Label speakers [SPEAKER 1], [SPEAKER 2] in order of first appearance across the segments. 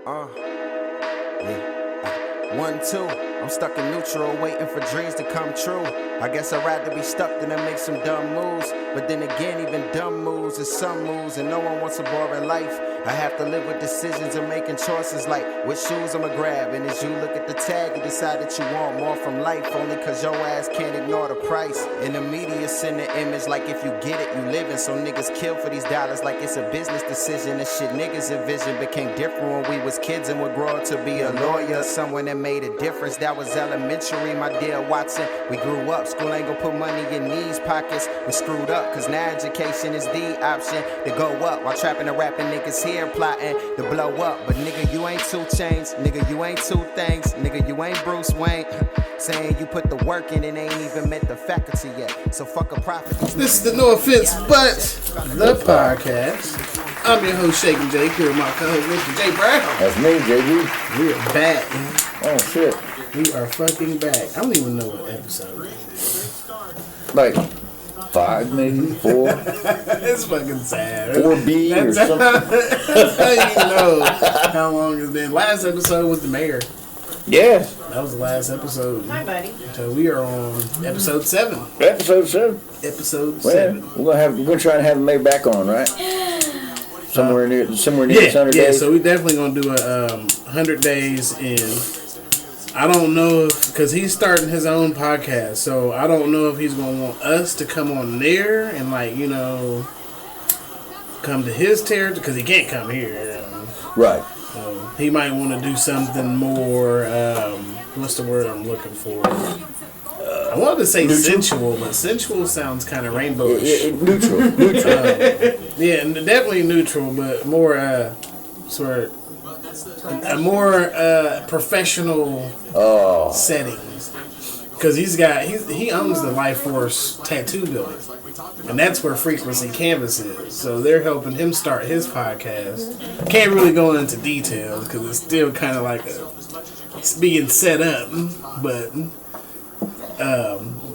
[SPEAKER 1] Yeah. 1, 2, I'm stuck in neutral, waiting for dreams to come true. I guess I'd rather be stuck than to make some dumb moves. But then again, even dumb moves is some moves, and no one wants a boring life. I have to live with decisions and making choices like which shoes I'ma grab. And as you look at the tag, you decide that you want more from life, only cause your ass can't ignore the price. And the media send the image like if you get it, you living. So niggas kill for these dollars like it's a business decision. The shit niggas envision became different when we was kids and would grow up to be a lawyer, someone that made a difference. That was elementary, my dear Watson. We grew up, school ain't gonna put money in these pockets. We screwed up, cause now education is the option to go up, while trapping and rapping niggas here plotting to blow up. But nigga, you ain't 2 Chainz, nigga, you ain't 2 things, nigga, you ain't Bruce Wayne. Saying you put the work in and ain't even met the faculty yet. So fuck a prophet.
[SPEAKER 2] This is the No Offense But the podcast. I'm your host, Shakin' Jake, here with my co-host, Mr. J. Brown.
[SPEAKER 3] That's me, JB.
[SPEAKER 2] We are back.
[SPEAKER 3] Oh, shit.
[SPEAKER 2] We are fucking back. I don't even know what episode it is.
[SPEAKER 3] Like 5, maybe 4.
[SPEAKER 2] It's fucking sad.
[SPEAKER 3] 4B or something.
[SPEAKER 2] That's how you know how long it's been. Last episode was the mayor.
[SPEAKER 3] Yeah.
[SPEAKER 2] That was the last episode.
[SPEAKER 4] Hi, buddy.
[SPEAKER 2] So we are on episode 7.
[SPEAKER 3] Episode 7.
[SPEAKER 2] Episode
[SPEAKER 3] Well,
[SPEAKER 2] 7.
[SPEAKER 3] we're gonna try to have the mayor back on, right? Somewhere near this 100
[SPEAKER 2] Yeah,
[SPEAKER 3] days.
[SPEAKER 2] so we definitely gonna do a 100 days in. I don't know if, because he's starting his own podcast, so I don't know if he's gonna want us to come on there and like, you know, come to his territory, because he can't come here.
[SPEAKER 3] Right.
[SPEAKER 2] So he might want to do something more. What's the word I'm looking for? I wanted to say
[SPEAKER 3] neutral?
[SPEAKER 2] sensual, but sensual sounds kind of rainbowish.
[SPEAKER 3] Neutral.
[SPEAKER 2] Yeah, and definitely neutral, but more sort of a more professional setting. Because he owns the Life Force Tattoo Building, and that's where Frequency Canvas is. So they're helping him start his podcast. Can't really go into details because it's still kind of like it's being set up, but.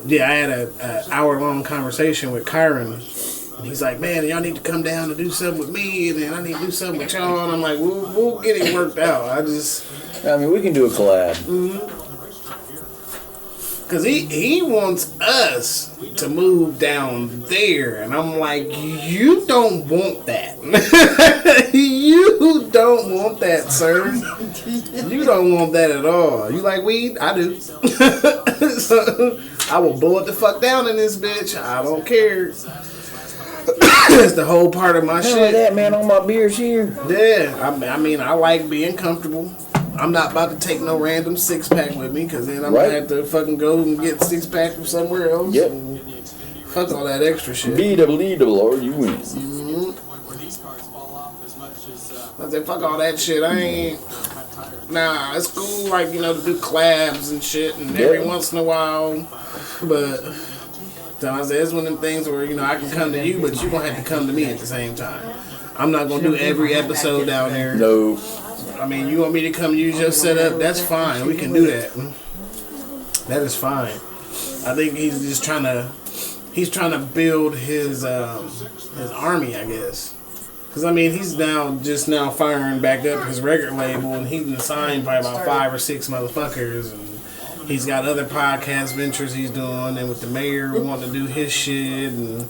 [SPEAKER 2] Yeah, I had an hour-long conversation with Kyron. He's like, man, y'all need to come down to do something with me, and then I need to do something with y'all. And I'm like, we'll get it worked out.
[SPEAKER 3] I mean, we can do a collab.
[SPEAKER 2] Because he wants us to move down there. And I'm like, you don't want that. You don't want that, sir. You don't want that at all. You like weed? I do. So I will blow it the fuck down in this bitch. I don't care. It's the whole part of my shit.
[SPEAKER 3] Like that, man. All my beers here.
[SPEAKER 2] Yeah, I mean, I like being comfortable. I'm not about to take no random 6-pack with me, because then I'm going to have to fucking go and get 6-pack from somewhere else.
[SPEAKER 3] Yep.
[SPEAKER 2] And fuck all that extra shit.
[SPEAKER 3] B-double-E-double-R, you win.
[SPEAKER 2] I said, fuck all that shit. I ain't... Nah, it's cool, like, you know, to do collabs and shit, and every once in a while, but... So I said, it's one of them things where, you know, I can come to you, but you're going to have to come to me at the same time. I'm not going to do every episode down there.
[SPEAKER 3] No.
[SPEAKER 2] I mean, you want me to come use your setup? That's fine. We can do that. That is fine. I think he's just trying to build his army, I guess. Because I mean, he's just now firing back up his record label, and he's been signed by about 5 or 6 motherfuckers, and he's got other podcast ventures he's doing, and with the mayor, we want to do his shit, and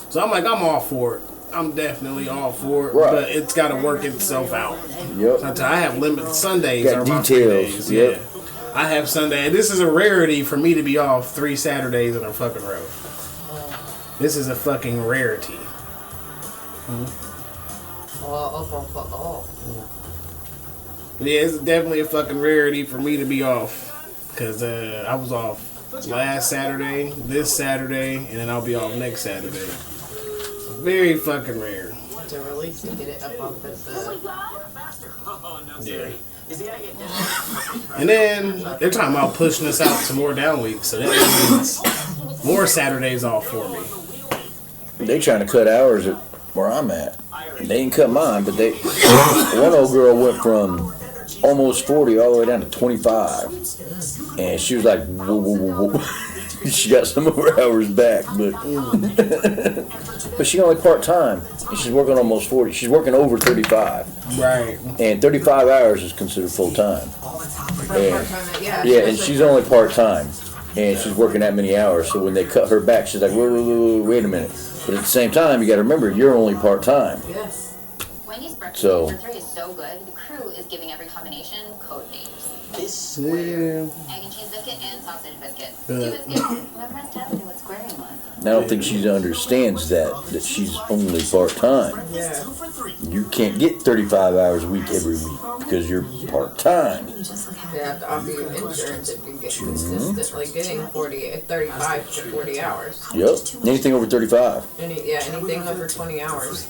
[SPEAKER 2] so I'm like, I'm all for it. I'm definitely all for it, but it's got to work itself out.
[SPEAKER 3] Yep.
[SPEAKER 2] I have limited Sundays.
[SPEAKER 3] Got
[SPEAKER 2] are my
[SPEAKER 3] details.
[SPEAKER 2] free days. Yeah. I have Sunday. This is a rarity for me to be off 3 Saturdays in a fucking row. This is a fucking rarity. Yeah, it's definitely a fucking rarity for me to be off, because I was off last Saturday, this Saturday, and then I'll be off next Saturday. Very fucking rare.
[SPEAKER 4] To release to get it up off the...
[SPEAKER 2] Yeah. And then they're talking about pushing us out to more down weeks, so that means more Saturdays off for me.
[SPEAKER 3] They trying to cut hours at where I'm at. They ain't cut mine, but one old girl went from almost 40 all the way down to 25, and she was like, whoa, whoa, whoa, whoa. She got some more hours back, but but she only part time, and she's working almost 40. She's working over 35.
[SPEAKER 2] Right.
[SPEAKER 3] And 35 hours is considered full time. Yeah, and she's only part time, and she's working that many hours. So when they cut her back, she's like, wait a minute. But at the same time, you got to remember, you're only part time.
[SPEAKER 4] Yes.
[SPEAKER 5] Wendy's breakfast
[SPEAKER 3] So-
[SPEAKER 5] number 3 is so good. The crew is giving every combination code names.
[SPEAKER 2] Yeah.
[SPEAKER 5] Egg and cheese biscuit and sausage biscuit. Stew biscuit. My friends tell me what squaring was.
[SPEAKER 3] And I don't think she understands that she's only part time.
[SPEAKER 4] Yeah.
[SPEAKER 3] You can't get 35 hours a week every week because you're part time.
[SPEAKER 4] They have to offer you insurance if you get consistent, like getting 35 to 40 hours.
[SPEAKER 3] Yep. Anything over 35.
[SPEAKER 4] Anything over 20 hours.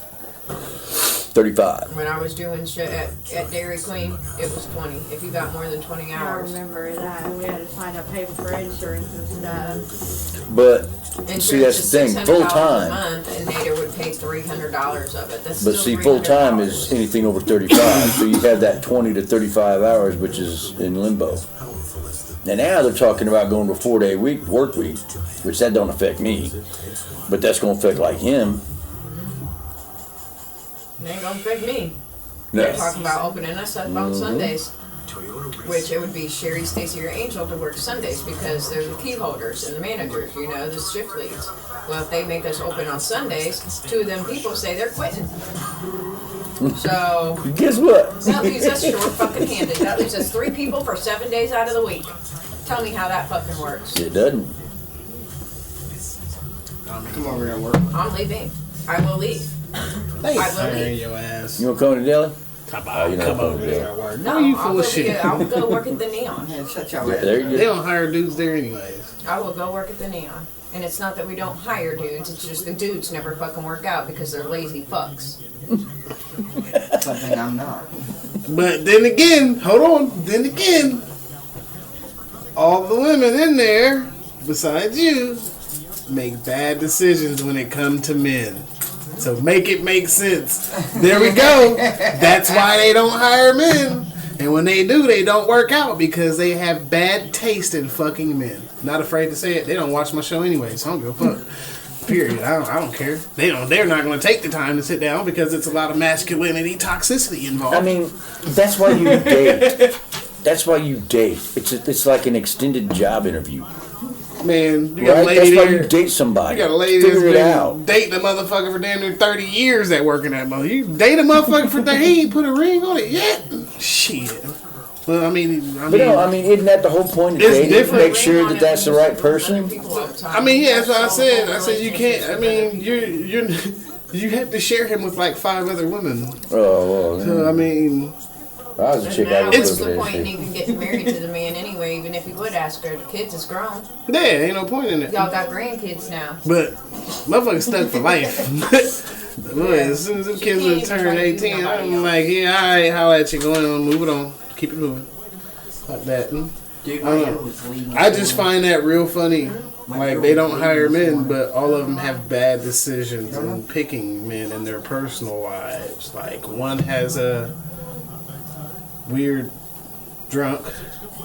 [SPEAKER 3] 35.
[SPEAKER 4] When I was doing shit at Dairy Queen, it was 20. If you got more than 20
[SPEAKER 6] I
[SPEAKER 4] hours.
[SPEAKER 6] remember that. We had to sign up paper for insurance and stuff.
[SPEAKER 3] But
[SPEAKER 4] Insurance
[SPEAKER 3] see, that's
[SPEAKER 4] is
[SPEAKER 3] the thing.
[SPEAKER 4] $600
[SPEAKER 3] Full
[SPEAKER 4] a
[SPEAKER 3] time.
[SPEAKER 4] month, and Nader would pay $300 of it. That's
[SPEAKER 3] But
[SPEAKER 4] still
[SPEAKER 3] see, full time
[SPEAKER 4] $300.
[SPEAKER 3] is anything over 35. So you have that 20 to 35 hours, which is in limbo. And now they're talking about going to a 4-day work week, which that don't affect me. But that's going to affect like him.
[SPEAKER 4] They ain't gonna affect me. They're
[SPEAKER 3] No.
[SPEAKER 4] talking about opening us up on Sundays. Which it would be Sherry, Stacy, or Angel to work Sundays because they're the key holders and the managers, the shift leads. Well, if they make us open on Sundays, 2 of them people say they're quitting. So
[SPEAKER 3] Guess what?
[SPEAKER 4] that leaves us short fucking handed. That leaves us 3 people for 7 days out of the week. Tell me how that fucking works.
[SPEAKER 3] It doesn't.
[SPEAKER 2] Come over here and work.
[SPEAKER 4] I'm leaving. I will leave.
[SPEAKER 2] They
[SPEAKER 4] I will
[SPEAKER 2] firing
[SPEAKER 4] leave.
[SPEAKER 2] your ass.
[SPEAKER 3] You want to come to Deli?
[SPEAKER 2] Come
[SPEAKER 3] Oh, you know
[SPEAKER 2] come
[SPEAKER 3] what
[SPEAKER 2] over
[SPEAKER 3] I'm
[SPEAKER 2] there
[SPEAKER 3] doing.
[SPEAKER 2] and work.
[SPEAKER 4] No,
[SPEAKER 2] No, you
[SPEAKER 4] I'll
[SPEAKER 2] full
[SPEAKER 4] go
[SPEAKER 2] of shit.
[SPEAKER 4] I'll go work at the Neon.
[SPEAKER 3] Yeah, there you
[SPEAKER 2] They
[SPEAKER 3] go.
[SPEAKER 2] don't hire dudes there anyways.
[SPEAKER 4] I will go work at the Neon. And it's not that we don't hire dudes, it's just the dudes never fucking work out because they're lazy fucks.
[SPEAKER 7] Something I'm not.
[SPEAKER 2] But then again, hold on. Then again, all the women in there, besides you, make bad decisions when it comes to men. So make it make sense. There we go. That's why they don't hire men. And when they do, they don't work out because they have bad taste in fucking men. Not afraid to say it. They don't watch my show anyway, so I don't give a fuck. Period. I don't care. They're not going to take the time to sit down because it's a lot of masculinity toxicity involved.
[SPEAKER 3] I mean, that's why you date. That's why you date. It's like an extended job interview.
[SPEAKER 2] Man, you got a
[SPEAKER 3] Right?
[SPEAKER 2] lady
[SPEAKER 3] That's why
[SPEAKER 2] there.
[SPEAKER 3] you date somebody.
[SPEAKER 2] You got a lady that's
[SPEAKER 3] Figure it
[SPEAKER 2] been
[SPEAKER 3] out.
[SPEAKER 2] dating a motherfucker for damn near 30 years that work in that mother. You date a motherfucker for 30, he ain't put a ring on it yet. Shit. Well, I mean,
[SPEAKER 3] But no, I mean, isn't that the whole point of
[SPEAKER 2] It's
[SPEAKER 3] dating?
[SPEAKER 2] different.
[SPEAKER 3] Make sure that that's the right person.
[SPEAKER 2] yeah, that's what I said. I said you can't. I mean, you have to share him with like 5 other women.
[SPEAKER 3] Oh, well.
[SPEAKER 2] So I mean,
[SPEAKER 3] If I was a chick, I
[SPEAKER 4] Now,
[SPEAKER 3] would
[SPEAKER 4] what's
[SPEAKER 3] put
[SPEAKER 4] the
[SPEAKER 3] it
[SPEAKER 4] point in
[SPEAKER 3] in.
[SPEAKER 4] even getting married to the man anyway, even if you would ask her? The kids is grown.
[SPEAKER 2] yeah, ain't no point in it.
[SPEAKER 4] Y'all got grandkids now.
[SPEAKER 2] But motherfuckers stuck for life. Boy, as soon as them kids would turn 18, I'm like, yeah, all right, holla at you, going on, move it on, keep it moving. Like that.
[SPEAKER 7] Dude,
[SPEAKER 2] I don't know. I just find that real funny. Like, they don't hire men, but all of them have bad decisions in picking men in their personal lives. Like, one has a weird drunk.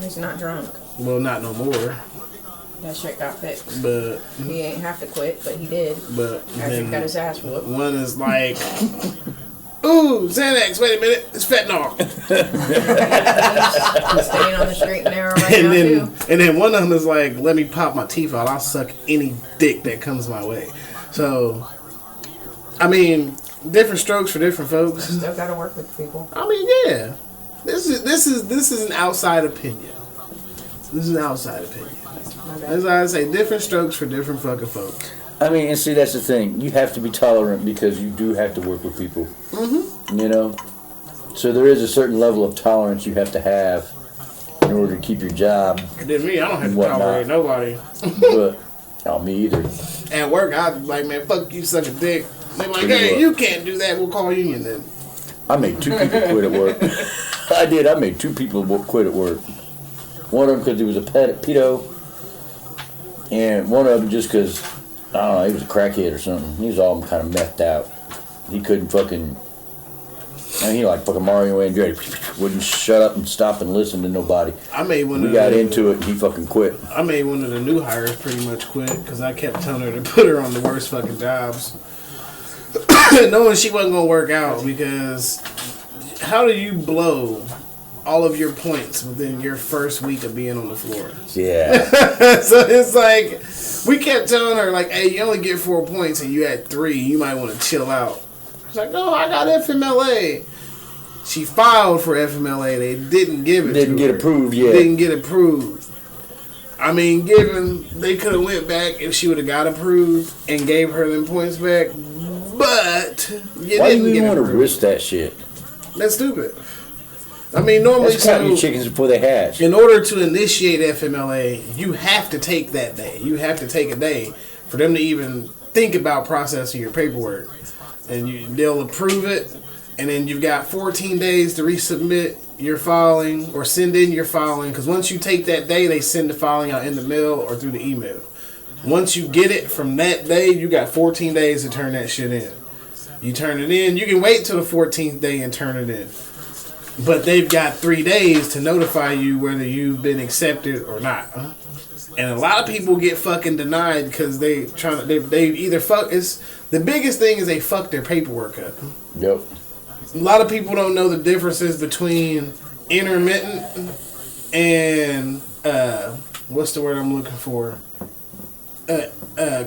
[SPEAKER 4] He's not drunk.
[SPEAKER 2] Well, not no more.
[SPEAKER 4] That shit got fixed.
[SPEAKER 2] But
[SPEAKER 4] He ain't have to quit, but he did. After he got
[SPEAKER 2] then
[SPEAKER 4] his ass whooped.
[SPEAKER 2] one is like, ooh, Xanax, wait a minute, it's fentanyl.
[SPEAKER 4] He's staying on the straight and narrow right now, too.
[SPEAKER 2] And then one of them is like, let me pop my teeth out. I'll suck any dick that comes my way. So, I mean, different strokes for different folks.
[SPEAKER 4] Still gotta work with people.
[SPEAKER 2] I mean, yeah. This is an outside opinion. This is an outside opinion. As I say, different strokes for different fucking folks.
[SPEAKER 3] I mean, and see, that's the thing. You have to be tolerant because you do have to work with people. Mm-hmm. You know? So there is a certain level of tolerance you have to have in order to keep your job.
[SPEAKER 2] Then me, I don't have to
[SPEAKER 3] Whatnot.
[SPEAKER 2] tolerate nobody.
[SPEAKER 3] But, not me either.
[SPEAKER 2] At work, I'd be like, man, fuck you, suck a dick. They're like,
[SPEAKER 3] Pretty
[SPEAKER 2] hey,
[SPEAKER 3] much.
[SPEAKER 2] you can't do that. We'll call union then.
[SPEAKER 3] I made 2 people quit at work. I did. I made 2 people quit at work. One of them because he was a pedo. And one of them just because, I don't know, he was a crackhead or something. He was all kind of methed out. He couldn't fucking And he like fucking Mario Andretti. Wouldn't shut up and stop and listen to nobody.
[SPEAKER 2] I made one.
[SPEAKER 3] We got into it and he fucking quit.
[SPEAKER 2] I made one of the new hires pretty much quit because I kept telling her to put her on the worst fucking jobs. Knowing she wasn't going to work out because how do you blow all of your points within your first week of being on the floor?
[SPEAKER 3] Yeah.
[SPEAKER 2] So it's like, we kept telling her, like, hey, you only get 4 points and you had 3. You might want to chill out. She's like, no, I got FMLA. She filed for FMLA. They didn't give it
[SPEAKER 3] Didn't
[SPEAKER 2] to
[SPEAKER 3] get
[SPEAKER 2] her.
[SPEAKER 3] approved yet.
[SPEAKER 2] Didn't get approved. I mean, given they could have went back if she would have got approved and gave her them points back, but you
[SPEAKER 3] Why
[SPEAKER 2] didn't
[SPEAKER 3] do you
[SPEAKER 2] get
[SPEAKER 3] want to
[SPEAKER 2] approved.
[SPEAKER 3] risk that shit?
[SPEAKER 2] That's stupid. I mean, normally,
[SPEAKER 3] That's counting your chickens before they hatch.
[SPEAKER 2] in order to initiate FMLA, you have to take that day. You have to take a day for them to even think about processing your paperwork. And they'll approve it, and then you've got 14 days to resubmit your filing or send in your filing. Because once you take that day, they send the filing out in the mail or through the email. Once you get it from that day, you got 14 days to turn that shit in. You turn it in. You can wait till the 14th day and turn it in. But they've got 3 days to notify you whether you've been accepted or not. And a lot of people get fucking denied because they either fuck. It's the biggest thing is they fuck their paperwork up.
[SPEAKER 3] Yep.
[SPEAKER 2] A lot of people don't know the differences between intermittent and what's the word I'm looking for?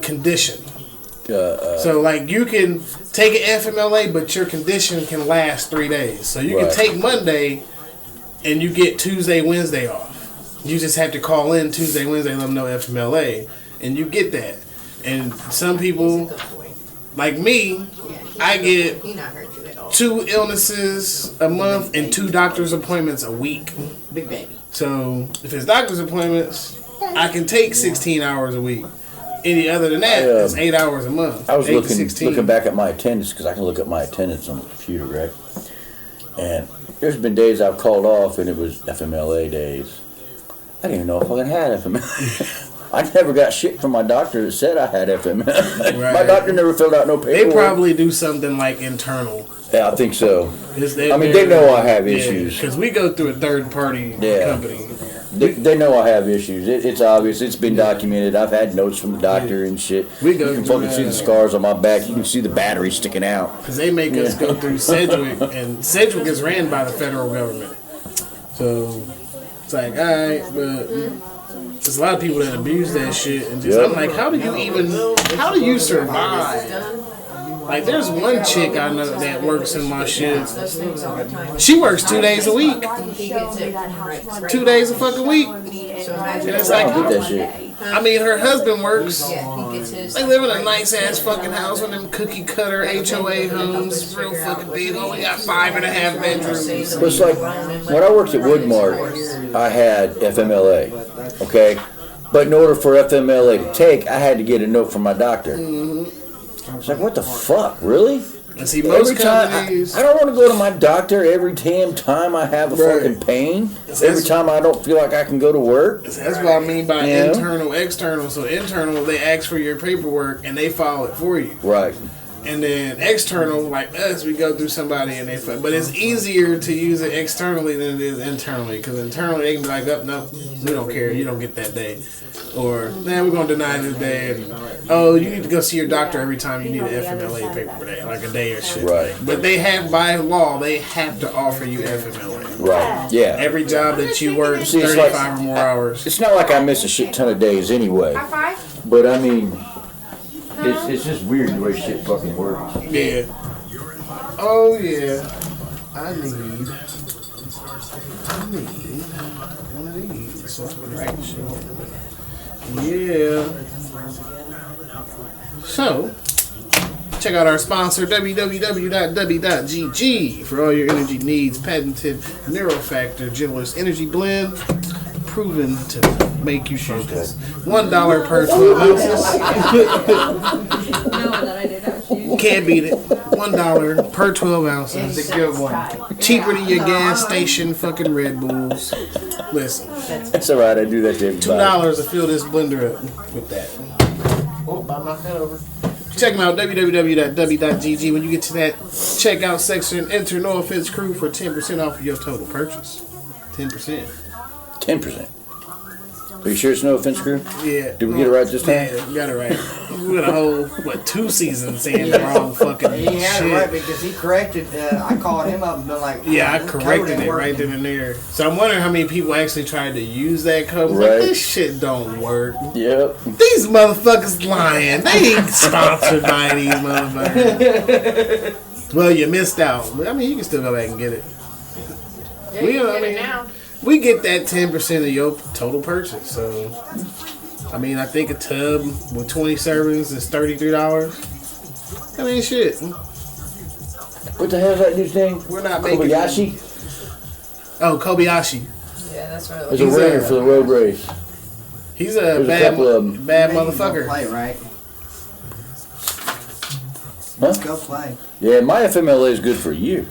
[SPEAKER 2] Condition. So like you can take an FMLA, but your condition can last 3 days. So you can take Monday, and you get Tuesday, Wednesday off. You just have to call in Tuesday, Wednesday, let them know FMLA, and you get that. And some people, like me, I get 2 illnesses a month and 2 doctor's appointments a week.
[SPEAKER 4] Big baby.
[SPEAKER 2] So if it's doctor's appointments, I can take 16 hours a week. Any other than that, it's 8 hours a month.
[SPEAKER 3] I was
[SPEAKER 2] 8 to 16.
[SPEAKER 3] looking back at my attendance because I can look at my attendance on the computer, right? And there's been days I've called off and it was FMLA days. I didn't even know if I had FMLA. I never got shit from my doctor that said I had FMLA.
[SPEAKER 2] Right.
[SPEAKER 3] My doctor never filled out no paperwork.
[SPEAKER 2] They probably do something like internal.
[SPEAKER 3] Yeah, I think so.
[SPEAKER 2] They
[SPEAKER 3] know I have issues.
[SPEAKER 2] Because we go through a third party company.
[SPEAKER 3] They know I have issues. It's obvious. It's been documented. I've had notes from the doctor and shit.
[SPEAKER 2] We go
[SPEAKER 3] you can
[SPEAKER 2] through
[SPEAKER 3] fucking see the scars on my back. You can see the battery sticking out.
[SPEAKER 2] Because they make us go through Sedgwick, and Sedgwick is ran by the federal government. So it's like, all right, but there's a lot of people that abuse that shit. And just, I'm like, how do you survive? Like, there's one chick I know that works in my shit. She works 2 days a week. 2 days a fucking week. And it's like,
[SPEAKER 3] I get that shit.
[SPEAKER 2] I mean, her husband works. They live in a nice ass fucking house with them cookie cutter HOA homes, real fucking big. Only got 5.5 bedrooms.
[SPEAKER 3] But it's like when I worked at Woodmark, I had FMLA, okay? But in order for FMLA to take, I had to get a note from my doctor. It's like, what the fuck, really?
[SPEAKER 2] And see, most companies,
[SPEAKER 3] I don't want to go to my doctor every damn time I have a fucking pain. Every time I don't feel like I can go to work.
[SPEAKER 2] That's what I mean by internal, external. So internal, they ask for your paperwork and they file it for you.
[SPEAKER 3] Right.
[SPEAKER 2] And then external, like us, we go through somebody and they file. But it's easier to use it externally than it is internally. Because internally, they can be like, oh, no, we don't care. You don't get that day. Or, man, we're going to deny this day. And, oh, you need to go see your doctor every time you need an FMLA paper day, like a day or shit.
[SPEAKER 3] Right.
[SPEAKER 2] But they have, by law, they have to offer you FMLA.
[SPEAKER 3] Right. Yeah.
[SPEAKER 2] Every job that you work, 35 or more hours.
[SPEAKER 3] It's not like I miss a shit ton of days anyway. But I mean, it's just weird the way shit fucking works.
[SPEAKER 2] Yeah. Oh, yeah. I need one of these. So I can write shit. Yeah. So, check out our sponsor, www.dubby.gg, for all your energy needs. Patented Neurofactor Gentlest Energy Blend, proven to make you focus. $1 per 12 ounces. Can't beat it. $1 per 12 ounces.
[SPEAKER 7] It's a good one.
[SPEAKER 2] Cheaper than your gas station fucking Red Bulls. Listen,
[SPEAKER 3] It's alright, I do that to everybody.
[SPEAKER 2] $2 to fill this blender up with that. Oh, I knocked that over. Check them out, www.dubby.gg. When you get to that checkout section, enter No Offense Crew for 10% off of your total purchase. 10%.
[SPEAKER 3] 10%. Are you sure it's No Offense Crew?
[SPEAKER 2] Yeah.
[SPEAKER 3] Did we get it right this time?
[SPEAKER 2] Yeah, we got it right. We got a whole, 2 seasons saying the wrong fucking
[SPEAKER 7] He had
[SPEAKER 2] shit.
[SPEAKER 7] it right because he corrected. I called him up and been like,
[SPEAKER 2] Yeah, I
[SPEAKER 7] "This code
[SPEAKER 2] corrected
[SPEAKER 7] ain't
[SPEAKER 2] it right
[SPEAKER 7] working."
[SPEAKER 2] then and there. So I'm wondering how many people actually tried to use that code.
[SPEAKER 3] Right.
[SPEAKER 2] Like, this shit don't work.
[SPEAKER 3] Yep.
[SPEAKER 2] These motherfuckers lying. They ain't sponsored by these motherfuckers. Well, you missed out. I mean, you can still go back and get it.
[SPEAKER 4] Yeah, you can get it now.
[SPEAKER 2] We get that 10% of your total purchase. So, I mean, I think a tub with 20 servings is $33. I mean, shit.
[SPEAKER 3] What the hell is that dude's name?
[SPEAKER 2] We're not making
[SPEAKER 3] Kobayashi?
[SPEAKER 2] Oh, Kobayashi.
[SPEAKER 4] Yeah, that's what it
[SPEAKER 3] There's
[SPEAKER 4] was.
[SPEAKER 3] a ringer for the road race.
[SPEAKER 2] He's a
[SPEAKER 3] There's a
[SPEAKER 2] bad,
[SPEAKER 3] couple of 'em.
[SPEAKER 2] bad
[SPEAKER 7] Hey, Go
[SPEAKER 2] motherfucker.
[SPEAKER 7] play, right?
[SPEAKER 3] Huh?
[SPEAKER 7] Go play.
[SPEAKER 3] Yeah, my FMLA is good for a year.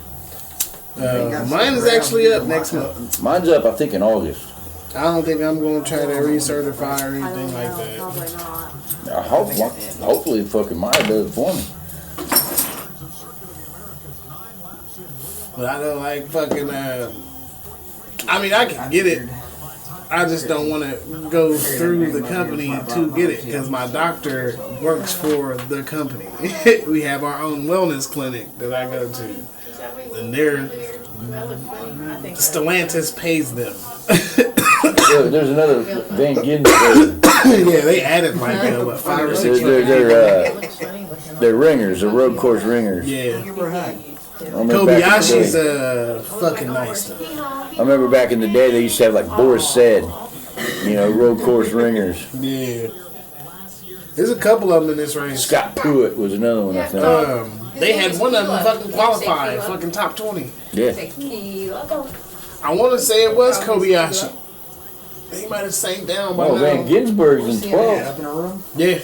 [SPEAKER 2] Mine is actually up next month.
[SPEAKER 3] Mine's up, I think, in August.
[SPEAKER 2] I don't think I'm going to try to recertify or
[SPEAKER 6] I don't
[SPEAKER 2] anything like
[SPEAKER 6] know,
[SPEAKER 2] that.
[SPEAKER 6] probably not.
[SPEAKER 3] Hopefully fucking mine does it for me.
[SPEAKER 2] But I don't like fucking. I mean, I can get it. I just don't want to go through the company to get it because my doctor works for the company. We have our own wellness clinic that I go to, and Stellantis pays them.
[SPEAKER 3] There's another Van Ginsberg.
[SPEAKER 2] Yeah, they added like 5 or 6.
[SPEAKER 3] They're ringers, they're road course ringers.
[SPEAKER 2] Yeah,
[SPEAKER 7] Give her a hug.
[SPEAKER 3] I remember back in the
[SPEAKER 2] Kobayashi's
[SPEAKER 3] day-
[SPEAKER 2] fucking nice though.
[SPEAKER 3] I remember back in the day they used to have like Boris said, road course ringers.
[SPEAKER 2] Yeah, there's a couple of them in this race.
[SPEAKER 3] Scott Pruitt was another one, I think.
[SPEAKER 2] They had one of them fucking qualify, fucking top 20.
[SPEAKER 3] Yeah.
[SPEAKER 2] I want to say it was Kobayashi. He might have sank down by
[SPEAKER 3] Oh,
[SPEAKER 2] now.
[SPEAKER 3] Van Ginsberg's in 12.
[SPEAKER 7] Up in her room.
[SPEAKER 2] Yeah.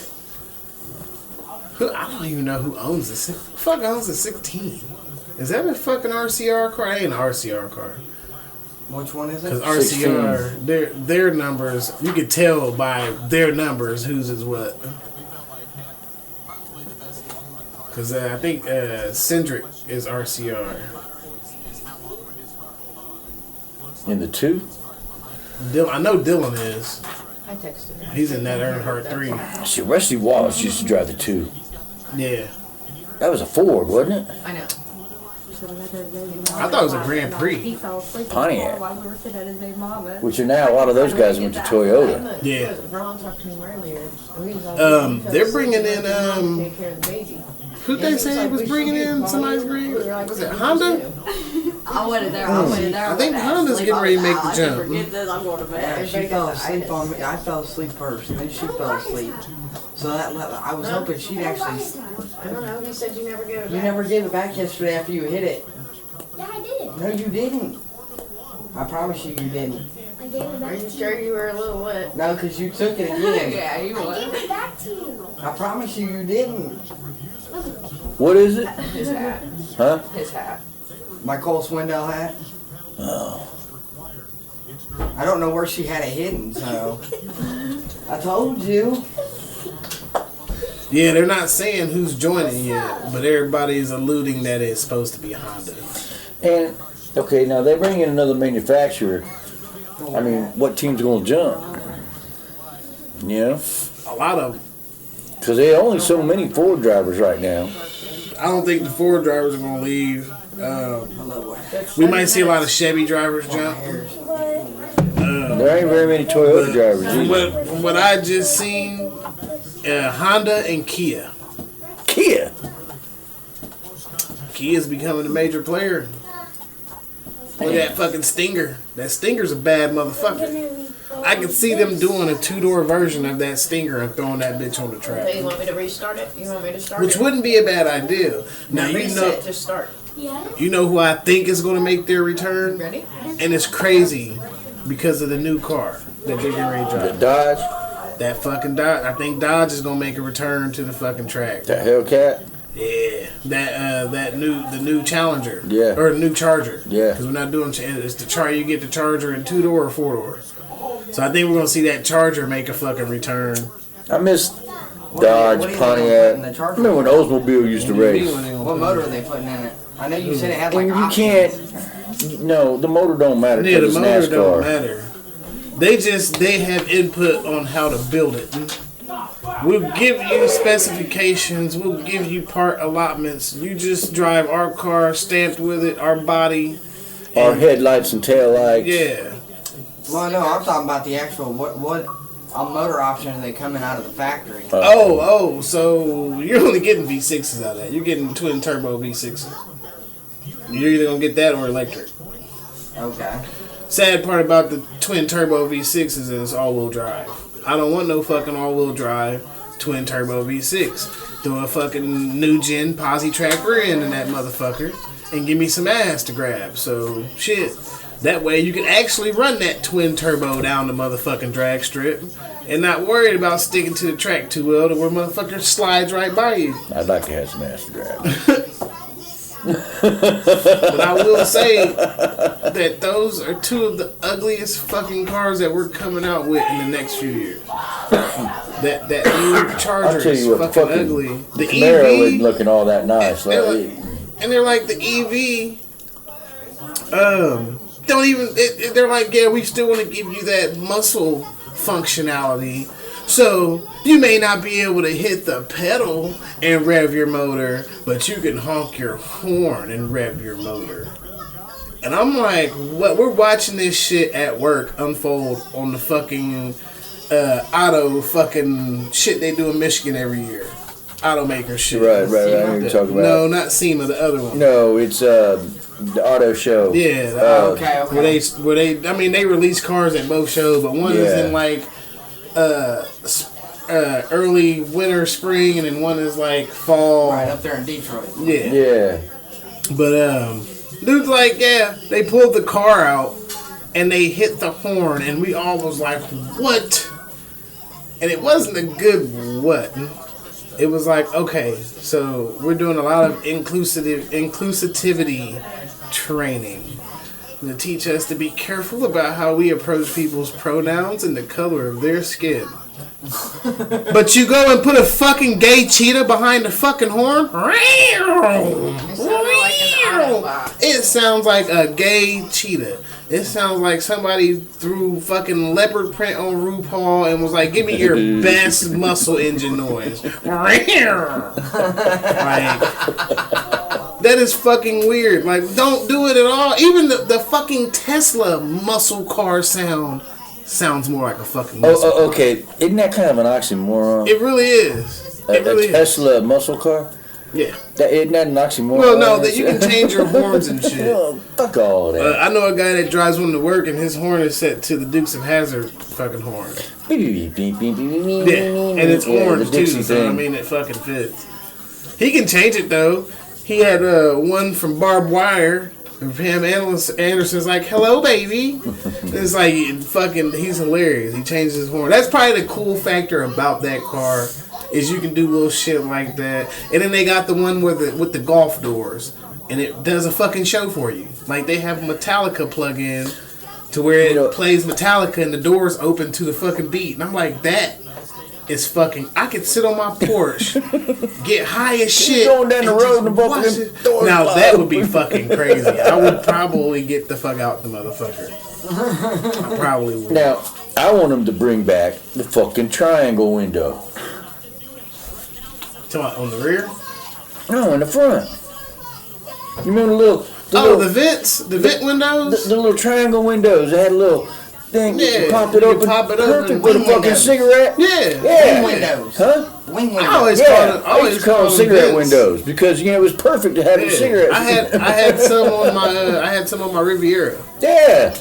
[SPEAKER 2] I don't even know who owns this. Who the fuck owns the 16? Is that a fucking RCR car? It ain't an RCR car.
[SPEAKER 7] Which one is
[SPEAKER 2] Because
[SPEAKER 7] it?
[SPEAKER 2] RCR, their numbers, you could tell by their numbers whose is what. Because I think Cindric is RCR.
[SPEAKER 3] In the 2?
[SPEAKER 2] I know Dylan is.
[SPEAKER 4] I texted her.
[SPEAKER 2] He's in that Earnhardt 3.
[SPEAKER 3] See, Rusty Wallace used to drive the 2.
[SPEAKER 2] Yeah.
[SPEAKER 3] That was a Ford, wasn't it?
[SPEAKER 4] I know.
[SPEAKER 2] I thought it was a Grand Prix.
[SPEAKER 6] He fell asleep
[SPEAKER 3] Pontiac.
[SPEAKER 6] while we were sitting at his big mama.
[SPEAKER 3] Which are now, a lot of those guys went to Toyota.
[SPEAKER 2] Yeah.
[SPEAKER 4] Ron talked to me earlier.
[SPEAKER 2] They're bringing in,
[SPEAKER 4] Take care of the baby.
[SPEAKER 2] who they say was bringing in somebody's bring? Was it Honda?
[SPEAKER 6] I went in there.
[SPEAKER 2] I think Honda's getting ready to make the jump.
[SPEAKER 6] Forget this. I'm going to
[SPEAKER 7] Yeah,
[SPEAKER 6] bed.
[SPEAKER 7] she fell asleep on me. I fell asleep first, and then she fell asleep. So I was hoping she'd actually.
[SPEAKER 4] I don't know. He said you never gave it
[SPEAKER 7] You
[SPEAKER 4] back.
[SPEAKER 7] never gave it back yesterday after you hit it.
[SPEAKER 8] Yeah, I did.
[SPEAKER 7] No, you didn't. I promise you, you didn't.
[SPEAKER 8] I gave it
[SPEAKER 4] Are
[SPEAKER 8] back
[SPEAKER 4] you
[SPEAKER 8] to
[SPEAKER 4] sure
[SPEAKER 8] you.
[SPEAKER 4] you were a little wet?
[SPEAKER 7] No, because you took it again.
[SPEAKER 4] Yeah, you
[SPEAKER 8] I
[SPEAKER 4] was.
[SPEAKER 8] gave it back to you.
[SPEAKER 7] I promise you, you didn't.
[SPEAKER 3] What is it?
[SPEAKER 4] His hat.
[SPEAKER 3] Huh?
[SPEAKER 4] His hat.
[SPEAKER 7] My Cole Swindell hat.
[SPEAKER 3] Oh.
[SPEAKER 7] I don't know where she had it hidden, so. I told you.
[SPEAKER 2] Yeah, they're not saying who's joining yet, but everybody's alluding that it's supposed to be Honda.
[SPEAKER 3] And, okay, now they bring in another manufacturer. I mean, what team's going to jump?
[SPEAKER 2] A lot of them.
[SPEAKER 3] Because there are only so many Ford drivers right now.
[SPEAKER 2] I don't think the Ford drivers are going to leave.
[SPEAKER 7] Hello,
[SPEAKER 2] We might see a lot of Chevy drivers jump.
[SPEAKER 3] There ain't very many Toyota drivers either.
[SPEAKER 2] From what I just seen, Honda and Kia.
[SPEAKER 3] Kia.
[SPEAKER 2] Kia's becoming a major player. Look at that fucking Stinger. That Stinger's a bad motherfucker. I could see them doing a 2-door version of that Stinger and throwing that bitch on the track.
[SPEAKER 4] Hey, you want me to restart it? You want me to start
[SPEAKER 2] Which
[SPEAKER 4] it?
[SPEAKER 2] wouldn't be a bad idea. Now you
[SPEAKER 4] Reset,
[SPEAKER 2] know,
[SPEAKER 4] just start.
[SPEAKER 8] Yeah.
[SPEAKER 2] you know who I think is going to make their return,
[SPEAKER 4] Ready?
[SPEAKER 2] and it's crazy because of the new car that they're getting ready to
[SPEAKER 3] The
[SPEAKER 2] drive.
[SPEAKER 3] Dodge.
[SPEAKER 2] That fucking Dodge. I think Dodge is going to make a return to the fucking track.
[SPEAKER 3] That Hellcat.
[SPEAKER 2] Yeah, the new Challenger.
[SPEAKER 3] Yeah.
[SPEAKER 2] Or the new Charger.
[SPEAKER 3] Yeah.
[SPEAKER 2] Because we're not doing it's the Charger. You get the Charger in 2-door or 4-door. So I think we're gonna see that Charger make a fucking return.
[SPEAKER 3] I missed Dodge,
[SPEAKER 7] what are they
[SPEAKER 3] Pontiac.
[SPEAKER 7] putting in the Charger?
[SPEAKER 3] Remember when Oldsmobile used to race?
[SPEAKER 7] What motor are they putting in it? I know you said it had like
[SPEAKER 3] And you
[SPEAKER 7] options.
[SPEAKER 3] can't. No, the motor don't matter.
[SPEAKER 2] Yeah, the
[SPEAKER 3] 'cause
[SPEAKER 2] motor
[SPEAKER 3] it's
[SPEAKER 2] don't
[SPEAKER 3] NASCAR.
[SPEAKER 2] matter. They have input on how to build it. We'll give you specifications. We'll give you part allotments. You just drive our car, stamped with it, our body.
[SPEAKER 3] Our headlights and taillights.
[SPEAKER 2] Yeah.
[SPEAKER 7] Well, no, I'm talking about the actual what motor options are they coming out of the factory?
[SPEAKER 2] So you're only getting V6s out of that. You're getting twin turbo V6s. You're either gonna get that or electric.
[SPEAKER 7] Okay.
[SPEAKER 2] Sad part about the twin turbo V6 is that it's all-wheel drive. I don't want no fucking all-wheel drive twin turbo V6. Throw a fucking new gen posi track rear end in that motherfucker and give me some ass to grab. So shit. That way you can actually run that twin turbo down the motherfucking drag strip and not worried about sticking to the track too well to where motherfucker slides right by you.
[SPEAKER 3] I'd like to have some ass to grab.
[SPEAKER 2] But I will say that those are two of the ugliest fucking cars that we're coming out with in the next few years. That new Charger
[SPEAKER 3] I'll tell
[SPEAKER 2] is
[SPEAKER 3] you what,
[SPEAKER 2] fucking
[SPEAKER 3] fucking
[SPEAKER 2] ugly. The
[SPEAKER 3] Camaro
[SPEAKER 2] EV,
[SPEAKER 3] isn't looking all that nice.
[SPEAKER 2] they're like the EV. Don't even. They're like, yeah, we still want to give you that muscle functionality. So you may not be able to hit the pedal and rev your motor, but you can honk your horn and rev your motor. And I'm like, what? We're watching this shit at work unfold on the fucking auto fucking shit they do in Michigan every year. Automaker shit.
[SPEAKER 3] Right. I know what you're talking about.
[SPEAKER 2] No, not SEMA, the other one.
[SPEAKER 3] No, it's the auto show.
[SPEAKER 2] Yeah.
[SPEAKER 7] Okay.
[SPEAKER 2] Where they, I mean, they release cars at both shows, but one is in like early winter, spring, and then one is like fall.
[SPEAKER 7] Right up there in Detroit.
[SPEAKER 2] Yeah. But dude's like, yeah, they pulled the car out and they hit the horn, and we all was like, what? And it wasn't a good what. It was like, okay, so we're doing a lot of inclusivity training to teach us to be careful about how we approach people's pronouns and the color of their skin. But you go and put a fucking gay cheetah behind the fucking horn? It sounds like a gay cheetah. It sounds like somebody threw fucking leopard print on RuPaul and was like, give me your best muscle engine noise. Like, that is fucking weird. Like, don't do it at all. Even the fucking Tesla muscle car sounds more like a fucking muscle car.
[SPEAKER 3] Okay. Isn't that kind of an oxymoron?
[SPEAKER 2] It really is.
[SPEAKER 3] A Tesla muscle car?
[SPEAKER 2] Yeah.
[SPEAKER 3] Isn't that an oxymoron?
[SPEAKER 2] Well, no, that you can change your horns and shit.
[SPEAKER 3] Oh, fuck all that.
[SPEAKER 2] I know a guy that drives one to work, and his horn is set to the Dukes of Hazzard fucking horn. Yeah, and it's orange too, so I mean it fucking fits. He can change it though. He had one from Barbed Wire. And Pam Anderson's like, "Hello, baby." It's like fucking. He's hilarious. He changes his horn. That's probably the cool factor about that car. Is you can do little shit like that. And then they got the one with the golf doors, and it does a fucking show for you. Like they have a Metallica plug-in to where it plays Metallica and the doors open to the fucking beat. And I'm like, that is fucking. I could sit on my porch, get high as shit,
[SPEAKER 3] going down the road and both of them doors
[SPEAKER 2] now
[SPEAKER 3] fly
[SPEAKER 2] that
[SPEAKER 3] open.
[SPEAKER 2] would be fucking crazy. I would probably get the fuck out the motherfucker. I probably would.
[SPEAKER 3] Now, I want them to bring back the fucking triangle window.
[SPEAKER 2] On the rear?
[SPEAKER 3] No, in the front. You remember
[SPEAKER 2] the vents? The vent windows?
[SPEAKER 3] The little triangle windows. They had a little thing.
[SPEAKER 2] Yeah,
[SPEAKER 3] You pop it
[SPEAKER 2] you
[SPEAKER 3] open.
[SPEAKER 2] pop it
[SPEAKER 3] Perfect
[SPEAKER 2] open.
[SPEAKER 3] with a fucking
[SPEAKER 7] Windows.
[SPEAKER 3] cigarette.
[SPEAKER 2] Yeah.
[SPEAKER 3] Yeah.
[SPEAKER 7] Wing windows.
[SPEAKER 3] Huh?
[SPEAKER 7] Wing windows.
[SPEAKER 2] I always
[SPEAKER 3] Yeah. I
[SPEAKER 2] call
[SPEAKER 3] used to call them
[SPEAKER 2] them
[SPEAKER 3] cigarette
[SPEAKER 2] vents.
[SPEAKER 3] windows because it was perfect to have a cigarette.
[SPEAKER 2] I had some on my Riviera.
[SPEAKER 3] Yeah.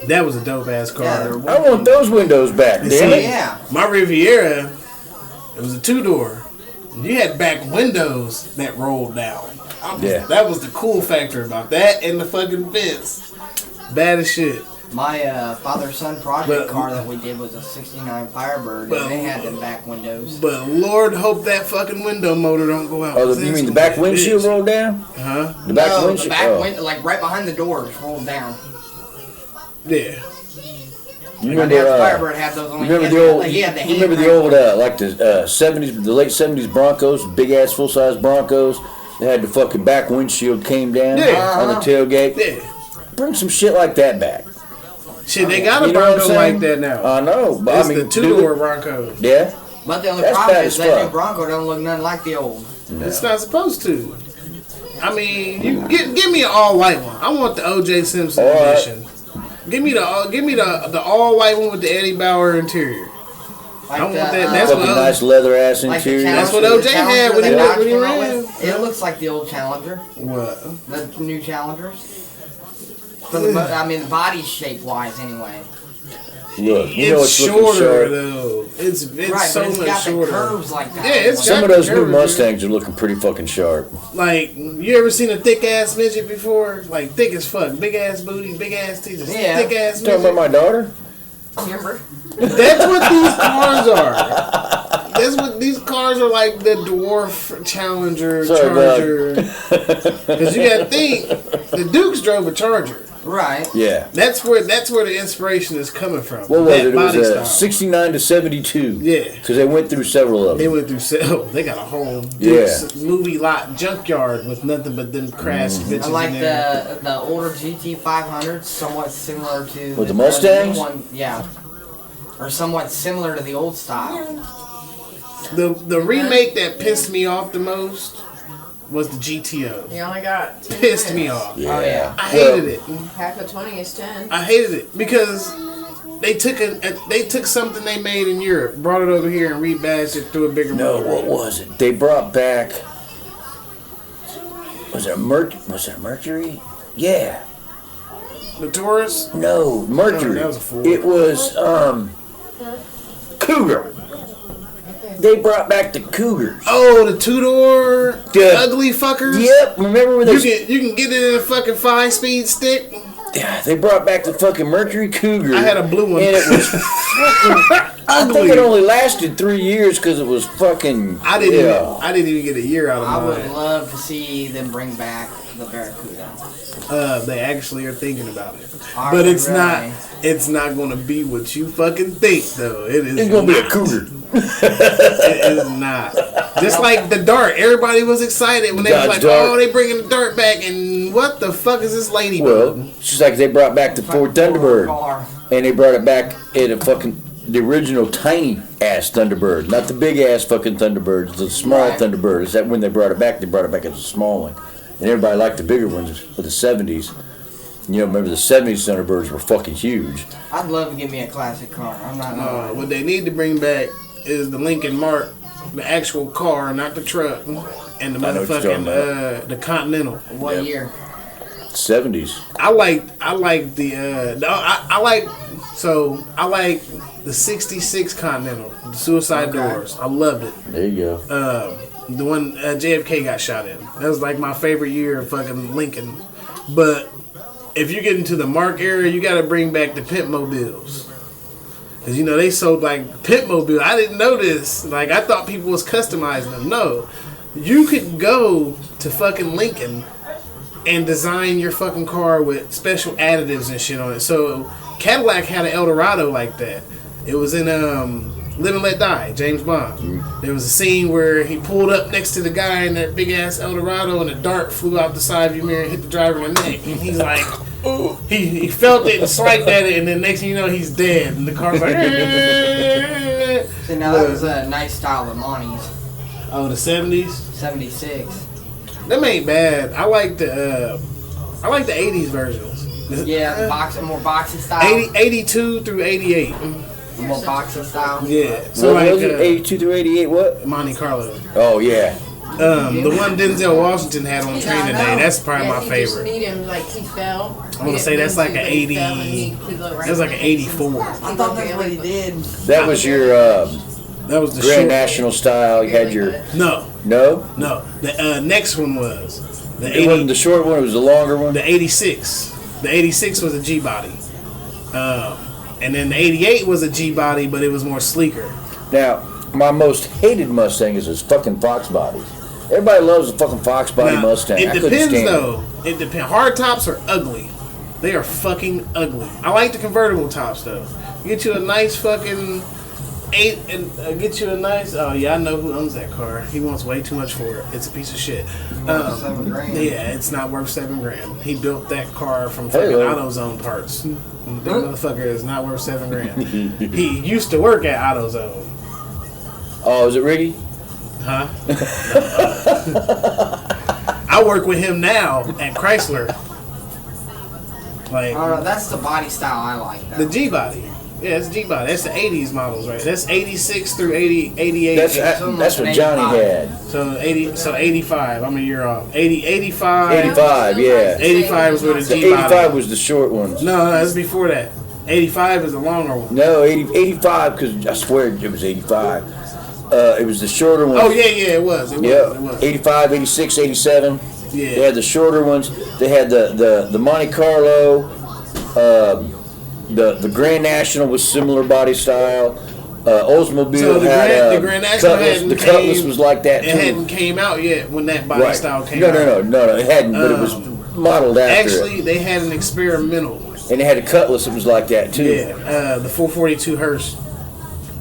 [SPEAKER 2] That was a dope ass car.
[SPEAKER 7] Yeah,
[SPEAKER 3] I want those windows back, damn it.
[SPEAKER 7] Yeah.
[SPEAKER 2] My Riviera, it was a 2-door. You had back windows that rolled down.
[SPEAKER 3] Yeah.
[SPEAKER 2] That was the cool factor about that and the fucking vents. Bad as shit.
[SPEAKER 7] My father-son project car that we did was a '69 Firebird, and they had them back windows.
[SPEAKER 2] But Lord, hope that fucking window motor don't go out.
[SPEAKER 3] Oh, you mean the back windshield rolled down?
[SPEAKER 2] Huh?
[SPEAKER 3] The back
[SPEAKER 7] No,
[SPEAKER 3] windshield?
[SPEAKER 7] the back
[SPEAKER 3] Oh.
[SPEAKER 7] window, like right behind the doors, rolled down.
[SPEAKER 2] Yeah.
[SPEAKER 3] You
[SPEAKER 7] My
[SPEAKER 3] remember?
[SPEAKER 7] dad's Firebird had those on.
[SPEAKER 3] You remember the old? You remember the old like the '70s, the late '70s Broncos, big ass full size Broncos. They had the fucking back windshield came down on the tailgate.
[SPEAKER 2] Yeah.
[SPEAKER 3] Bring some shit like that back.
[SPEAKER 2] Shit, they got a
[SPEAKER 3] You know what I'm
[SPEAKER 2] Bronco
[SPEAKER 3] saying?
[SPEAKER 2] like that now.
[SPEAKER 3] I know, but
[SPEAKER 2] It's
[SPEAKER 3] I mean,
[SPEAKER 2] the two-door Bronco.
[SPEAKER 3] Yeah.
[SPEAKER 7] But the only
[SPEAKER 3] That's
[SPEAKER 7] problem
[SPEAKER 3] bad
[SPEAKER 7] is
[SPEAKER 3] as
[SPEAKER 7] that
[SPEAKER 3] fuck.
[SPEAKER 7] new Bronco don't look nothing like the old.
[SPEAKER 2] It's not supposed to. I mean, you give me an all white one. I want the O.J. Simpson
[SPEAKER 3] All right.
[SPEAKER 2] edition. Give me the all white one with the Eddie Bauer interior.
[SPEAKER 7] Like
[SPEAKER 2] I want
[SPEAKER 7] the,
[SPEAKER 2] that. That's
[SPEAKER 3] Fucking
[SPEAKER 2] what
[SPEAKER 3] nice leather ass
[SPEAKER 7] like the
[SPEAKER 3] interior.
[SPEAKER 2] That's what
[SPEAKER 7] Challenger-
[SPEAKER 2] OJ had when he
[SPEAKER 7] the
[SPEAKER 2] went-
[SPEAKER 7] Dodge
[SPEAKER 2] when he
[SPEAKER 7] came out
[SPEAKER 2] ran.
[SPEAKER 7] with. It looks like the old Challenger,
[SPEAKER 2] What?
[SPEAKER 7] the new Challengers. For the, I mean, the body shape wise, anyway.
[SPEAKER 3] Look, you know
[SPEAKER 2] It's
[SPEAKER 3] it's looking
[SPEAKER 2] shorter
[SPEAKER 3] sharp.
[SPEAKER 2] though. It's
[SPEAKER 7] Right,
[SPEAKER 2] so
[SPEAKER 7] but it's
[SPEAKER 2] much
[SPEAKER 7] got
[SPEAKER 2] shorter.
[SPEAKER 7] the curves like that.
[SPEAKER 2] Yeah, it's
[SPEAKER 3] Some of
[SPEAKER 2] got
[SPEAKER 3] those new
[SPEAKER 2] curves,
[SPEAKER 3] Mustangs are looking pretty fucking sharp.
[SPEAKER 2] Like, you ever seen a thick ass midget before? Like thick as fuck, big ass booty, big ass teeth,
[SPEAKER 7] Yeah.
[SPEAKER 2] thick ass
[SPEAKER 3] Talking
[SPEAKER 2] midget.
[SPEAKER 3] about my daughter?
[SPEAKER 4] Remember?
[SPEAKER 2] That's what these cars are. That's what these cars are like. The dwarf Challenger,
[SPEAKER 3] Sorry,
[SPEAKER 2] Charger. Because you got to think, the Dukes drove a Charger.
[SPEAKER 7] Right.
[SPEAKER 3] Yeah.
[SPEAKER 2] That's where the inspiration is coming from.
[SPEAKER 3] What was
[SPEAKER 2] that
[SPEAKER 3] it? It was
[SPEAKER 2] body style.
[SPEAKER 3] 69 to 72.
[SPEAKER 2] Yeah.
[SPEAKER 3] Because they went through several of
[SPEAKER 2] They
[SPEAKER 3] them.
[SPEAKER 2] went through they got a whole
[SPEAKER 3] Yeah.
[SPEAKER 2] Dukes movie lot junkyard with nothing but them crashed bitches
[SPEAKER 7] I like
[SPEAKER 2] in there.
[SPEAKER 7] the older GT 500s, somewhat similar to
[SPEAKER 3] With the Mustangs?
[SPEAKER 7] new one, yeah, or somewhat similar to the old style.
[SPEAKER 2] The remake that pissed me off the most was the GTO.
[SPEAKER 4] You only got 10
[SPEAKER 2] Pissed me
[SPEAKER 4] minutes.
[SPEAKER 2] off.
[SPEAKER 3] Yeah.
[SPEAKER 7] Oh, yeah.
[SPEAKER 2] I hated it.
[SPEAKER 4] Half of 20 is 10.
[SPEAKER 2] I hated it because they took something they made in Europe, brought it over here, and rebadged it through a bigger
[SPEAKER 3] No,
[SPEAKER 2] motor.
[SPEAKER 3] what was it? They brought back. Was it a Mercury? Yeah.
[SPEAKER 2] The Taurus.
[SPEAKER 3] No, Mercury.
[SPEAKER 2] No, that was a Ford.
[SPEAKER 3] It was Cougar. They brought back the Cougars.
[SPEAKER 2] Oh, the two-door,
[SPEAKER 3] Yeah.
[SPEAKER 2] ugly fuckers.
[SPEAKER 3] Yep, remember when
[SPEAKER 2] You
[SPEAKER 3] they?
[SPEAKER 2] can get it in a fucking 5-speed stick.
[SPEAKER 3] Yeah, they brought back the fucking Mercury Cougar.
[SPEAKER 2] I had a blue one.
[SPEAKER 3] and it was fucking. I think it only lasted 3 years because it was fucking.
[SPEAKER 2] I didn't even get a year out of
[SPEAKER 7] I would
[SPEAKER 2] mine.
[SPEAKER 7] love to see them bring back the Barracuda.
[SPEAKER 2] They actually are thinking about it,
[SPEAKER 7] Are
[SPEAKER 2] but
[SPEAKER 7] they
[SPEAKER 2] it's
[SPEAKER 7] really?
[SPEAKER 2] not. It's not going to be what you fucking think, though. It is.
[SPEAKER 3] It's gonna be a
[SPEAKER 2] not.
[SPEAKER 3] Cougar.
[SPEAKER 2] It is not. Just like the Dart, everybody was excited when they was
[SPEAKER 3] Dodge
[SPEAKER 2] like,
[SPEAKER 3] Dart.
[SPEAKER 2] "Oh, they bringing the Dart back," and what the fuck is this ladybug?
[SPEAKER 3] Well, it's just like they brought back the Ford Thunderbird,
[SPEAKER 7] Car.
[SPEAKER 3] and they brought it back in a fucking the original tiny ass Thunderbird, not the big ass fucking Thunderbird, the small
[SPEAKER 7] Right.
[SPEAKER 3] Thunderbird. Is that when they brought it back? They brought it back as a small one, and everybody liked the bigger ones for the '70s. You know, remember the '70s Thunderbirds were fucking huge.
[SPEAKER 7] I'd love to give me a classic car. I'm not.
[SPEAKER 2] What they need to bring back is the Lincoln Mark, the actual car, not the truck, and the
[SPEAKER 3] I know what you're talking
[SPEAKER 2] motherfucking the Continental.
[SPEAKER 7] What
[SPEAKER 3] Yep.
[SPEAKER 7] year?
[SPEAKER 3] '70s.
[SPEAKER 2] I like the '66 Continental, the suicide
[SPEAKER 7] Okay.
[SPEAKER 2] doors. I loved it.
[SPEAKER 3] There you go.
[SPEAKER 2] The one JFK got shot in. That was like my favorite year of fucking Lincoln. But if you get into the Mark era, you got to bring back the Pimp Mobiles. Cause you know they sold like Pimp Mobile. I didn't know this. Like I thought people was customizing them. No, you could go to fucking Lincoln and design your fucking car with special additives and shit on it. So Cadillac had an Eldorado like that. It was in Live and Let Die, James Bond. There was a scene where he pulled up next to the guy in that big ass Eldorado, and a dart flew out the side of your mirror and hit the driver in the neck. And he's like, he felt it and swiped at it, and then next thing you know, he's dead. And the car's like,
[SPEAKER 7] See, now that was a nice style of Monty's.
[SPEAKER 2] oh, the 70s.
[SPEAKER 7] 76.
[SPEAKER 2] Them ain't bad. I like the 80s versions.
[SPEAKER 7] Yeah, the more boxy style.
[SPEAKER 2] 82 through 88.
[SPEAKER 7] The more boxy style.
[SPEAKER 2] Yeah.
[SPEAKER 3] So
[SPEAKER 2] So
[SPEAKER 3] what
[SPEAKER 2] like
[SPEAKER 3] was it? 82 through 88? What?
[SPEAKER 2] Monte Carlo.
[SPEAKER 3] Oh yeah.
[SPEAKER 2] The one Denzel Washington had on Train
[SPEAKER 4] I
[SPEAKER 2] Today.
[SPEAKER 4] know.
[SPEAKER 2] That's probably my
[SPEAKER 4] He just
[SPEAKER 2] favorite.
[SPEAKER 4] need him like he fell.
[SPEAKER 2] I wanna say that's like an 80 That's like an 84.
[SPEAKER 7] I thought that's what he did.
[SPEAKER 3] That was your
[SPEAKER 2] That was the
[SPEAKER 3] Grand
[SPEAKER 2] short.
[SPEAKER 3] National style. You had your
[SPEAKER 2] No.
[SPEAKER 3] no.
[SPEAKER 2] The next one was the
[SPEAKER 3] It wasn't
[SPEAKER 2] 80.
[SPEAKER 3] the short one. It was the longer one.
[SPEAKER 2] The 86. The 86 was a G body. And then the 88 was a G body, but it was more sleeker.
[SPEAKER 3] Now, my most hated Mustang is his fucking Fox body. Everybody loves the fucking Fox body
[SPEAKER 2] Now,
[SPEAKER 3] Mustang.
[SPEAKER 2] it
[SPEAKER 3] I couldn't
[SPEAKER 2] depends
[SPEAKER 3] stand
[SPEAKER 2] though. It depends. Hard tops are ugly. They are fucking ugly. I like the convertible tops though. Get you a nice fucking 8 and get you a nice. Oh yeah, I know who owns that car. He wants way too much for it. It's a piece of shit.
[SPEAKER 7] $7,000.
[SPEAKER 2] Yeah, it's not worth $7,000. He built that car from fucking AutoZone parts. That motherfucker is not worth $7,000. He used to work at AutoZone.
[SPEAKER 3] Oh, is it Riggy?
[SPEAKER 2] Huh? I work with him now at Chrysler. Like,
[SPEAKER 7] that's the body style I like. Though.
[SPEAKER 2] The G body. Yeah, it's G body. That's the 80s models, right? That's 86 through 80, 88.
[SPEAKER 3] That's what Johnny had.
[SPEAKER 2] So 85. I'm a year off. 85.
[SPEAKER 3] 85, yeah.
[SPEAKER 2] 85 was with the G body.
[SPEAKER 3] 85 was the short ones.
[SPEAKER 2] No, that's before that. 85 is the longer one.
[SPEAKER 3] No, 85, because I swear it was 85. It was the shorter ones.
[SPEAKER 2] Oh, yeah, it was. It was.
[SPEAKER 3] 85, 86, 87.
[SPEAKER 2] Yeah.
[SPEAKER 3] They had the shorter ones. They had the Monte Carlo. The Grand National was similar body style. Oldsmobile
[SPEAKER 2] so
[SPEAKER 3] had
[SPEAKER 2] the Grand National
[SPEAKER 3] Cutlass. The Cutlass was like that too.
[SPEAKER 2] It hadn't came out yet when that body style came out.
[SPEAKER 3] No, it hadn't. But it was modeled after.
[SPEAKER 2] Actually, they had an experimental.
[SPEAKER 3] And they had a Cutlass that was like that too.
[SPEAKER 2] Yeah, the 442 Hearst.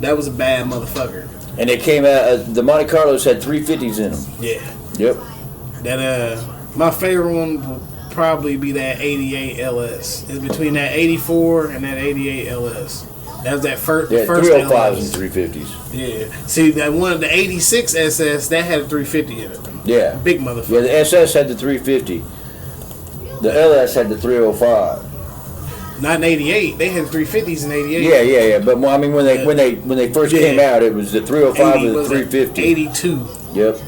[SPEAKER 2] That was a bad motherfucker.
[SPEAKER 3] And they came out. The Monte Carlos had 350s in them.
[SPEAKER 2] Yeah.
[SPEAKER 3] Yep.
[SPEAKER 2] That my favorite one will probably be that 88 LS. It's between that 84 and that 88 LS. That was that first.
[SPEAKER 3] Yeah,
[SPEAKER 2] first
[SPEAKER 3] 305s
[SPEAKER 2] LS.
[SPEAKER 3] and 350s.
[SPEAKER 2] Yeah. See that one, the 86 SS, that had a 350 in it.
[SPEAKER 3] Yeah.
[SPEAKER 2] Big motherfucker.
[SPEAKER 3] Yeah, the SS had the 350. The LS had the 305.
[SPEAKER 2] Not in 88. They had 350s in 88.
[SPEAKER 3] Yeah. But I mean, when they first came out, it was the 305 and the 350.
[SPEAKER 2] 82.
[SPEAKER 3] Yep.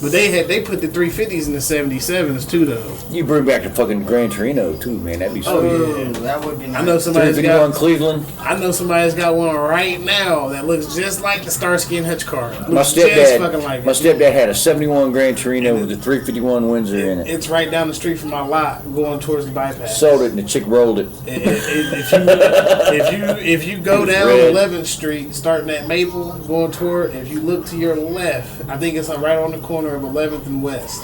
[SPEAKER 2] But they put the 350s in the 77s too, though.
[SPEAKER 3] You bring back the fucking Gran Torino too, man. That'd be sweet.
[SPEAKER 2] Oh yeah,
[SPEAKER 7] that would be nice.
[SPEAKER 2] I know somebody's
[SPEAKER 3] 351
[SPEAKER 2] got
[SPEAKER 3] Cleveland.
[SPEAKER 2] I know somebody's got one right now that looks just like the Starsky and Hutch car.
[SPEAKER 3] My
[SPEAKER 2] Just fucking
[SPEAKER 3] stepdad,
[SPEAKER 2] like
[SPEAKER 3] my
[SPEAKER 2] it.
[SPEAKER 3] stepdad had a '71 Gran Torino with a 351 Windsor in it.
[SPEAKER 2] It's right down the street from my lot, going towards the bypass.
[SPEAKER 3] Sold it, and the chick rolled it.
[SPEAKER 2] If you go down
[SPEAKER 3] red.
[SPEAKER 2] 11th Street, starting at Maple, going toward, if you look to your left, I think it's right on the corner of 11th and West.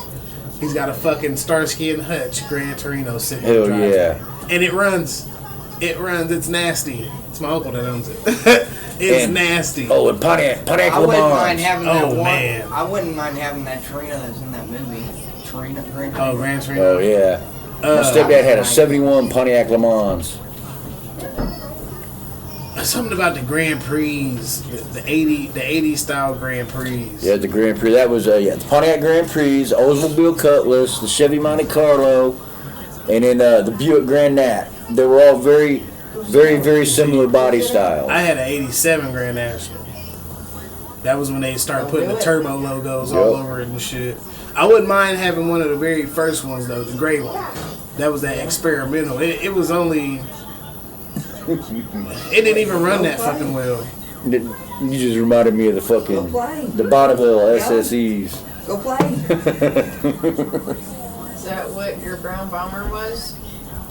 [SPEAKER 2] He's got a fucking Starsky and Hutch Gran Torino sitting in the
[SPEAKER 3] Hell
[SPEAKER 2] driveway.
[SPEAKER 3] yeah!
[SPEAKER 2] And it runs. It's nasty. It's my uncle that owns it. It's nasty.
[SPEAKER 3] Oh, and Pontiac
[SPEAKER 7] I
[SPEAKER 3] Le
[SPEAKER 7] wouldn't mind
[SPEAKER 3] Mans.
[SPEAKER 7] having that one.
[SPEAKER 2] Man.
[SPEAKER 7] I wouldn't mind having that Torino that's in that movie. Torino, Gran
[SPEAKER 2] Oh,
[SPEAKER 7] Torino.
[SPEAKER 2] Gran Torino.
[SPEAKER 3] Oh yeah. My stepdad had a '71 Pontiac Le Mans.
[SPEAKER 2] Something about the Grand Prix, the 80 style Grand Prix.
[SPEAKER 3] Yeah, the Grand Prix. That was the Pontiac Grand Prix, the Oldsmobile Cutlass, the Chevy Monte Carlo, and then the Buick Grand Nat. They were all very, very, very similar body style.
[SPEAKER 2] I had an 87 Grand National. That was when they started putting the turbo logos all over it and shit. I wouldn't mind having one of the very first ones though, the gray one. That was that experimental. It was only. It didn't even run that fucking well.
[SPEAKER 3] You just reminded me of the Bonneville SSEs.
[SPEAKER 7] Go play.
[SPEAKER 4] Is that what your brown bomber was?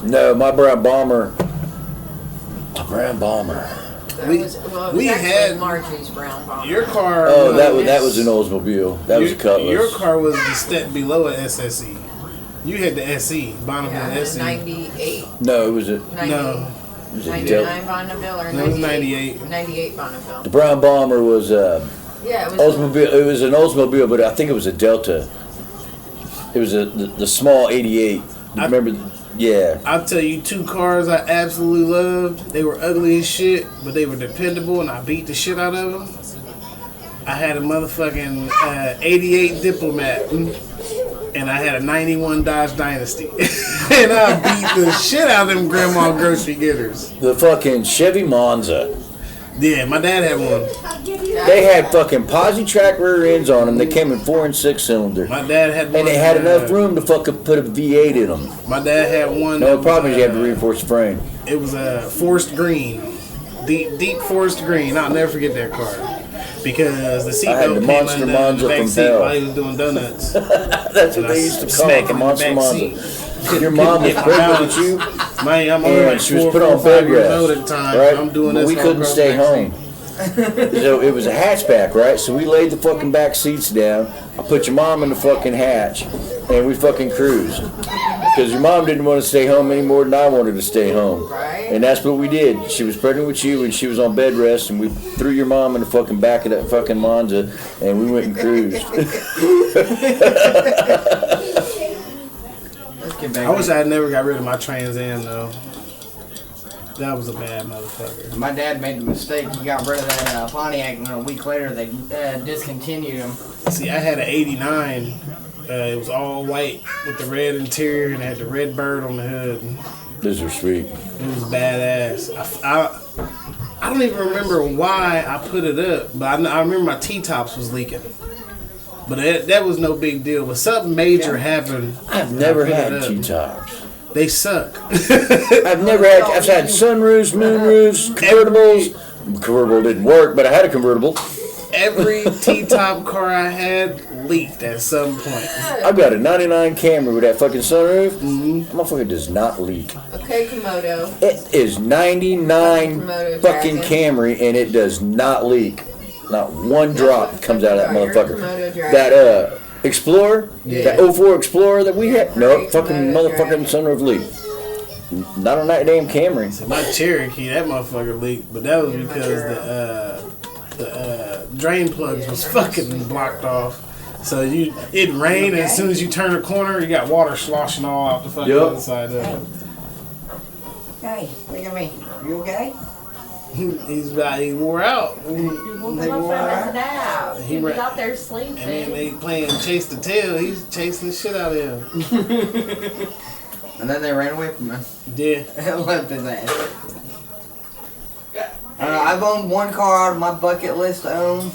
[SPEAKER 3] No, my brown bomber.
[SPEAKER 4] That
[SPEAKER 2] We
[SPEAKER 4] was
[SPEAKER 2] had
[SPEAKER 4] actually Margie's brown bomber.
[SPEAKER 2] Your car.
[SPEAKER 3] Oh, that was an Oldsmobile. That was a Cutlass.
[SPEAKER 2] Your car was the step below a SSE. You had the SE, Bonneville
[SPEAKER 4] Yeah,
[SPEAKER 2] SE.
[SPEAKER 4] 98.
[SPEAKER 3] No, it was a
[SPEAKER 4] 90,
[SPEAKER 2] No,
[SPEAKER 3] it was a
[SPEAKER 4] 99 Bonneville or
[SPEAKER 2] No, it was
[SPEAKER 4] 98?
[SPEAKER 2] 98.
[SPEAKER 4] 98 Bonneville.
[SPEAKER 3] The brown bomber was
[SPEAKER 4] Yeah, it was.
[SPEAKER 3] Oldsmobile. It was an Oldsmobile, but I think it was a Delta. It was the small '88. Remember? Yeah.
[SPEAKER 2] I'll tell you two cars I absolutely loved. They were ugly as shit, but they were dependable, and I beat the shit out of them. I had a motherfucking 88 Diplomat, and I had a 91 Dodge Dynasty. And I beat the shit out of them grandma grocery getters.
[SPEAKER 3] The fucking Chevy Monza.
[SPEAKER 2] Yeah, my dad had one.
[SPEAKER 3] They had fucking posi track rear ends on them. They came in 4 and 6 cylinder.
[SPEAKER 2] My dad had one.
[SPEAKER 3] And they had enough room to fucking put a V8 in them.
[SPEAKER 2] My dad had one.
[SPEAKER 3] No, the problem is you have to reinforce the frame.
[SPEAKER 2] It was a forest green. Deep forest green. I'll never forget that car. Because the
[SPEAKER 3] I had
[SPEAKER 2] seatbelt
[SPEAKER 3] the
[SPEAKER 2] came
[SPEAKER 3] Monster
[SPEAKER 2] undone in
[SPEAKER 3] Monza
[SPEAKER 2] the back
[SPEAKER 3] from
[SPEAKER 2] seat
[SPEAKER 3] hell.
[SPEAKER 2] while he was doing donuts.
[SPEAKER 3] That's what they used to call it, the Monster Monza. Your mom was
[SPEAKER 2] Get my
[SPEAKER 3] pregnant
[SPEAKER 2] balance.
[SPEAKER 3] with you,
[SPEAKER 2] Man, I'm only
[SPEAKER 3] and
[SPEAKER 2] like
[SPEAKER 3] she was
[SPEAKER 2] 4
[SPEAKER 3] put
[SPEAKER 2] or
[SPEAKER 3] on
[SPEAKER 2] 5
[SPEAKER 3] bed
[SPEAKER 2] years
[SPEAKER 3] rest,
[SPEAKER 2] old at the time.
[SPEAKER 3] right?
[SPEAKER 2] I'm doing
[SPEAKER 3] But
[SPEAKER 2] this.
[SPEAKER 3] we
[SPEAKER 2] whole
[SPEAKER 3] couldn't
[SPEAKER 2] girl's
[SPEAKER 3] stay
[SPEAKER 2] back
[SPEAKER 3] home. So it was a hatchback, right? So we laid the fucking back seats down. I put your mom in the fucking hatch, and we fucking cruised. Because your mom didn't want to stay home any more than I wanted to stay home.
[SPEAKER 4] Right.
[SPEAKER 3] And that's what we did. She was pregnant with you and she was on bed rest, and we threw your mom in the fucking back of that fucking Monza, and we went and cruised.
[SPEAKER 2] I wish I had never got rid of my Trans Am though. That was a bad motherfucker.
[SPEAKER 7] My dad made the mistake. He got rid of that Pontiac, and a week later they discontinued him.
[SPEAKER 2] See, I had an 89. It was all white with the red interior and it had the red bird on the hood.
[SPEAKER 3] Those are sweet.
[SPEAKER 2] It was badass. I don't even remember why I put it up, but I remember my T-tops was leaking. But that was no big deal. But something major happened.
[SPEAKER 3] I've never had T-tops.
[SPEAKER 2] They suck.
[SPEAKER 3] I've had sunroofs, moonroofs, convertibles. Convertible didn't work, but I had a convertible.
[SPEAKER 2] Every T-top car I had leaked at some point.
[SPEAKER 3] I've got a 99 Camry with that fucking sunroof. Motherfucker does not leak.
[SPEAKER 4] Okay, Komodo.
[SPEAKER 3] It is 99
[SPEAKER 4] Komodo
[SPEAKER 3] fucking
[SPEAKER 4] dragon.
[SPEAKER 3] Camry, and it does not leak. Not one drop comes out of that
[SPEAKER 4] You're a
[SPEAKER 3] motherfucker.
[SPEAKER 4] Komodo dragon.
[SPEAKER 3] That Explorer,
[SPEAKER 2] Yeah.
[SPEAKER 3] that 04 Explorer that we had, no,
[SPEAKER 4] Great
[SPEAKER 3] fucking
[SPEAKER 4] Komodo
[SPEAKER 3] motherfucking sunroof leak. Not on that damn Camry.
[SPEAKER 2] My Cherokee, that motherfucker leaked, but that was because the drain plugs was fucking blocked off. So it rained, and as soon as you turn a corner, you got water sloshing all out the fucking
[SPEAKER 3] Yep.
[SPEAKER 2] other side of it.
[SPEAKER 7] Hey, look at me. You okay?
[SPEAKER 2] He wore out.
[SPEAKER 6] He
[SPEAKER 2] He
[SPEAKER 6] was
[SPEAKER 2] ra-
[SPEAKER 6] out there
[SPEAKER 2] And then
[SPEAKER 6] sleeping.
[SPEAKER 2] they playing chase the tail. He's chasing the shit out of him.
[SPEAKER 7] And then they ran away from him.
[SPEAKER 2] Yeah.
[SPEAKER 7] And left his ass. I've owned one car out of my bucket list to own,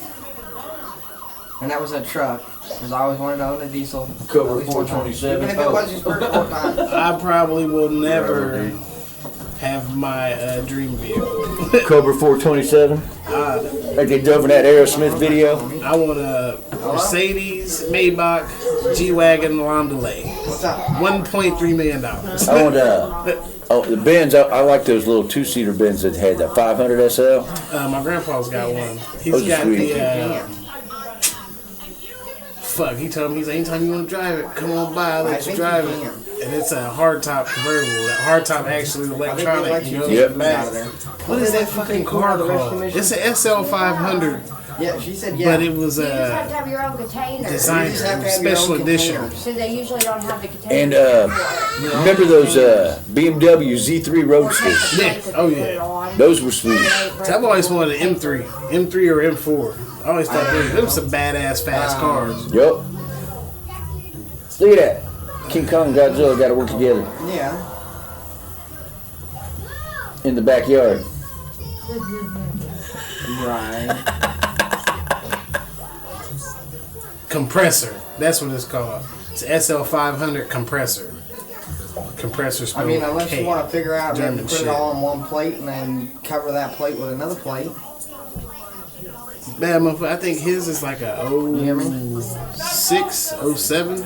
[SPEAKER 7] and that was a truck. Because I always wanted to own a diesel.
[SPEAKER 3] Cobra
[SPEAKER 7] At least one time.
[SPEAKER 3] 427.
[SPEAKER 7] Even if it was just for 4 times.
[SPEAKER 2] I probably will never have my dream vehicle.
[SPEAKER 3] Cobra 427. Like they drove in that Aerosmith video.
[SPEAKER 2] I want a Mercedes Maybach G-Wagon Landaulet.
[SPEAKER 7] What's up?
[SPEAKER 2] $1.3 million.
[SPEAKER 3] I want the Benz. I like those little 2-seater Benz that had that 500 SL.
[SPEAKER 2] My grandpa's got one. He's
[SPEAKER 3] Those are
[SPEAKER 2] got
[SPEAKER 3] sweet.
[SPEAKER 2] he told me, he's like, anytime you want to drive it, come on by, I'll
[SPEAKER 7] I
[SPEAKER 2] let you
[SPEAKER 7] think
[SPEAKER 2] drive
[SPEAKER 7] you
[SPEAKER 2] it.
[SPEAKER 7] can.
[SPEAKER 2] And it's a hardtop convertible. That hardtop actually is
[SPEAKER 7] I think they
[SPEAKER 2] electronic.
[SPEAKER 7] let
[SPEAKER 2] You
[SPEAKER 7] you
[SPEAKER 2] go
[SPEAKER 7] take
[SPEAKER 3] Yep.
[SPEAKER 2] to the
[SPEAKER 7] food out
[SPEAKER 2] back.
[SPEAKER 7] of there.
[SPEAKER 2] What is that fucking car called? It's an SL500,
[SPEAKER 7] Yeah, she said yeah.
[SPEAKER 2] but it was
[SPEAKER 6] You just have to
[SPEAKER 2] a
[SPEAKER 6] have your own container.
[SPEAKER 2] designer,
[SPEAKER 7] You just have to have your
[SPEAKER 2] special
[SPEAKER 7] own
[SPEAKER 2] edition.
[SPEAKER 7] containers.
[SPEAKER 6] So they usually don't have the
[SPEAKER 3] And
[SPEAKER 6] container.
[SPEAKER 3] remember those BMW Z3 Roadsters?
[SPEAKER 2] Yeah. Oh, yeah.
[SPEAKER 3] Those were sweet.
[SPEAKER 2] So I've always wanted an M3 or M4. I always thought them some badass fast cars.
[SPEAKER 3] Yup. Look at that. King Kong and Godzilla got to work together
[SPEAKER 7] Yeah.
[SPEAKER 3] in the backyard.
[SPEAKER 7] Right.
[SPEAKER 2] Compressor. That's what it's called. It's SL500 compressor. Compressor
[SPEAKER 7] I
[SPEAKER 2] spelled
[SPEAKER 7] mean, unless
[SPEAKER 2] K.
[SPEAKER 7] you want to figure out
[SPEAKER 2] German
[SPEAKER 7] maybe put
[SPEAKER 2] shit.
[SPEAKER 7] it all on one plate and then cover that plate with another plate.
[SPEAKER 2] Bad motherfucker. I think his is like a
[SPEAKER 7] You hear me?
[SPEAKER 2] 06, 07.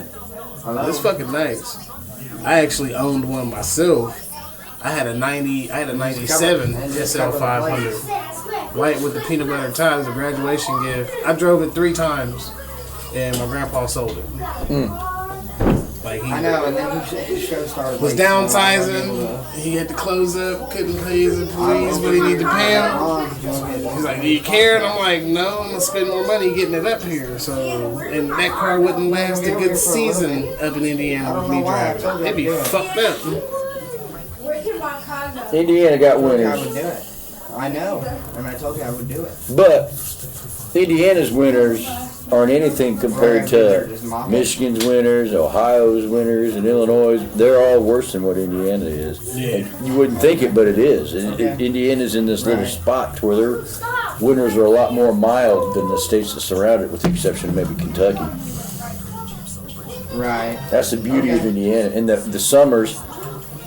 [SPEAKER 7] Hello?
[SPEAKER 2] It's fucking nice. I actually owned one myself. I had a 97 SL500. White with the peanut butter tie as a graduation gift. I drove it 3 times, and my grandpa sold it. Like
[SPEAKER 7] I know, and then his show started.
[SPEAKER 2] was
[SPEAKER 7] late, so I wasn't
[SPEAKER 2] downsizing.
[SPEAKER 7] able to-
[SPEAKER 2] He had to close up. Couldn't pay his employees, but he needed to pay them. He's like, "Do you care?" And I'm like, "No, I'm gonna spend more money getting it up here." So, and that car wouldn't last a good season up in Indiana with me driving. It'd be fucked up.
[SPEAKER 3] Indiana got
[SPEAKER 7] I
[SPEAKER 3] winners,
[SPEAKER 7] would do it. I know, and I told you I would do it.
[SPEAKER 3] but Indiana's winners aren't anything compared to Michigan's winners, Ohio's winners, and Illinois'. They're all worse than what Indiana is.
[SPEAKER 2] Yeah.
[SPEAKER 3] And you wouldn't think it, but it is. Indiana's in this little spot where their winners are a lot more mild than the states that surround it, with the exception of maybe Kentucky.
[SPEAKER 7] Right.
[SPEAKER 3] That's the beauty of Indiana. And the summers,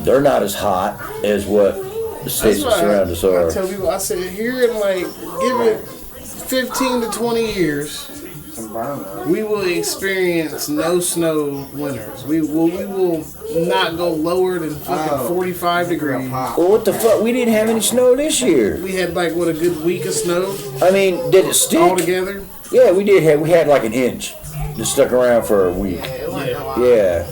[SPEAKER 3] they're not as hot as what the states that surround us
[SPEAKER 2] I
[SPEAKER 3] are.
[SPEAKER 2] tell people, I said, here in like, give it 15 to 20 years,
[SPEAKER 7] Some burn.
[SPEAKER 2] we will experience no snow winters. We will not go lower than fucking 45 degrees.
[SPEAKER 3] Well, what the fuck? We didn't have any snow this year.
[SPEAKER 2] We had like, what, a good week of snow
[SPEAKER 3] I mean, did it stick?
[SPEAKER 2] all together?
[SPEAKER 3] Yeah, we did have. We had like an inch that stuck around for a week.
[SPEAKER 2] Yeah.
[SPEAKER 3] Yeah.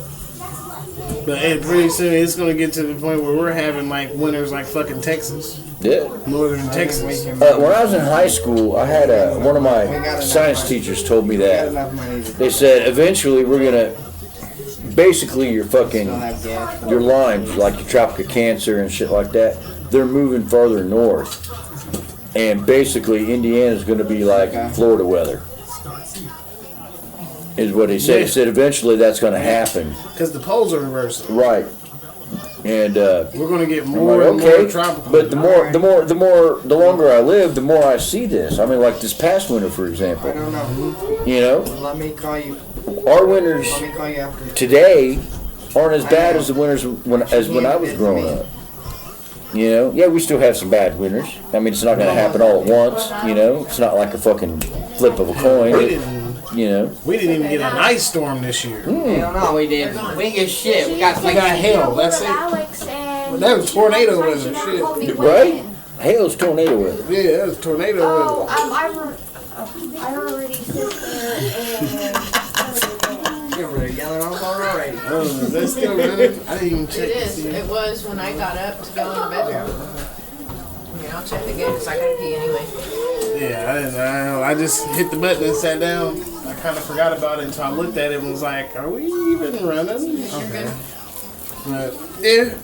[SPEAKER 2] But pretty soon it's gonna get to the point where we're having like winters like fucking Texas,
[SPEAKER 3] Yeah.
[SPEAKER 2] northern Texas.
[SPEAKER 3] When I was in high school, I had one of my science teachers told me that. They said eventually we're gonna, basically your lines, like your tropical cancer and shit like that, they're moving farther north. And basically Indiana's gonna be like Florida weather. Is what he said. He said eventually that's gonna happen.
[SPEAKER 2] Because the poles are reversing.
[SPEAKER 3] Right. And
[SPEAKER 2] we're gonna get more and more tropical.
[SPEAKER 3] But the longer I live, the more I see this. I mean, like this past winter, for example.
[SPEAKER 7] I don't know.
[SPEAKER 3] You know,
[SPEAKER 7] Let me call you.
[SPEAKER 3] our winters
[SPEAKER 7] Let me call you after.
[SPEAKER 3] today aren't as bad as the winters when I was growing up. You know, yeah, we still have some bad winters. I mean, it's not gonna happen all at once. You know, it's not like a fucking flip of a coin. You know,
[SPEAKER 2] we didn't even get an ice storm this year.
[SPEAKER 7] Hell no, we didn't. We didn't get shit. We got
[SPEAKER 2] hail. That's it. That was tornado weather. Shit.
[SPEAKER 3] Right? Hail's tornado weather.
[SPEAKER 2] Yeah, that was tornado weather.
[SPEAKER 6] I already sit there and.
[SPEAKER 7] You were yelling on already.
[SPEAKER 2] Oh, is that still running? I didn't even check.
[SPEAKER 4] It is. It was when I got up to go in the bedroom. Yeah, I'll check again because I gotta pee anyway.
[SPEAKER 2] Yeah, I didn't know. I just hit the button and sat down. I kind of forgot about it until I looked at it and was like, are we even running? Okay. But, yeah.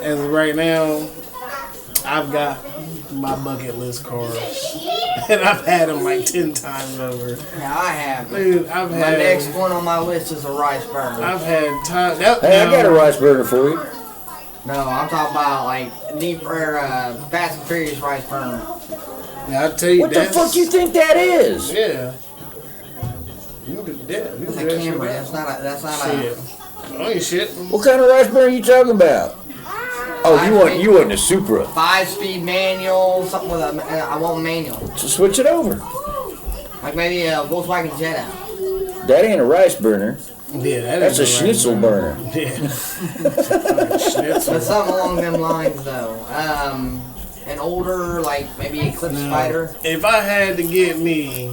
[SPEAKER 2] As of right now, I've got my bucket list cars. And I've had them like 10 times over.
[SPEAKER 7] Yeah, I have.
[SPEAKER 2] Dude,
[SPEAKER 7] My next one on my list is a rice burner.
[SPEAKER 2] I've had time.
[SPEAKER 3] Hey, I got a rice burner for you.
[SPEAKER 7] No, I'm talking about like Fast and Furious rice burner.
[SPEAKER 2] Yeah, I'll tell you
[SPEAKER 3] What the fuck you think that is?
[SPEAKER 2] Yeah. You could, yeah, you
[SPEAKER 7] It's
[SPEAKER 2] could
[SPEAKER 7] a
[SPEAKER 2] do
[SPEAKER 7] camera.
[SPEAKER 2] that
[SPEAKER 7] That's not
[SPEAKER 2] shit. Oh, you shit.
[SPEAKER 3] What kind of rice burner are you talking about? Oh, you want the Supra.
[SPEAKER 7] 5-speed manual, something with I want a manual.
[SPEAKER 3] So switch it over.
[SPEAKER 7] Like maybe a Volkswagen Jetta.
[SPEAKER 3] That ain't a rice burner.
[SPEAKER 2] Yeah,
[SPEAKER 3] That's a schnitzel burner.
[SPEAKER 2] Yeah.
[SPEAKER 7] But something along them lines though. An older, like maybe Eclipse Spider.
[SPEAKER 2] If I had to get me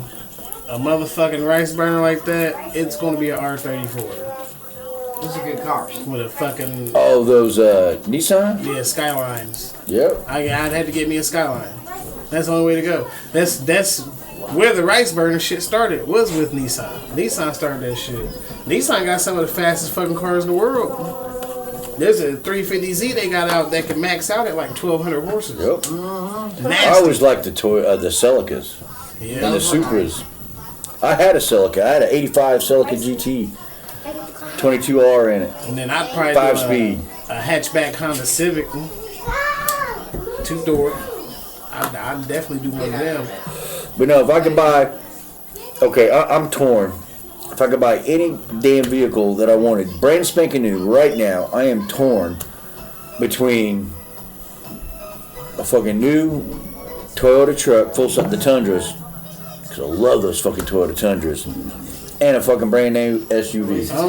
[SPEAKER 2] a motherfucking rice burner like that, it's gonna be an R34
[SPEAKER 7] Those are good cars.
[SPEAKER 2] with a fucking
[SPEAKER 3] Oh, those Nissan?
[SPEAKER 2] Skylines.
[SPEAKER 3] Yep.
[SPEAKER 2] I'd have to get me a Skyline. That's the only way to go. That's where the rice burner shit started. Was with Nissan. Nissan started that shit. Nissan got some of the fastest fucking cars in the world. There's a 350Z they got out that can max out at like 1,200 horses.
[SPEAKER 3] Yep.
[SPEAKER 2] Nasty.
[SPEAKER 3] I always liked the Celicas
[SPEAKER 2] Yeah.
[SPEAKER 3] and the Supras. I had a Celica. I had an 85 Celica GT, 22R in it,
[SPEAKER 2] And then I'd probably
[SPEAKER 3] 5-speed.
[SPEAKER 2] do a hatchback Honda Civic, 2-door. I'd definitely do one of them.
[SPEAKER 3] But no, if I could buy, okay, I'm torn. If I could buy any damn vehicle that I wanted, brand spanking new, right now, I am torn between a fucking new Toyota truck, full size, the Tundras, because I love those fucking Toyota Tundras, and a fucking brand new SUV.
[SPEAKER 2] I don't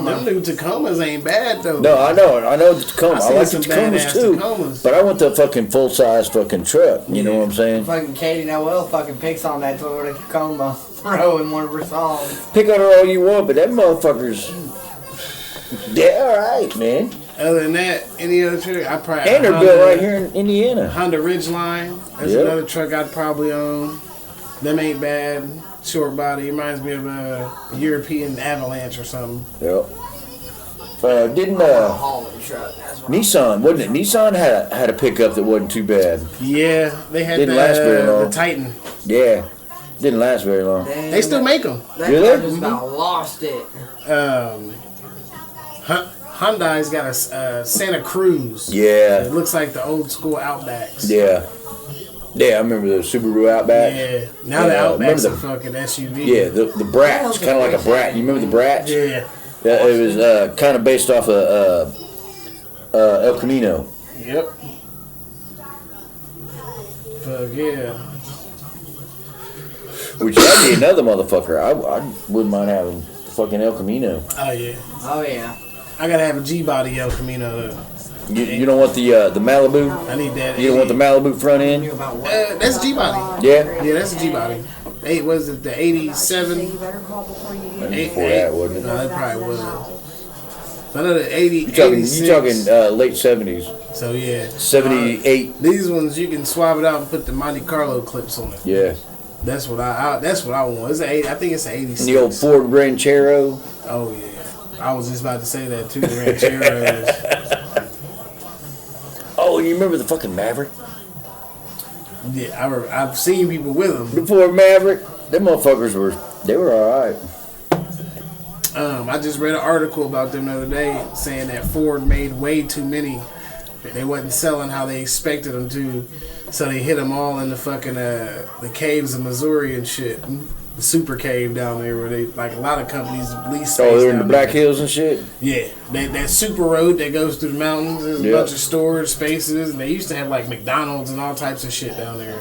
[SPEAKER 2] know, them new Tacomas ain't bad though.
[SPEAKER 3] No, I know the Tacoma. I
[SPEAKER 2] seen
[SPEAKER 3] like the
[SPEAKER 2] some
[SPEAKER 3] Tacomas
[SPEAKER 2] badass
[SPEAKER 3] too,
[SPEAKER 2] Tacomas.
[SPEAKER 3] but I want the fucking full size fucking truck. You know what I'm saying?
[SPEAKER 7] Fucking Katie Noel fucking picks on that Toyota Tacoma row in one of her songs.
[SPEAKER 3] Pick on her all you want, but that motherfucker's, they're alright, man.
[SPEAKER 2] Other than that, any other truck, I probably
[SPEAKER 3] And they're built right here in Indiana.
[SPEAKER 2] Honda Ridgeline. That's
[SPEAKER 3] Yep.
[SPEAKER 2] another truck I'd probably own. Them ain't bad. Short body. Reminds me of a European Avalanche or something.
[SPEAKER 3] Yep. Didn't
[SPEAKER 7] Hauling truck. That's what
[SPEAKER 3] Nissan, wasn't it? Nissan had a pickup that wasn't too bad.
[SPEAKER 2] Yeah, they had
[SPEAKER 3] Didn't last very long.
[SPEAKER 2] the Titan.
[SPEAKER 3] Yeah, didn't last very long.
[SPEAKER 7] Damn,
[SPEAKER 2] They still make them.
[SPEAKER 7] that
[SPEAKER 3] Do
[SPEAKER 7] car
[SPEAKER 3] they?
[SPEAKER 7] just about lost it.
[SPEAKER 2] Hyundai's got a Santa Cruz.
[SPEAKER 3] Yeah,
[SPEAKER 2] It looks like the old school Outbacks.
[SPEAKER 3] yeah, yeah. I remember the Subaru Outback.
[SPEAKER 2] Yeah. Now the
[SPEAKER 3] Yeah,
[SPEAKER 2] Outback's
[SPEAKER 3] remember
[SPEAKER 2] a fucking SUV.
[SPEAKER 3] Yeah, the Brat. It's kind of like a Brat. You remember the Brat?
[SPEAKER 2] Yeah.
[SPEAKER 3] Yeah, it was kind of based off of El Camino.
[SPEAKER 2] Yep. Fuck yeah.
[SPEAKER 3] Which that'd be another motherfucker. I wouldn't mind having fucking El Camino.
[SPEAKER 2] Oh yeah.
[SPEAKER 7] Oh yeah.
[SPEAKER 2] I gotta have a G-body El Camino though.
[SPEAKER 3] You don't want the Malibu?
[SPEAKER 2] I need that.
[SPEAKER 3] You don't want the Malibu front end?
[SPEAKER 7] Knew about what?
[SPEAKER 2] That's G-body.
[SPEAKER 3] Yeah.
[SPEAKER 2] Yeah, that's a G-body. Was it the
[SPEAKER 6] So
[SPEAKER 2] 87?
[SPEAKER 6] you better call before you get
[SPEAKER 3] Maybe before that, wasn't it?
[SPEAKER 2] No, it probably was. I know the 80.
[SPEAKER 3] You talking
[SPEAKER 2] 86.
[SPEAKER 3] late 70s,
[SPEAKER 2] So yeah,
[SPEAKER 3] 78.
[SPEAKER 2] these ones you can swap it out and put the Monte Carlo clips on it.
[SPEAKER 3] Yeah.
[SPEAKER 2] That's what I want. It's I think it's an 86.
[SPEAKER 3] And the old Ford Ranchero.
[SPEAKER 2] Oh yeah, I was just about to say that too. The Rancheros.
[SPEAKER 3] Oh, you remember the fucking Maverick?
[SPEAKER 2] Yeah, I've seen people with them.
[SPEAKER 3] The Ford Maverick. Them motherfuckers were alright.
[SPEAKER 2] I just read an article about them the other day saying that Ford made way too many. They wasn't selling how they expected them to, so they hit them all in the fucking the caves of Missouri and shit. The super cave down there where they, like a lot of companies lease space.
[SPEAKER 3] Oh, they're in the
[SPEAKER 2] down
[SPEAKER 3] Black
[SPEAKER 2] there.
[SPEAKER 3] Hills and shit?
[SPEAKER 2] Yeah, that super road that goes through the mountains. There's a bunch of storage spaces, and they used to have like McDonald's and all types of shit down there.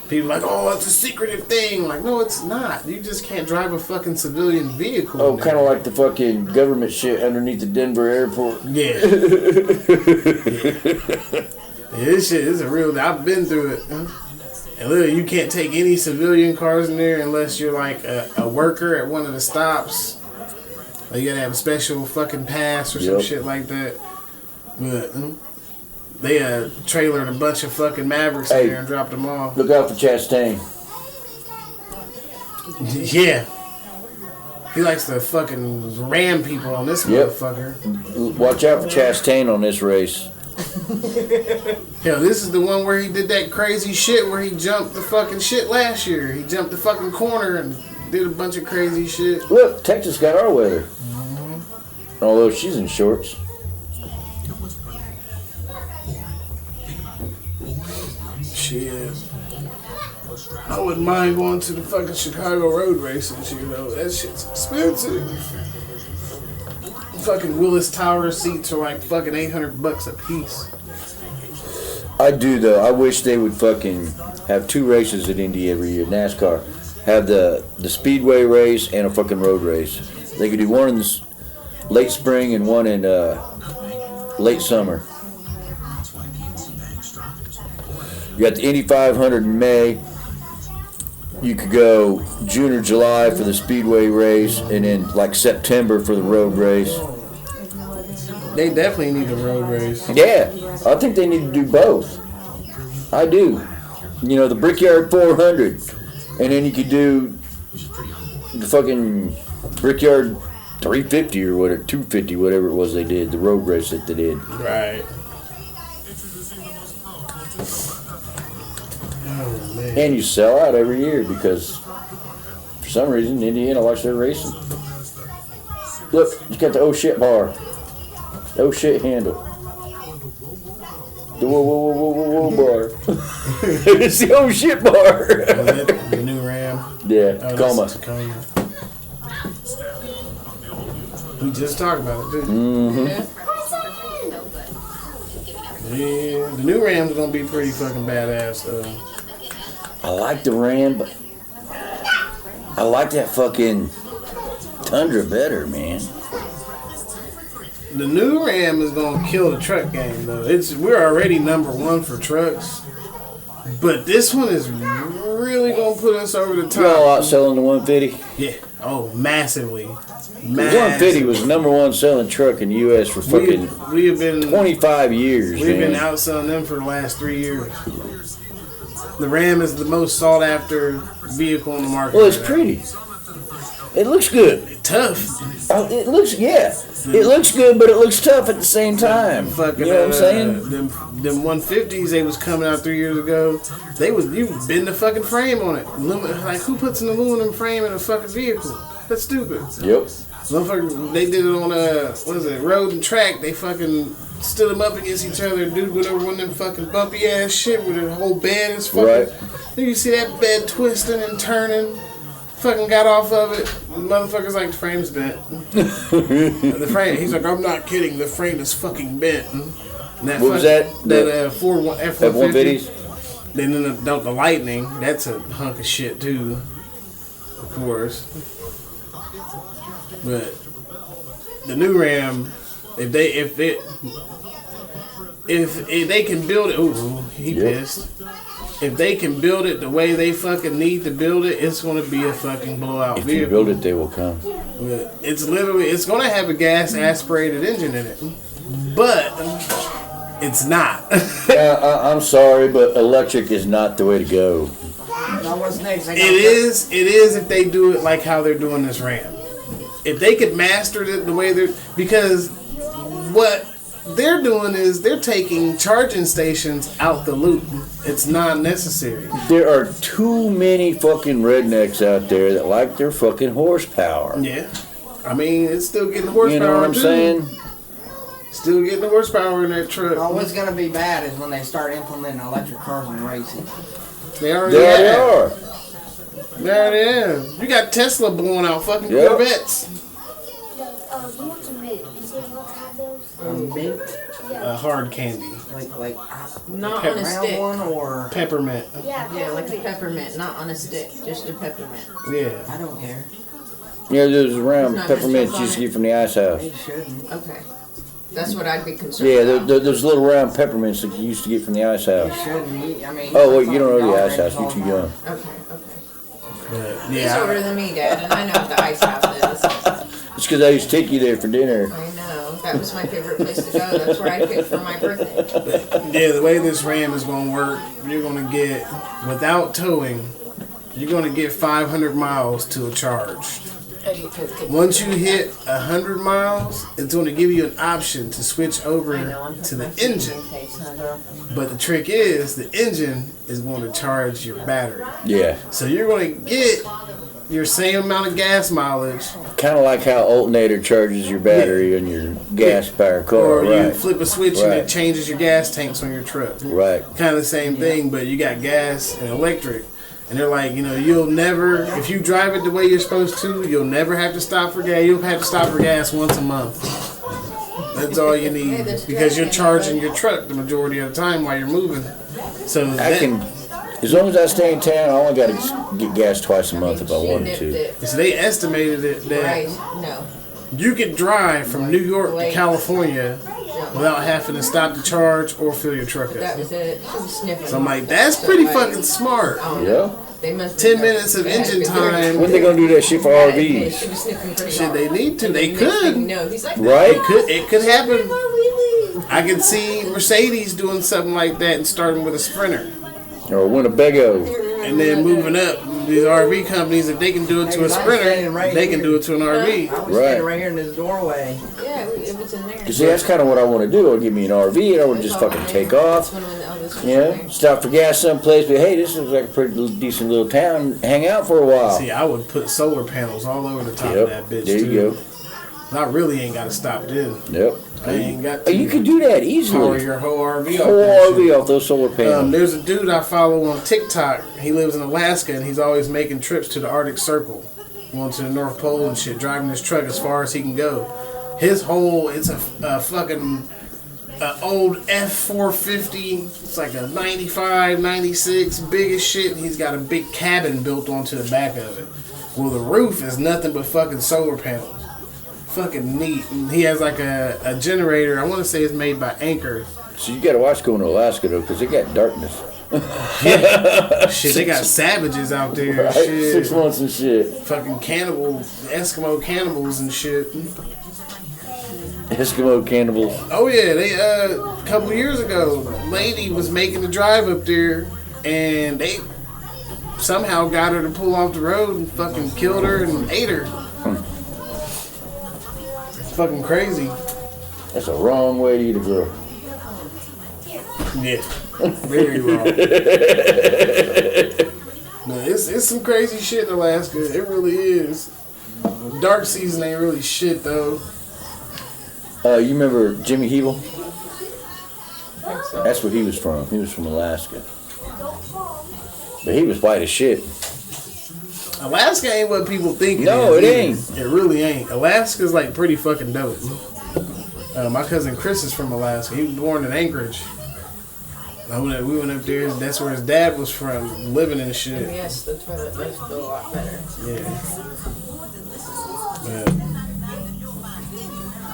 [SPEAKER 2] People are like, oh, it's a secretive thing. Like, no, it's not. You just can't drive a fucking civilian vehicle.
[SPEAKER 3] Oh, kind of like the fucking government shit underneath the Denver airport.
[SPEAKER 2] Yeah. Yeah, this shit is a real. I've been through it. And literally, you can't take any civilian cars in there unless you're like a worker at one of the stops. Like you gotta have a special fucking pass or some shit like that. But they trailered a bunch of fucking Mavericks in there and dropped them off.
[SPEAKER 3] Look out for Chastain.
[SPEAKER 2] Yeah. He likes to fucking ram people on this motherfucker.
[SPEAKER 3] Watch out for Chastain on this race.
[SPEAKER 2] Hell, this is the one where he did that crazy shit where he jumped the fucking shit last year. He jumped the fucking corner and did a bunch of crazy shit.
[SPEAKER 3] Look, Texas got our weather. Although she's in shorts.
[SPEAKER 2] Shit. I wouldn't mind going to the fucking Chicago road races, you know. That shit's expensive. Fucking Willis Tower seats are like fucking $800 a piece.
[SPEAKER 3] I do though. I wish they would fucking have 2 races at Indy every year. NASCAR have the speedway race and a fucking road race. They could do one in the late spring and one in late summer. You got the Indy 500 in May. You could go June or July for the speedway race, and then like September for the road race.
[SPEAKER 2] They definitely need a road race.
[SPEAKER 3] Yeah, I think they need to do both. I do. You know, the Brickyard 400, and then you could do the fucking Brickyard 350 or whatever, 250, whatever it was they did, the road race that they did.
[SPEAKER 2] Right. Oh, man.
[SPEAKER 3] And you sell out every year because for some reason Indiana likes their racing. Look, you got the oh shit bar. The oh shit handle. The whoa bar. It's the oh shit bar.
[SPEAKER 2] The new Ram.
[SPEAKER 3] Yeah,
[SPEAKER 2] Oh,
[SPEAKER 3] Tacoma.
[SPEAKER 2] that's Tacoma. We just talked about it, too.
[SPEAKER 3] Mm-hmm.
[SPEAKER 2] Yeah, the new Ram's gonna be pretty fucking badass, though.
[SPEAKER 3] I like the Ram, but I like that fucking Tundra better, man.
[SPEAKER 2] The new Ram is gonna kill the truck game, though. We're already #1 for trucks, but this one is really gonna put us over the top.
[SPEAKER 3] You all outselling the 150?
[SPEAKER 2] Yeah. Oh, massively.
[SPEAKER 3] The 150 was #1 selling truck in the U.S. for fucking
[SPEAKER 2] we have been
[SPEAKER 3] 25 years.
[SPEAKER 2] We've
[SPEAKER 3] man.
[SPEAKER 2] been outselling them for the last 3 years. The Ram is the most sought after vehicle on the market.
[SPEAKER 3] Well, it's
[SPEAKER 2] right
[SPEAKER 3] pretty. It looks good.
[SPEAKER 2] Tough.
[SPEAKER 3] It looks, yeah. It looks good, but it looks tough at the same time.
[SPEAKER 2] Fucking,
[SPEAKER 3] you know what I'm saying?
[SPEAKER 2] Them 150s, they was coming out 3 years ago. You bend the fucking frame on it. Like, who puts an aluminum frame in a fucking vehicle? That's stupid.
[SPEAKER 3] Yep.
[SPEAKER 2] Motherfucker, they did it on road and track. They fucking stood them up against each other. Dude went over one of them fucking bumpy ass shit where the whole bed is fucking.
[SPEAKER 3] Right.
[SPEAKER 2] Then you see that bed twisting and turning. Fucking got off of it. The motherfucker's like, the frame's bent. The frame. He's like, I'm not kidding. The frame is fucking bent. And that
[SPEAKER 3] What was that?
[SPEAKER 2] That Ford F-150.
[SPEAKER 3] F-150s?
[SPEAKER 2] Then the Lightning. That's a hunk of shit too. Of course. But the new Ram, if they can build it, ooh, he pissed. if they can build it the way they fucking need to build it, it's gonna be a fucking blowout
[SPEAKER 3] If
[SPEAKER 2] vehicle.
[SPEAKER 3] you build it, they will come.
[SPEAKER 2] It's literally, it's gonna have a gas aspirated engine in it, but it's not.
[SPEAKER 3] I'm sorry, but electric is not the way to go.
[SPEAKER 7] Now what's next?
[SPEAKER 2] It is if they do it like how they're doing this Ram. If they could master it the way they're, because what they're doing is they're taking charging stations out the loop. It's not necessary.
[SPEAKER 3] There are too many fucking rednecks out there that like their fucking horsepower.
[SPEAKER 2] Yeah. I mean, it's still getting horsepower.
[SPEAKER 3] You know what I'm
[SPEAKER 2] too.
[SPEAKER 3] saying?
[SPEAKER 2] Still getting the horsepower in that truck.
[SPEAKER 7] Oh, what's gonna be bad is when they start implementing electric cars in racing.
[SPEAKER 2] They already
[SPEAKER 3] There
[SPEAKER 2] are.
[SPEAKER 3] they are.
[SPEAKER 2] They already have. You got Tesla blowing out fucking
[SPEAKER 3] Yep.
[SPEAKER 2] Corvettes.
[SPEAKER 8] You want some mint? You say you want to have those?
[SPEAKER 7] Mint,
[SPEAKER 2] Hard candy.
[SPEAKER 7] like
[SPEAKER 4] Not on a
[SPEAKER 7] round
[SPEAKER 4] stick.
[SPEAKER 7] one or
[SPEAKER 2] Peppermint.
[SPEAKER 4] Yeah, like a peppermint, not on a stick, just a peppermint.
[SPEAKER 2] Yeah.
[SPEAKER 7] I don't care.
[SPEAKER 3] Yeah, there's round
[SPEAKER 4] It's not
[SPEAKER 3] peppermints
[SPEAKER 4] much
[SPEAKER 3] you used to
[SPEAKER 4] on it.
[SPEAKER 3] get from the ice house.
[SPEAKER 7] They shouldn't.
[SPEAKER 4] Okay. That's what I'd be concerned
[SPEAKER 3] Yeah,
[SPEAKER 4] about.
[SPEAKER 3] those little round peppermints that you used to get from the ice
[SPEAKER 7] They
[SPEAKER 3] house.
[SPEAKER 7] shouldn't. I mean.
[SPEAKER 3] Oh, wait, you don't know the ice house. You're too young.
[SPEAKER 4] Okay.
[SPEAKER 2] But
[SPEAKER 4] He's
[SPEAKER 2] yeah.
[SPEAKER 4] older than me, Dad, and I know what the ice house is.
[SPEAKER 3] It's because I used to take you there for dinner.
[SPEAKER 4] I know. That was my favorite place to go. That's where I picked for my birthday.
[SPEAKER 2] Yeah, the way this Ram is going to work, you're going to get, without towing, you're going to get 500 miles to a charge. Once you hit 100 miles, it's going to give you an option to switch over to the engine. But the trick is, the engine is going to charge your battery.
[SPEAKER 3] Yeah.
[SPEAKER 2] So you're going to get your same amount of gas mileage,
[SPEAKER 3] Kind of like how alternator charges your battery on your gas-powered car.
[SPEAKER 2] or you
[SPEAKER 3] Right.
[SPEAKER 2] flip a switch and
[SPEAKER 3] Right.
[SPEAKER 2] it changes your gas tanks on your truck.
[SPEAKER 3] Right.
[SPEAKER 2] Kind of the same thing, but you got gas and electric. And they're like, you'll never, if you drive it the way you're supposed to, you'll never have to stop for gas. You'll have to stop for gas once a month. That's all you need, because you're charging your truck the majority of the time while you're moving. So
[SPEAKER 3] I can, as long as I stay in town, I only got to get gas twice a month if I wanted to.
[SPEAKER 2] So they estimated it that
[SPEAKER 4] Right. No.
[SPEAKER 2] you could drive from New York to California without having to stop to charge or fill your truck
[SPEAKER 4] That
[SPEAKER 2] up.
[SPEAKER 4] was it. She was sniffing.
[SPEAKER 2] So I'm like, that's pretty fucking smart.
[SPEAKER 3] Yeah.
[SPEAKER 4] They must
[SPEAKER 2] 10 minutes of engine time.
[SPEAKER 3] When they gonna do that shit for RVs?
[SPEAKER 4] She was sniffing pretty
[SPEAKER 2] Shit,
[SPEAKER 4] hard.
[SPEAKER 2] they need to. They
[SPEAKER 4] And the next thing you
[SPEAKER 2] could.
[SPEAKER 4] know, he's like,
[SPEAKER 3] Right?
[SPEAKER 2] It could happen. I could see Mercedes doing something like that and starting with a Sprinter.
[SPEAKER 3] Or Winnebago?
[SPEAKER 2] And then moving up. These RV companies, if they can do it to a Sprinter, they can do it to an RV.
[SPEAKER 7] I was
[SPEAKER 3] Right.
[SPEAKER 7] standing right here in this doorway.
[SPEAKER 4] Yeah, it was in there.
[SPEAKER 3] Cause see, that's kind of what I want to do. I'll give me an RV and I would just fucking take off. Yeah, stop for gas someplace. But hey, this looks like a pretty decent little town. Hang out for a while.
[SPEAKER 2] See, I would put solar panels all over the top of that bitch,
[SPEAKER 3] There
[SPEAKER 2] too.
[SPEAKER 3] you go.
[SPEAKER 2] I really ain't got to stop then.
[SPEAKER 3] Yep.
[SPEAKER 2] I ain't got
[SPEAKER 3] Oh,
[SPEAKER 2] to
[SPEAKER 3] you could do that
[SPEAKER 2] power
[SPEAKER 3] easily.
[SPEAKER 2] your whole RV off
[SPEAKER 3] Whole
[SPEAKER 2] that shit.
[SPEAKER 3] RV off those solar panels.
[SPEAKER 2] There's a dude I follow on TikTok. He lives in Alaska and he's always making trips to the Arctic Circle, going to the North Pole and shit, driving his truck as far as he can go. His whole, it's a fucking old F450. It's like a 95, 96, big as shit. And he's got a big cabin built onto the back of it. Well, the roof is nothing but fucking solar panels. Fucking neat. And he has like a generator. I want to say it's made by Anchor.
[SPEAKER 3] So you gotta watch going to Alaska though, cause they got darkness.
[SPEAKER 2] Shit, they got savages out there.
[SPEAKER 3] Right?
[SPEAKER 2] Shit.
[SPEAKER 3] 6 months and shit.
[SPEAKER 2] Fucking cannibals, Eskimo cannibals and shit.
[SPEAKER 3] Eskimo cannibals.
[SPEAKER 2] Oh yeah, they a couple years ago, lady was making the drive up there, and they somehow got her to pull off the road and fucking killed her and ate her. It's fucking crazy.
[SPEAKER 3] That's a wrong way to eat a girl.
[SPEAKER 2] Yeah, very wrong. No, it's some crazy shit in Alaska. It really is. Dark season ain't really shit though.
[SPEAKER 3] You remember Jimmy Hebel? That's where he was from. He was from Alaska. But he was white as shit.
[SPEAKER 2] Alaska ain't what people think it
[SPEAKER 3] No,
[SPEAKER 2] is.
[SPEAKER 3] it ain't.
[SPEAKER 2] It really ain't. Alaska's like pretty fucking dope. My cousin Chris is from Alaska. He was born in Anchorage. We went up there. That's where his dad was from, living and shit.
[SPEAKER 4] Yes, that's a lot better.
[SPEAKER 2] Yeah.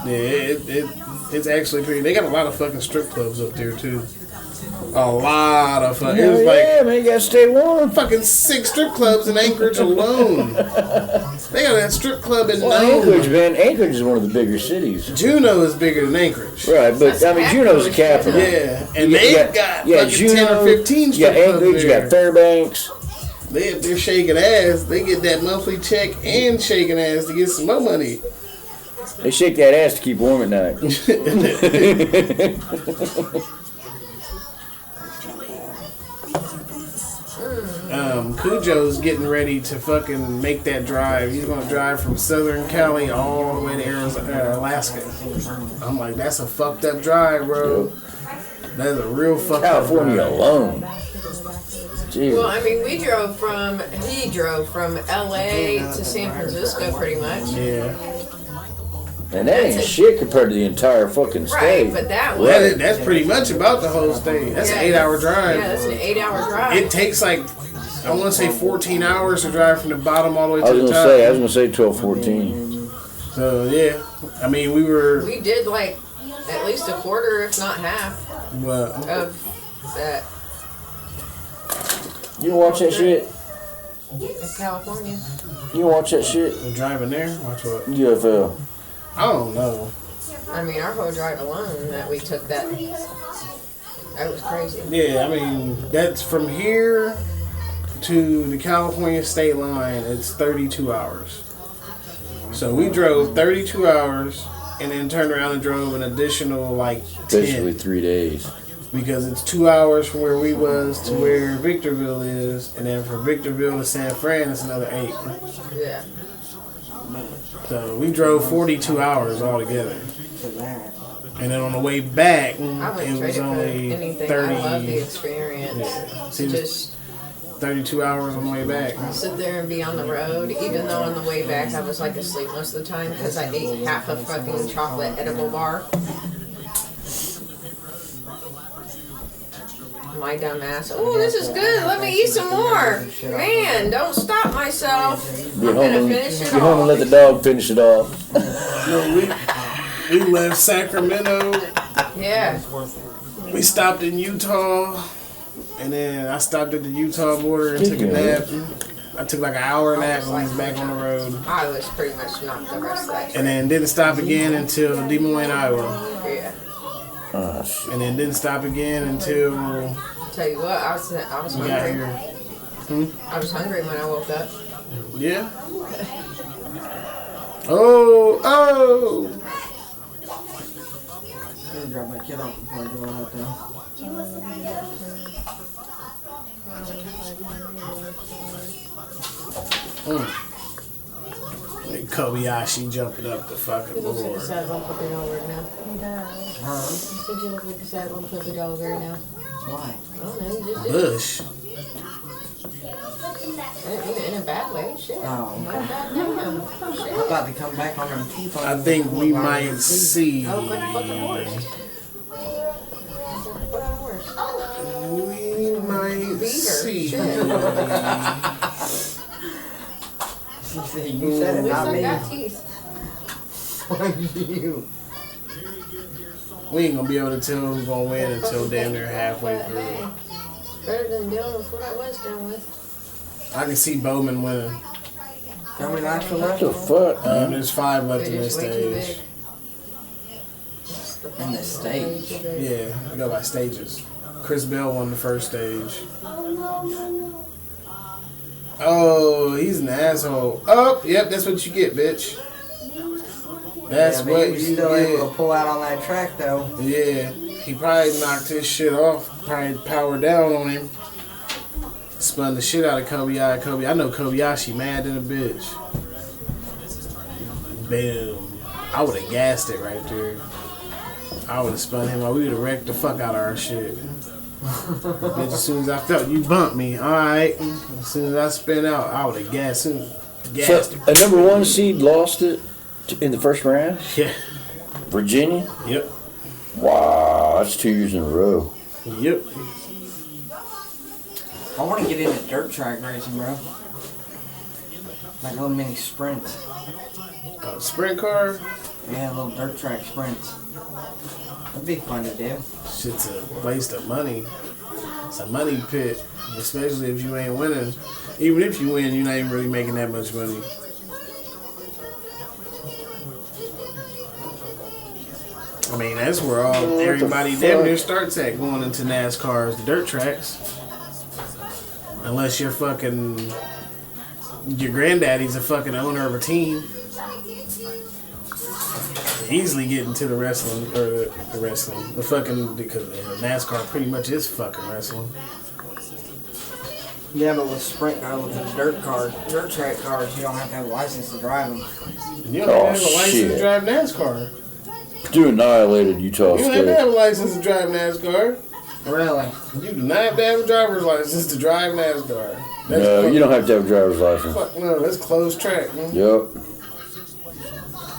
[SPEAKER 2] Yeah, it's actually pretty. They got a lot of fucking strip clubs up there too. A lot of fun. It
[SPEAKER 3] Hell
[SPEAKER 2] was
[SPEAKER 3] yeah, man, you gotta stay warm.
[SPEAKER 2] fucking 6 strip clubs in Anchorage alone. They got that strip club in
[SPEAKER 3] Well,
[SPEAKER 2] Nome.
[SPEAKER 3] Anchorage, man. Anchorage is one of the bigger cities.
[SPEAKER 2] Juneau is bigger than Anchorage.
[SPEAKER 3] Right, but I mean, Juneau's the capital.
[SPEAKER 2] Yeah, and they got fucking
[SPEAKER 3] Juneau,
[SPEAKER 2] 10 or 15
[SPEAKER 3] you got
[SPEAKER 2] strip clubs
[SPEAKER 3] Anchorage, you
[SPEAKER 2] there.
[SPEAKER 3] got Fairbanks.
[SPEAKER 2] They're shaking ass. They get that monthly check and shaking ass to get some more money.
[SPEAKER 3] They shake that ass to keep warm at night.
[SPEAKER 2] Cujo's getting ready to fucking make that drive. He's gonna drive from Southern Cali all the way to Arizona, Alaska. I'm like, that's a fucked up drive, bro. That's a real fucked
[SPEAKER 3] California
[SPEAKER 2] up drive.
[SPEAKER 3] alone. Jeez.
[SPEAKER 4] Well, I mean, he drove from LA to San Francisco pretty much.
[SPEAKER 2] Yeah.
[SPEAKER 3] And that ain't shit compared to the entire fucking state.
[SPEAKER 4] Right, but that
[SPEAKER 2] Well,
[SPEAKER 4] was.
[SPEAKER 2] that's pretty much about the whole state. That's an 8-hour drive.
[SPEAKER 4] Yeah, that's an 8-hour drive.
[SPEAKER 2] It takes like, I want to say 14 hours to drive from the bottom all the way
[SPEAKER 3] I
[SPEAKER 2] to
[SPEAKER 3] was
[SPEAKER 2] the
[SPEAKER 3] gonna
[SPEAKER 2] top.
[SPEAKER 3] say, 12, 14.
[SPEAKER 2] So, yeah. I mean, we
[SPEAKER 4] did like at least a quarter, if not half, of that
[SPEAKER 3] You don't watch that shit?
[SPEAKER 4] in California.
[SPEAKER 3] You don't watch that shit?
[SPEAKER 2] we're driving there. Watch what?
[SPEAKER 3] UFL.
[SPEAKER 2] I don't know.
[SPEAKER 4] I mean, our whole drive alone that we took that was crazy.
[SPEAKER 2] Yeah, I mean, that's from here to the California state line, it's 32 hours. So we drove 32 hours and then turned around and drove an additional like 10.
[SPEAKER 3] Basically 3 days.
[SPEAKER 2] Because it's 2 hours from where we was to where Victorville is, and then from Victorville to San Fran, it's another 8.
[SPEAKER 4] Yeah.
[SPEAKER 2] So we drove 42 hours altogether. And then on the way back,
[SPEAKER 4] I wouldn't
[SPEAKER 2] it
[SPEAKER 4] trade
[SPEAKER 2] was
[SPEAKER 4] it for
[SPEAKER 2] only
[SPEAKER 4] anything.
[SPEAKER 2] 30.
[SPEAKER 4] I love the experience.
[SPEAKER 2] Yeah. See, it was
[SPEAKER 4] Just
[SPEAKER 2] 32 hours on the way back.
[SPEAKER 4] sit there and be on the road. Even though on the way back I was like asleep most of the time because I ate half a fucking chocolate edible bar. My dumb ass. Oh, this is good. Let me eat some more. Man, don't stop myself. I'm gonna finish it
[SPEAKER 3] Get home and let
[SPEAKER 4] all.
[SPEAKER 3] the dog finish it off.
[SPEAKER 2] No, we left Sacramento.
[SPEAKER 4] Yeah.
[SPEAKER 2] We stopped in Utah, and then I stopped at the Utah border and took a nap. I took like an hour nap when we was back on the road,
[SPEAKER 4] I was pretty much knocked the rest of that trip.
[SPEAKER 2] and then didn't stop again until Des Moines, Iowa,
[SPEAKER 4] Yeah.
[SPEAKER 3] Oh, shit.
[SPEAKER 2] and then didn't stop again until
[SPEAKER 4] Tell you what, I was
[SPEAKER 2] we got
[SPEAKER 4] hungry.
[SPEAKER 2] here.
[SPEAKER 4] I was hungry when I woke up.
[SPEAKER 2] Yeah. Oh.
[SPEAKER 7] I'm gonna drop my kid off before I go out there.
[SPEAKER 2] Kobayashi jumping up the fucking
[SPEAKER 4] He looks like a
[SPEAKER 2] board.
[SPEAKER 4] sad little puppy dog right now.
[SPEAKER 6] He does.
[SPEAKER 7] Huh?
[SPEAKER 4] You said you look like a sad little puppy dog right now.
[SPEAKER 7] Why?
[SPEAKER 4] I don't know, you just did.
[SPEAKER 2] Bush.
[SPEAKER 4] In a bad way, shit.
[SPEAKER 7] Oh,
[SPEAKER 4] Not
[SPEAKER 7] okay.
[SPEAKER 4] a bad damn.
[SPEAKER 7] I'm about to come back on them teeth.
[SPEAKER 2] I think we might see.
[SPEAKER 4] I look like a fucking horse. What a horse.
[SPEAKER 2] We might
[SPEAKER 4] Beaver.
[SPEAKER 2] see.
[SPEAKER 4] Shit.
[SPEAKER 7] You said it,
[SPEAKER 4] We
[SPEAKER 7] not
[SPEAKER 4] still
[SPEAKER 7] me.
[SPEAKER 4] got teeth.
[SPEAKER 7] You.
[SPEAKER 2] We ain't gonna be able to tell who's gonna win until damn near halfway
[SPEAKER 4] But,
[SPEAKER 2] through.
[SPEAKER 4] hey, better than dealing with what I was dealing with.
[SPEAKER 2] I can see Bowman winning.
[SPEAKER 7] How many laps are
[SPEAKER 3] What
[SPEAKER 7] left?
[SPEAKER 3] the fuck, man?
[SPEAKER 2] There's 5 left in
[SPEAKER 4] They're
[SPEAKER 2] this
[SPEAKER 4] just way too
[SPEAKER 2] stage.
[SPEAKER 4] big.
[SPEAKER 7] In the stage.
[SPEAKER 2] Yeah, we go by stages. Chris Bell won the first stage. Oh, he's an asshole. Oh, yep, that's what you get, bitch. That's
[SPEAKER 7] Yeah, but
[SPEAKER 2] what
[SPEAKER 7] he was
[SPEAKER 2] you
[SPEAKER 7] still able
[SPEAKER 2] get.
[SPEAKER 7] to pull out on that track though.
[SPEAKER 2] Yeah, he probably knocked his shit off. Probably powered down on him. Spun the shit out of Kobayashi. I know Kobayashi mad than a bitch. Boom. I would have gassed it right there. I would have spun him out. We would have wrecked the fuck out of our shit. Bitch, as soon as I felt you bumped me, alright. As soon as I spin out, I would have gassed him.
[SPEAKER 3] So,
[SPEAKER 2] Gassed him.
[SPEAKER 3] a number 1 seed lost it in the first round?
[SPEAKER 2] Yeah.
[SPEAKER 3] Virginia?
[SPEAKER 2] Yep.
[SPEAKER 3] Wow, that's 2 years in a row.
[SPEAKER 2] Yep.
[SPEAKER 7] I want to get into dirt track racing, bro. Like little mini sprints.
[SPEAKER 2] Sprint car,
[SPEAKER 7] Yeah, little dirt track sprints. That'd be fun to do.
[SPEAKER 2] shit's a waste of money. It's a money pit, especially if you ain't winning. Even if you win, you're not even really making that much money. I mean, that's where everybody damn near starts at going into NASCAR is the dirt tracks. Unless you're fucking, your granddaddy's a fucking owner of a team. Easily get into the wrestling, or the fucking, because NASCAR pretty much is fucking wrestling.
[SPEAKER 7] Yeah, but with sprint cars, with the dirt track cars, you don't have to have a license to drive them.
[SPEAKER 2] You don't have a license to drive NASCAR.
[SPEAKER 3] You annihilated Utah
[SPEAKER 2] You don't
[SPEAKER 3] State.
[SPEAKER 2] have to have a license to drive NASCAR.
[SPEAKER 7] Really?
[SPEAKER 2] You do not have to have a driver's license to drive NASCAR.
[SPEAKER 3] No, you don't have to have a driver's license.
[SPEAKER 2] Fuck no, that's closed track, man.
[SPEAKER 3] Yep.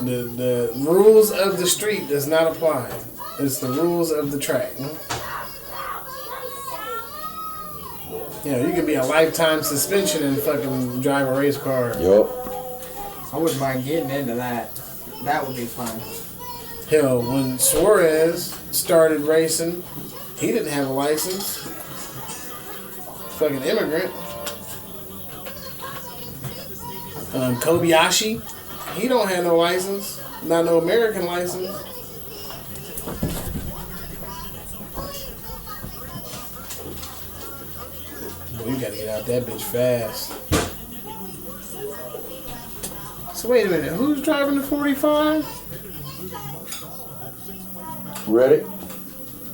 [SPEAKER 2] The rules of the street does not apply. It's the rules of the track. You know, you could be a lifetime suspension and fucking drive a race car.
[SPEAKER 3] Yep.
[SPEAKER 7] I wouldn't mind getting into that. That would be fun.
[SPEAKER 2] Hell, when Suarez started racing, he didn't have a license. Fucking immigrant. Kobayashi, he don't have no license. Not no American license. Boy, you gotta get out that bitch fast. So wait a minute, who's driving the 45?
[SPEAKER 3] Ready?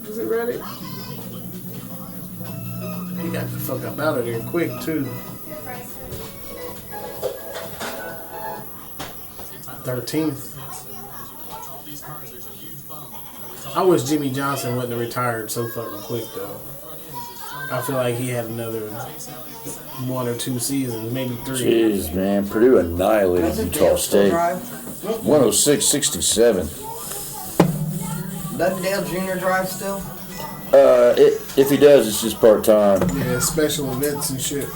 [SPEAKER 2] Is it ready? He got the fuck up out of there quick too. 13th. I wish Jimmy Johnson wouldn't have retired so fucking quick though. I feel like he had another 1 or 2 seasons, maybe 3.
[SPEAKER 3] Jeez, man. Purdue annihilated Utah State. 106-67.
[SPEAKER 7] Doesn't Dale Jr. drive still?
[SPEAKER 3] If he does, it's just part time.
[SPEAKER 2] Yeah, special events and shit.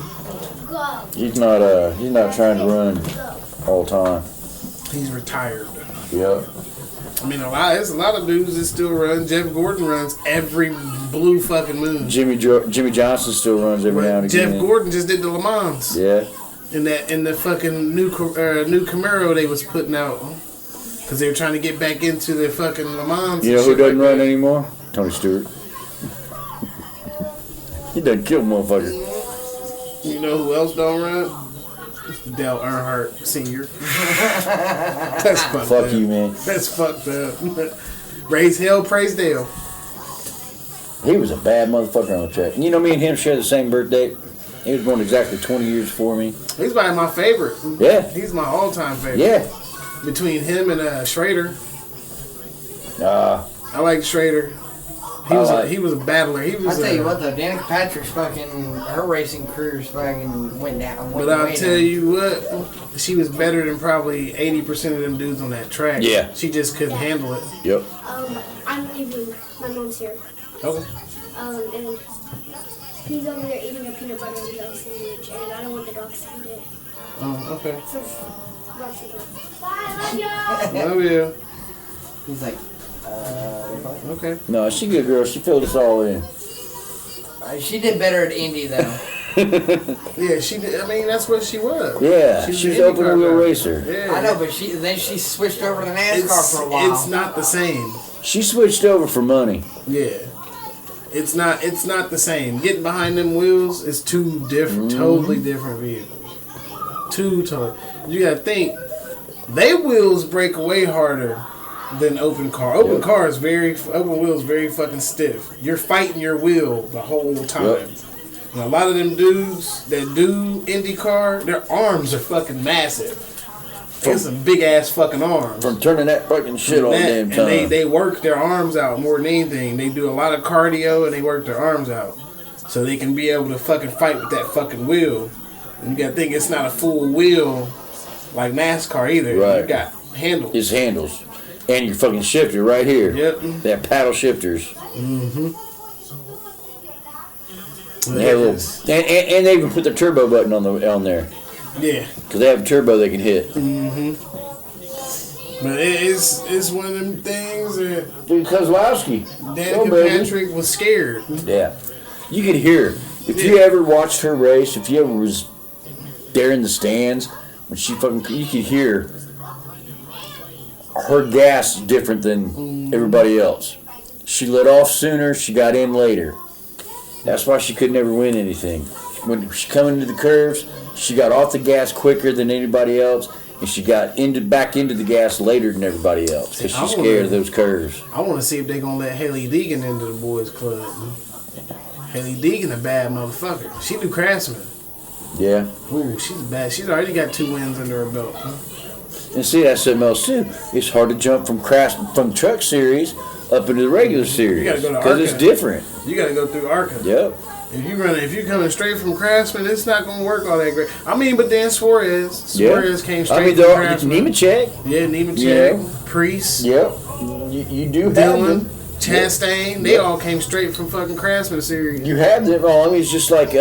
[SPEAKER 3] He's not trying to run all time.
[SPEAKER 2] He's retired.
[SPEAKER 3] Yep.
[SPEAKER 2] I mean, there's a lot of dudes that still run. Jeff Gordon runs every blue fucking moon.
[SPEAKER 3] Jimmy Johnson still runs every now and again.
[SPEAKER 2] Jeff Gordon just did the Le Mans.
[SPEAKER 3] Yeah.
[SPEAKER 2] In the fucking new Camaro they was putting out, because they were trying to get back into the fucking Le Mans.
[SPEAKER 3] You know who doesn't run anymore? Tony Stewart. He done killed motherfuckers.
[SPEAKER 2] You know who else don't run? Dale Earnhardt Sr. That's fucked up.
[SPEAKER 3] Fuck you, man.
[SPEAKER 2] That's fucked up. Raise hell, praise Dale.
[SPEAKER 3] He was a bad motherfucker on the track. You know, me and him share the same birthday. He was born exactly 20 years before me.
[SPEAKER 2] He's probably my favorite.
[SPEAKER 3] Yeah.
[SPEAKER 2] He's my all-time favorite.
[SPEAKER 3] Yeah.
[SPEAKER 2] Between him and Schrader.
[SPEAKER 3] I
[SPEAKER 2] like Schrader. He was a battler. He was.
[SPEAKER 7] I tell you what though, Danica Patrick's fucking her racing career's fucking went down.
[SPEAKER 2] But I'll tell you what, she was better than probably 80% of them dudes on that track.
[SPEAKER 3] Yeah.
[SPEAKER 2] She just couldn't handle it.
[SPEAKER 3] Yep.
[SPEAKER 8] I'm leaving. My mom's here.
[SPEAKER 2] Okay.
[SPEAKER 8] And he's over there eating a peanut butter and jelly sandwich, and I don't want the dogs to eat it.
[SPEAKER 2] Oh, okay.
[SPEAKER 8] So, watch the dog. Bye, love
[SPEAKER 2] Love you.
[SPEAKER 7] He's like,
[SPEAKER 2] Okay.
[SPEAKER 3] No, she good girl. She filled us all in.
[SPEAKER 7] she did better at Indy though.
[SPEAKER 2] Yeah, she did. I mean, that's what she was.
[SPEAKER 3] Yeah, she was an open wheel racer.
[SPEAKER 2] Yeah.
[SPEAKER 7] I know, but then she switched over to NASCAR for a while.
[SPEAKER 2] It's not the same.
[SPEAKER 3] She switched over for money.
[SPEAKER 2] Yeah. It's not the same. Getting behind them wheels is two different, totally different vehicles. You gotta think, they wheels break away harder than open car. Open wheels very fucking stiff. You're fighting your wheel the whole time.
[SPEAKER 3] Yep.
[SPEAKER 2] And a lot of them dudes that do IndyCar, their arms are fucking massive. They got some big ass fucking arms.
[SPEAKER 3] From turning that fucking shit all the damn time.
[SPEAKER 2] And they work their arms out more than anything. They do a lot of cardio and they work their arms out. So they can be able to fucking fight with that fucking wheel. And you gotta think it's not a full wheel like NASCAR either.
[SPEAKER 3] Right.
[SPEAKER 2] You got handles.
[SPEAKER 3] It's handles. And your fucking shifter right here.
[SPEAKER 2] Yep.
[SPEAKER 3] They have paddle shifters.
[SPEAKER 2] Mm-hmm.
[SPEAKER 3] They have and they even put the turbo button on there.
[SPEAKER 2] Yeah.
[SPEAKER 3] Because they have a turbo they can hit.
[SPEAKER 2] Mm-hmm. But it's one of them things that
[SPEAKER 3] Dude, Kozlowski.
[SPEAKER 2] Danica Patrick was scared.
[SPEAKER 3] Yeah. You could hear her. If you ever watched her race, if you ever was there in the stands, when she fucking, you could hear her gas different than everybody else. She let off sooner, she got in later. That's why she could never win anything. When she come into the curves, she got off the gas quicker than anybody else, and she got back into the gas later than everybody else because she's scared of those curves.
[SPEAKER 2] I want to see if they're gonna let Haley Deegan into the boys' club. Haley Deegan a bad motherfucker. She do Craftsman.
[SPEAKER 3] Yeah.
[SPEAKER 2] Ooh, she's bad. She's already got 2 wins under her belt.
[SPEAKER 3] And see, that's something else too. It's hard to jump from from truck series up into the regular series.
[SPEAKER 2] You gotta go to
[SPEAKER 3] because it's different.
[SPEAKER 2] You gotta go through ARCA.
[SPEAKER 3] Yep.
[SPEAKER 2] If you're coming straight from Craftsman, it's not gonna work all that great. I mean, but then Suarez came straight from Craftsman.
[SPEAKER 3] Nemechek.
[SPEAKER 2] Yeah, Nemechek,
[SPEAKER 3] Yeah.
[SPEAKER 2] Priest.
[SPEAKER 3] Yep. You do have
[SPEAKER 2] Dylan,
[SPEAKER 3] them.
[SPEAKER 2] Chastain. They all came straight from fucking Craftsman series.
[SPEAKER 3] You have them. I mean, it's just like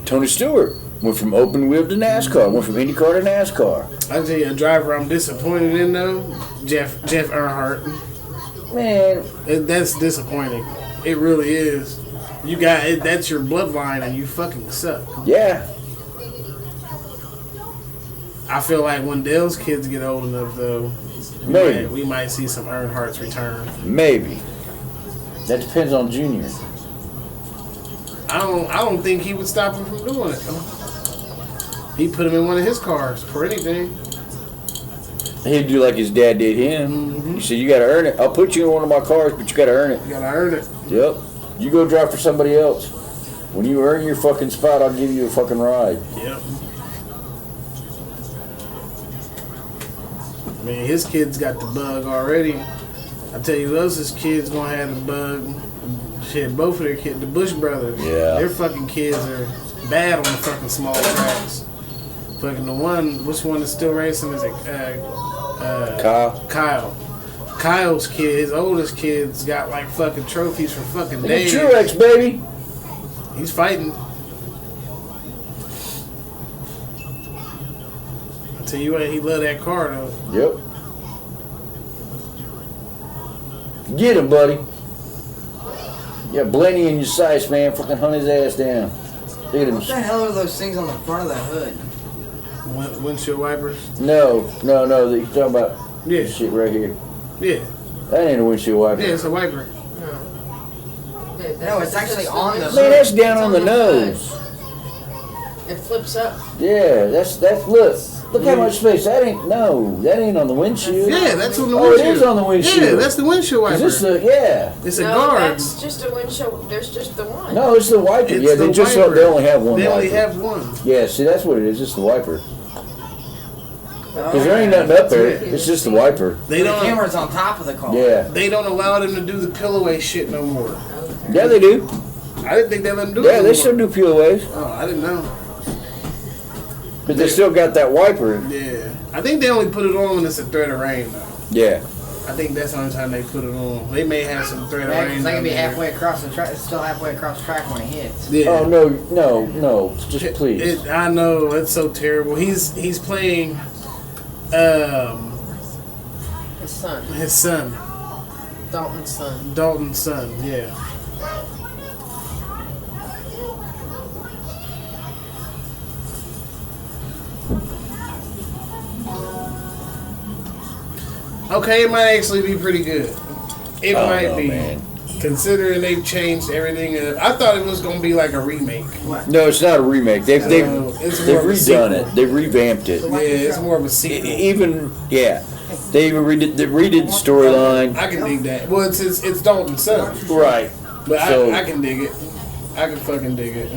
[SPEAKER 3] Tony Stewart went from open wheel to NASCAR. Went from IndyCar to NASCAR.
[SPEAKER 2] I tell you, a driver I'm disappointed in though, Jeff Earnhardt.
[SPEAKER 3] Man,
[SPEAKER 2] That's disappointing. It really is. You got it. That's your bloodline, and you fucking suck.
[SPEAKER 3] yeah.
[SPEAKER 2] I feel like when Dale's kids get old enough, though,
[SPEAKER 3] Maybe.
[SPEAKER 2] we might see some Earnhardt's return.
[SPEAKER 3] Maybe. That depends on Junior.
[SPEAKER 2] I don't think he would stop him from doing it. He put him in one of his cars for anything.
[SPEAKER 3] He'd do like his dad did him.
[SPEAKER 2] Mm-hmm.
[SPEAKER 3] He said, "You gotta earn it. I'll put you in one of my cars, but you gotta earn it."
[SPEAKER 2] You gotta earn it.
[SPEAKER 3] Yep. You go drive for somebody else. When you earn your fucking spot, I'll give you a fucking ride.
[SPEAKER 2] Yep. I mean, his kids got the bug already. I tell you who else's kids gonna have the bug. Shit, both of their kids, the Bush brothers.
[SPEAKER 3] Yeah.
[SPEAKER 2] Their fucking kids are bad on the fucking small tracks. Fucking the one, which one is still racing? Is it
[SPEAKER 3] Kyle.
[SPEAKER 2] Kyle. Kyle's kid, his oldest kid's got like fucking trophies for fucking days.
[SPEAKER 3] Truex, baby.
[SPEAKER 2] He's fighting. I tell you what, he loved that car though.
[SPEAKER 3] Yep. Get him, buddy. Yeah, Blenny in your sights, man. Fucking hunt his ass down. Look at him.
[SPEAKER 7] What the hell are those things on the front of the hood?
[SPEAKER 2] Windshield wipers?
[SPEAKER 3] No. You're talking about this shit right here.
[SPEAKER 2] Yeah.
[SPEAKER 3] That ain't a windshield wiper.
[SPEAKER 2] Yeah, it's a wiper.
[SPEAKER 7] No, it's actually on the
[SPEAKER 3] Man, that's down on the nose.
[SPEAKER 4] It flips up.
[SPEAKER 3] Yeah, that's look how much space. That ain't on the windshield.
[SPEAKER 2] Yeah, that's on the
[SPEAKER 3] Oh,
[SPEAKER 2] windshield.
[SPEAKER 3] it is on the windshield.
[SPEAKER 2] Yeah, that's the windshield wiper.
[SPEAKER 3] Is this
[SPEAKER 2] It's a
[SPEAKER 4] No,
[SPEAKER 2] guard.
[SPEAKER 4] that's just a windshield. There's just the one.
[SPEAKER 3] No, it's the wiper.
[SPEAKER 2] It's
[SPEAKER 3] Yeah,
[SPEAKER 2] the
[SPEAKER 3] they
[SPEAKER 2] wiper.
[SPEAKER 3] only have one
[SPEAKER 2] They
[SPEAKER 3] wiper.
[SPEAKER 2] only have one.
[SPEAKER 3] Yeah, see, that's what it is. It's the wiper. Because there ain't nothing up there. It's just the wiper.
[SPEAKER 2] They
[SPEAKER 7] The
[SPEAKER 2] don't.
[SPEAKER 7] camera's on top of the car.
[SPEAKER 3] Yeah.
[SPEAKER 2] They don't allow them to do the pilloway shit no more.
[SPEAKER 3] Yeah, they do.
[SPEAKER 2] I didn't think they let them do it.
[SPEAKER 3] Yeah,
[SPEAKER 2] no
[SPEAKER 3] they
[SPEAKER 2] more.
[SPEAKER 3] still do POAs.
[SPEAKER 2] Oh, I didn't know.
[SPEAKER 3] But they still got that wiper.
[SPEAKER 2] Yeah, I think they only put it on when it's a threat of rain though.
[SPEAKER 3] Yeah.
[SPEAKER 2] I think that's the only time they put it on. They may have some threat of
[SPEAKER 7] Yeah,
[SPEAKER 2] rain.
[SPEAKER 7] 'cause they can
[SPEAKER 2] down
[SPEAKER 7] be
[SPEAKER 2] there.
[SPEAKER 7] halfway across the track. It's still halfway across the track when it hits.
[SPEAKER 2] Yeah.
[SPEAKER 3] Oh, no. Just please.
[SPEAKER 2] I know, it's so terrible. He's playing
[SPEAKER 4] His son.
[SPEAKER 2] his son,
[SPEAKER 4] Dalton's son.
[SPEAKER 2] Dalton's son, yeah. Okay, it might actually be pretty good. It might be.
[SPEAKER 3] Man.
[SPEAKER 2] Considering they've changed everything up. I thought it was going to be like a remake.
[SPEAKER 3] No, it's not a remake. They've
[SPEAKER 2] it's more of a
[SPEAKER 3] redone
[SPEAKER 2] sequel.
[SPEAKER 3] it. They revamped it.
[SPEAKER 2] Yeah, it's more of a sequel.
[SPEAKER 3] Even they even redid the storyline.
[SPEAKER 2] I can dig that. Well, it's Dalton's son.
[SPEAKER 3] Right.
[SPEAKER 2] But
[SPEAKER 3] So-
[SPEAKER 2] I can dig it. I can fucking dig it.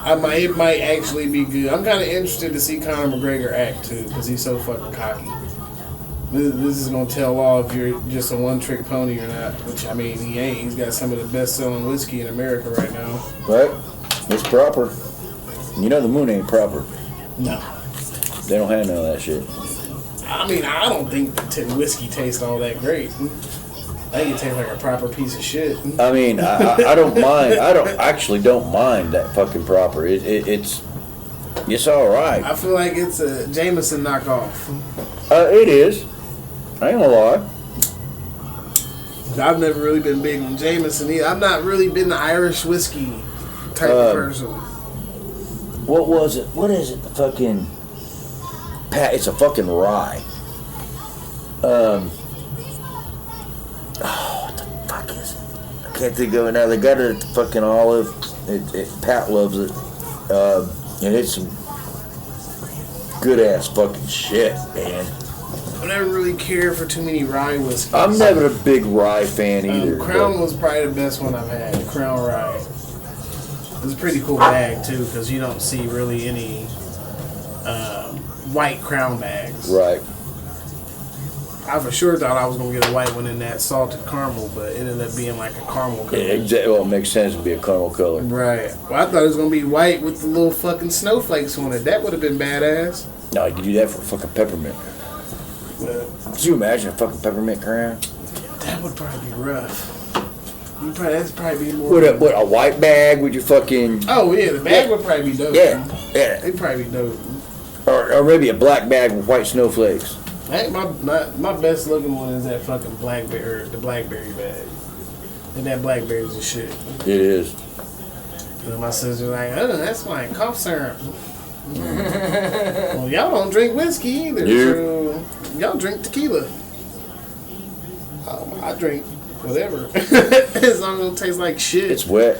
[SPEAKER 2] It might actually be good. I'm kind of interested to see Conor McGregor act too, because he's so fucking cocky. This is gonna tell all if you're just a one-trick pony or not. Which I mean, he ain't. He's got some of the best-selling whiskey in America right now.
[SPEAKER 3] Right. It's proper. You know the moon ain't proper.
[SPEAKER 2] No.
[SPEAKER 3] They don't have none of that shit.
[SPEAKER 2] I mean, I don't think whiskey tastes all that great. I think it tastes like a proper piece of shit.
[SPEAKER 3] I mean, I don't mind. I don't mind that fucking proper. It's all right.
[SPEAKER 2] I feel like it's a Jameson knockoff.
[SPEAKER 3] It is. I ain't gonna lie.
[SPEAKER 2] I've never really been big on Jameson either. I've not really been the Irish whiskey type of person.
[SPEAKER 3] What was it? What is it? The fucking it's a fucking rye. What the fuck is it? I can't think of it now. They got it at the fucking Olive. Pat loves it. And it's some good ass fucking shit, man.
[SPEAKER 2] I never really cared for too many rye whiskeys.
[SPEAKER 3] I'm never a big rye fan either.
[SPEAKER 2] Crown was probably the best one I've had. Crown Rye. It's a pretty cool bag too, because you don't see really any white Crown bags.
[SPEAKER 3] Right.
[SPEAKER 2] I for sure thought I was gonna get a white one in that salted caramel, but it ended up being like a caramel color.
[SPEAKER 3] Yeah, exactly. Well, it makes sense to be a caramel color.
[SPEAKER 2] Right. Well, I thought it was gonna be white with the little fucking snowflakes on it. That would have been badass.
[SPEAKER 3] No, you could do that for fucking peppermint.
[SPEAKER 2] But
[SPEAKER 3] Could you imagine a fucking peppermint crown?
[SPEAKER 2] that would probably be rough. That's probably be more.
[SPEAKER 3] What a white bag with your fucking.
[SPEAKER 2] Oh yeah, the bag would probably be dope.
[SPEAKER 3] Yeah, yeah.
[SPEAKER 2] It'd probably be dope.
[SPEAKER 3] Or maybe a black bag with white snowflakes.
[SPEAKER 2] I think my best looking one is that fucking blackberry, the blackberry bag. And that blackberry's the shit.
[SPEAKER 3] It is.
[SPEAKER 2] And my sister's like, oh, that's my cough syrup. Well, y'all don't drink whiskey either.
[SPEAKER 3] Yeah.
[SPEAKER 2] So y'all drink tequila. I drink whatever. As long as it tastes like shit.
[SPEAKER 3] It's wet.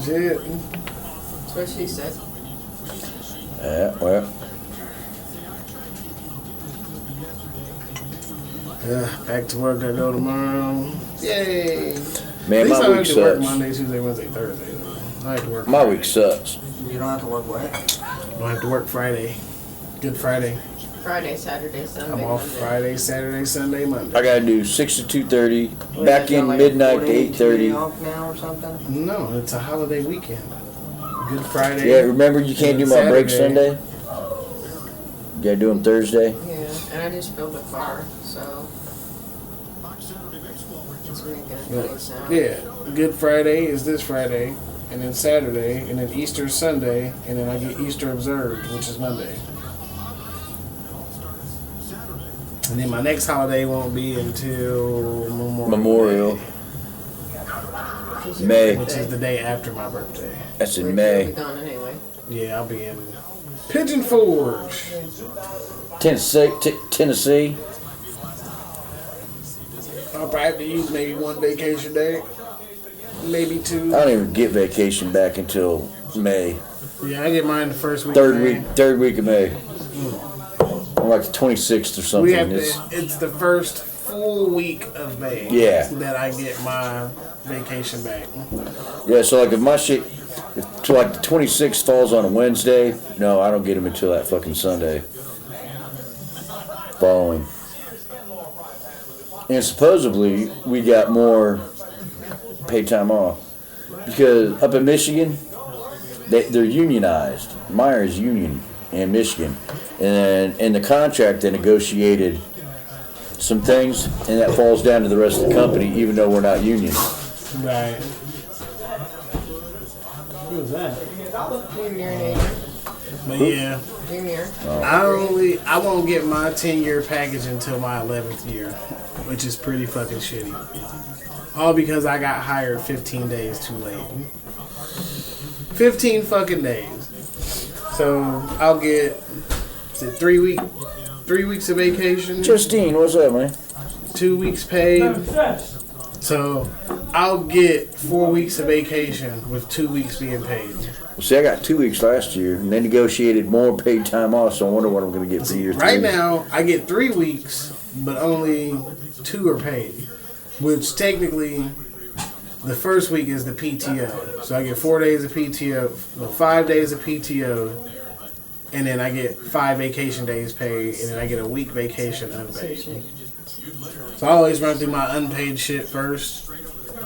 [SPEAKER 2] Shit.
[SPEAKER 4] That's what she said.
[SPEAKER 3] Yeah, well.
[SPEAKER 2] Back to work. I go tomorrow. Yay.
[SPEAKER 3] Man,
[SPEAKER 2] At least
[SPEAKER 3] my
[SPEAKER 2] I don't
[SPEAKER 3] week
[SPEAKER 2] have to work
[SPEAKER 3] sucks.
[SPEAKER 2] Monday, Tuesday, Wednesday, Thursday. I have to work
[SPEAKER 3] My
[SPEAKER 2] Friday.
[SPEAKER 3] week sucks.
[SPEAKER 7] You don't have to work what?
[SPEAKER 2] I don't have to work Friday. Good Friday.
[SPEAKER 4] Friday, Saturday, Sunday,
[SPEAKER 2] I'm off
[SPEAKER 4] Monday.
[SPEAKER 2] Friday, Saturday, Sunday, Monday.
[SPEAKER 3] I gotta do 6 to 2:30,
[SPEAKER 7] What,
[SPEAKER 3] back
[SPEAKER 7] you got
[SPEAKER 3] in
[SPEAKER 7] like
[SPEAKER 3] midnight
[SPEAKER 7] 4
[SPEAKER 3] to
[SPEAKER 7] days, 2 days
[SPEAKER 3] 8:30.
[SPEAKER 7] off now or something?
[SPEAKER 2] No, it's a holiday weekend. Good Friday.
[SPEAKER 3] Yeah, remember you can't do my break
[SPEAKER 2] Saturday.
[SPEAKER 3] Sunday? You gotta do them Thursday.
[SPEAKER 4] Yeah, and I just filled the car, so it's making a funny sound.
[SPEAKER 2] Yeah, Good Friday is this Friday, and then Saturday, and then Easter's Sunday, and then I get Easter observed, which is Monday. And then my next holiday won't be until
[SPEAKER 3] Memorial. May.
[SPEAKER 2] which is the day after my birthday.
[SPEAKER 3] That's in
[SPEAKER 4] We'll
[SPEAKER 3] May.
[SPEAKER 4] be gone anyway.
[SPEAKER 2] Yeah, I'll be in Pigeon Forge.
[SPEAKER 3] Tennessee.
[SPEAKER 2] I'll probably have to use maybe one vacation day, maybe two.
[SPEAKER 3] I don't even get vacation back until May.
[SPEAKER 2] Yeah, I get mine the first week.
[SPEAKER 3] Third
[SPEAKER 2] of May.
[SPEAKER 3] week of May. I'm like the 26th or something.
[SPEAKER 2] We have it's the first full week of May.
[SPEAKER 3] Yeah.
[SPEAKER 2] That I get my vacation back.
[SPEAKER 3] Yeah, so like if my shit, to like the 26th falls on a Wednesday, no, I don't get them until that fucking Sunday. Following. And supposedly we got more paid time off because up in Michigan, they're unionized. Meyer's union in Michigan, and in the contract they negotiated some things, and that falls down to the rest of the company, even though we're not union.
[SPEAKER 2] Right. Who was that?
[SPEAKER 4] Junior and Adrian.
[SPEAKER 2] But yeah,
[SPEAKER 4] Junior.
[SPEAKER 2] I won't get my 10-year package until my 11th year, which is pretty fucking shitty. All because I got hired 15 days too late. 15 fucking days. So I'll get 3 weeks of vacation.
[SPEAKER 3] Justine, what's up, man?
[SPEAKER 2] 2 weeks paid. So I'll get 4 weeks of vacation with 2 weeks being paid.
[SPEAKER 3] Well, see, I got 2 weeks last year, and they negotiated more paid time off, so I wonder what I'm going to get for year 3.
[SPEAKER 2] Right now, I get 3 weeks, but only 2 are paid. Which technically, the first week is the PTO. So I get 4 days of PTO, 5 days of PTO, and then I get 5 vacation days paid, and then I get a week vacation unpaid. So I always run through my unpaid shit first,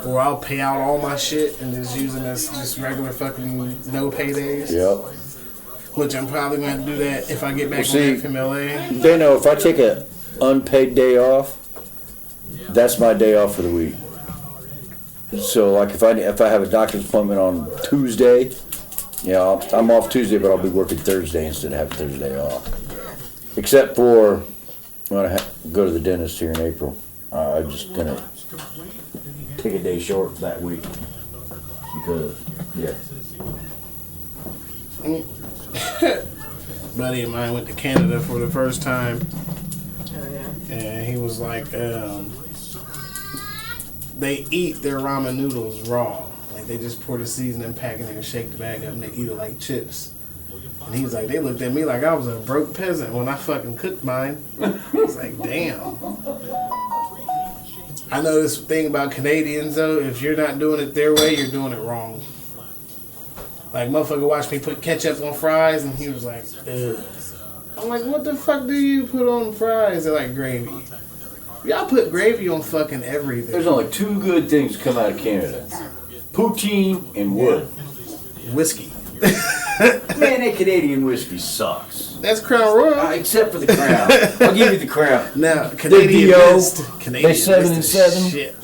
[SPEAKER 2] or I'll pay out all my shit and just use them as just regular fucking no pay days.
[SPEAKER 3] Yep.
[SPEAKER 2] Which I'm probably going to do that if I get back
[SPEAKER 3] See,
[SPEAKER 2] on FMLA.
[SPEAKER 3] They know if I take a unpaid day off, that's my day off for the week. So, like, if I have a doctor's appointment on Tuesday, I'm off Tuesday, but I'll be working Thursday instead of having Thursday off. Except for when I go to the dentist here in April. I'm just gonna take a day short that week. because, yeah.
[SPEAKER 2] Buddy of mine went to Canada for the first time,
[SPEAKER 4] Oh yeah.
[SPEAKER 2] and he was like, they eat their ramen noodles raw. Like they just pour the seasoning pack in there and shake the bag up and they eat it like chips. And he was like, they looked at me like I was a broke peasant when I fucking cooked mine. It's like, damn. I know this thing about Canadians though, if you're not doing it their way, you're doing it wrong. Like, motherfucker watched me put ketchup on fries, and he was like, ugh. I'm like, what the fuck do you put on fries? They're like gravy. Y'all put gravy on fucking everything.
[SPEAKER 3] There's only two good things that come out of Canada. Poutine and wood.
[SPEAKER 2] Whiskey.
[SPEAKER 3] Man, that Canadian whiskey sucks.
[SPEAKER 2] That's Crown Royal.
[SPEAKER 3] Except for the Crown. I'll give you the Crown.
[SPEAKER 2] Now, Canadian Mist. Canadian
[SPEAKER 3] they 7 and
[SPEAKER 2] Mist
[SPEAKER 3] 7.
[SPEAKER 2] is shit.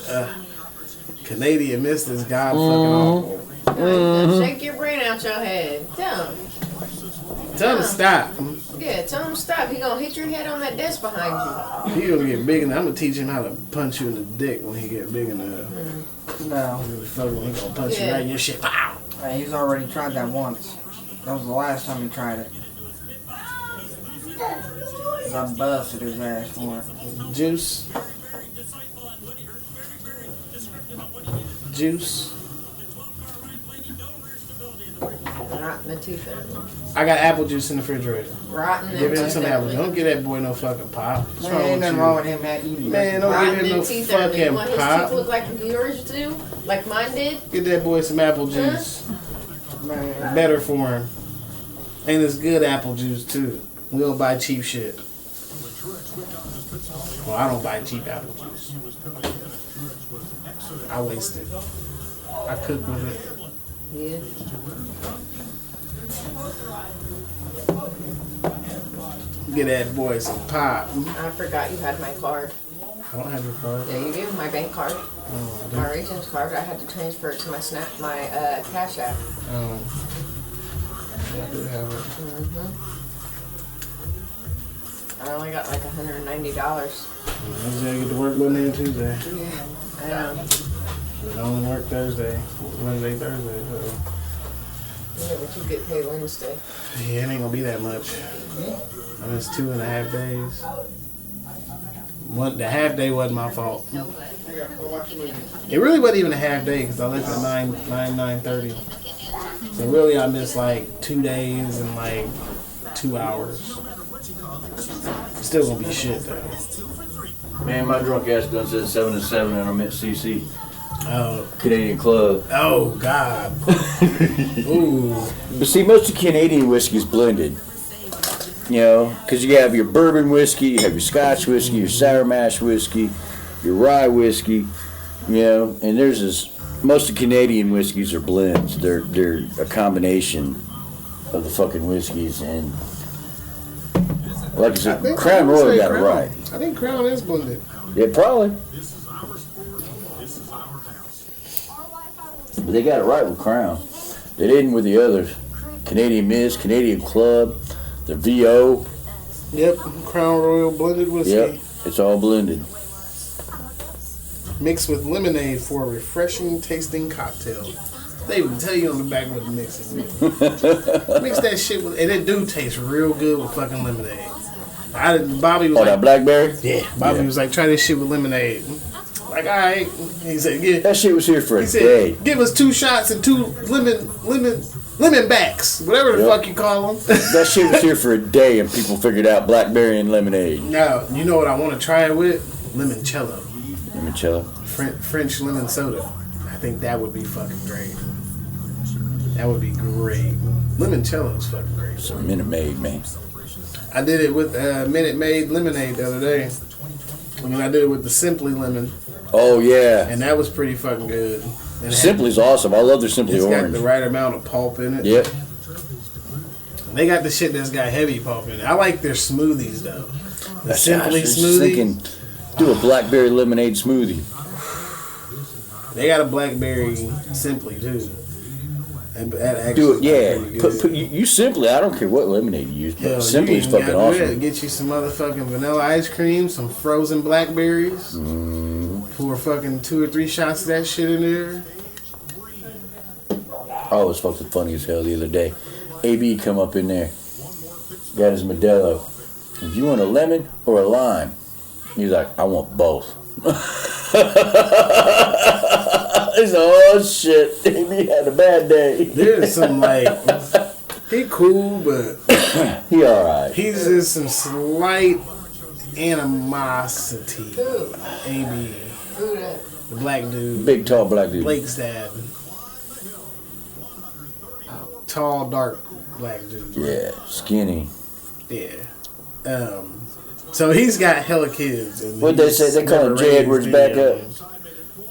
[SPEAKER 2] Canadian Mist is god fucking awful.
[SPEAKER 4] Shake your brain out your head. Tell him.
[SPEAKER 2] Tell him to stop.
[SPEAKER 4] Yeah, tell him to stop. He gonna hit your head on that desk behind you.
[SPEAKER 2] He gonna get big enough. I'm gonna teach him how to punch you in the dick when he get big enough.
[SPEAKER 7] No.
[SPEAKER 2] He gonna punch you right in your shit. Pow!
[SPEAKER 7] He's already tried that once. That was the last time he tried it. 'Cause I busted his ass for it.
[SPEAKER 2] Juice. Juice.
[SPEAKER 4] Rotten the teeth out of him.
[SPEAKER 2] I got apple juice in the refrigerator.
[SPEAKER 4] Rotten
[SPEAKER 2] Give him
[SPEAKER 4] them
[SPEAKER 2] some
[SPEAKER 4] teeth
[SPEAKER 2] apple
[SPEAKER 4] out
[SPEAKER 2] juice.
[SPEAKER 4] of
[SPEAKER 2] Don't give that boy no fucking pop. What's
[SPEAKER 7] Man,
[SPEAKER 2] wrong
[SPEAKER 7] ain't
[SPEAKER 2] with
[SPEAKER 7] nothing
[SPEAKER 2] you?
[SPEAKER 7] wrong with him not eating
[SPEAKER 2] Man,
[SPEAKER 7] it.
[SPEAKER 2] don't
[SPEAKER 4] Rotten
[SPEAKER 2] give him no
[SPEAKER 4] them teeth out of him.
[SPEAKER 2] fucking
[SPEAKER 4] You want his teeth
[SPEAKER 2] pop.
[SPEAKER 4] look like yours do? Like mine did?
[SPEAKER 2] Get that boy some apple juice.
[SPEAKER 7] Man.
[SPEAKER 2] Better for him. And it's good apple juice too. We don't buy cheap shit. Well, I don't buy cheap apple juice. I waste it. I cook with it.
[SPEAKER 4] Yeah.
[SPEAKER 2] Get that boy some pop.
[SPEAKER 4] I forgot you had my card.
[SPEAKER 2] I don't have your card.
[SPEAKER 4] Yeah, you do. My bank card.
[SPEAKER 2] Oh, I
[SPEAKER 4] My agent's card. I had to transfer it to my Cash App.
[SPEAKER 2] I do have it.
[SPEAKER 4] I only got like $190.
[SPEAKER 2] I get to work Monday and Tuesday.
[SPEAKER 4] Yeah.
[SPEAKER 2] It only work Thursday, Wednesday, Thursday. So.
[SPEAKER 4] Yeah, but you get paid Wednesday.
[SPEAKER 2] Yeah, it ain't gonna be that much. I missed 2.5 days. The half day wasn't my fault. It really wasn't even a half day because I left at 9:30. So really, I missed like 2 days and like 2 hours. Still gonna be shit though.
[SPEAKER 3] Man, my drunk ass done said 7 and 7 and I'm at CC.
[SPEAKER 2] Oh,
[SPEAKER 3] Canadian Club.
[SPEAKER 2] oh God. Ooh.
[SPEAKER 3] But see, most of Canadian whiskey is blended. You know, because you have your bourbon whiskey, you have your Scotch whiskey, your sour mash whiskey, your rye whiskey, you know, and there's this. Most of Canadian whiskeys are blends. They're a combination of the fucking whiskeys, and like I said, Crown Royal got it right.
[SPEAKER 2] I think Crown is blended.
[SPEAKER 3] Yeah, probably. But they got it right with Crown. They didn't with the others. Canadian Mist, Canadian Club, the VO.
[SPEAKER 2] Yep, Crown Royal blended whiskey.
[SPEAKER 3] Yep, it's all blended.
[SPEAKER 2] Mixed with lemonade for a refreshing tasting cocktail. They even tell you on the back what to mix it with. Mix that shit with, and it do taste real good with fucking lemonade. Bobby was
[SPEAKER 3] Oh,
[SPEAKER 2] like,
[SPEAKER 3] that blackberry?
[SPEAKER 2] yeah. Bobby was like, try this shit with lemonade. Like, all right. He said, yeah.
[SPEAKER 3] That shit was here for a
[SPEAKER 2] He said,
[SPEAKER 3] day.
[SPEAKER 2] give us 2 shots and 2 lemon backs, whatever the fuck you call them.
[SPEAKER 3] That shit was here for a day, and people figured out blackberry and lemonade.
[SPEAKER 2] Now, you know what I want to try it with? Limoncello.
[SPEAKER 3] Limoncello.
[SPEAKER 2] French lemon soda. I think that would be fucking great. That would be great. Limoncello is fucking great.
[SPEAKER 3] It's a Minute Maid, man.
[SPEAKER 2] I did it with Minute Maid lemonade the other day. And I did it with the Simply lemon,
[SPEAKER 3] Oh, yeah.
[SPEAKER 2] and that was pretty fucking good. And
[SPEAKER 3] Simply's awesome. I love their Simply
[SPEAKER 2] it's got
[SPEAKER 3] Orange.
[SPEAKER 2] the right amount of pulp in it.
[SPEAKER 3] Yep.
[SPEAKER 2] They got the shit that's got heavy pulp in it. I like their smoothies though. The Simply
[SPEAKER 3] Just
[SPEAKER 2] smoothie.
[SPEAKER 3] thinking, do a blackberry lemonade smoothie.
[SPEAKER 2] They got a blackberry Simply too. And that actually
[SPEAKER 3] Do it,
[SPEAKER 2] pretty
[SPEAKER 3] yeah.
[SPEAKER 2] good.
[SPEAKER 3] Put you Simply. I don't care what lemonade you use, but
[SPEAKER 2] Hell,
[SPEAKER 3] Simply's
[SPEAKER 2] you even
[SPEAKER 3] fucking
[SPEAKER 2] gotta do
[SPEAKER 3] awesome.
[SPEAKER 2] that. Get you some motherfucking vanilla ice cream, some frozen blackberries. Pour fucking 2 or 3 shots of that shit in there.
[SPEAKER 3] Oh, it was fucking funny as hell the other day. AB come up in there, got his Modelo. Do you want a lemon or a lime? He's like, I want both. He's like, oh shit, AB had a bad day.
[SPEAKER 2] There's some like, he cool, but
[SPEAKER 3] he alright.
[SPEAKER 2] He's just some slight animosity.
[SPEAKER 4] Who?
[SPEAKER 2] AB,
[SPEAKER 4] Who that?
[SPEAKER 2] the black dude,
[SPEAKER 3] Big tall black dude.
[SPEAKER 2] Blake's dad. Tall, dark black dude.
[SPEAKER 3] Yeah, skinny.
[SPEAKER 2] Yeah. So he's got hella kids.
[SPEAKER 3] What'd they say? They call him J. Edwards back up.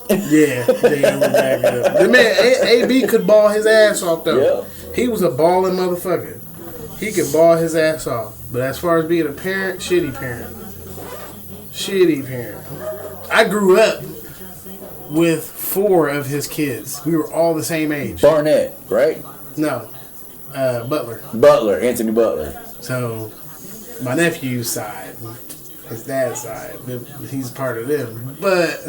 [SPEAKER 2] Yeah, J. Edwards back up. The man, AB could ball his ass off though.
[SPEAKER 3] Yeah.
[SPEAKER 2] He was a balling motherfucker. He could ball his ass off. But as far as being a parent, shitty parent. Shitty parent. I grew up with 4 of his kids. We were all the same age.
[SPEAKER 3] Barnett, right?
[SPEAKER 2] No. Butler.
[SPEAKER 3] Anthony Butler.
[SPEAKER 2] So, my nephew's side, his dad's side, he's part of them. But,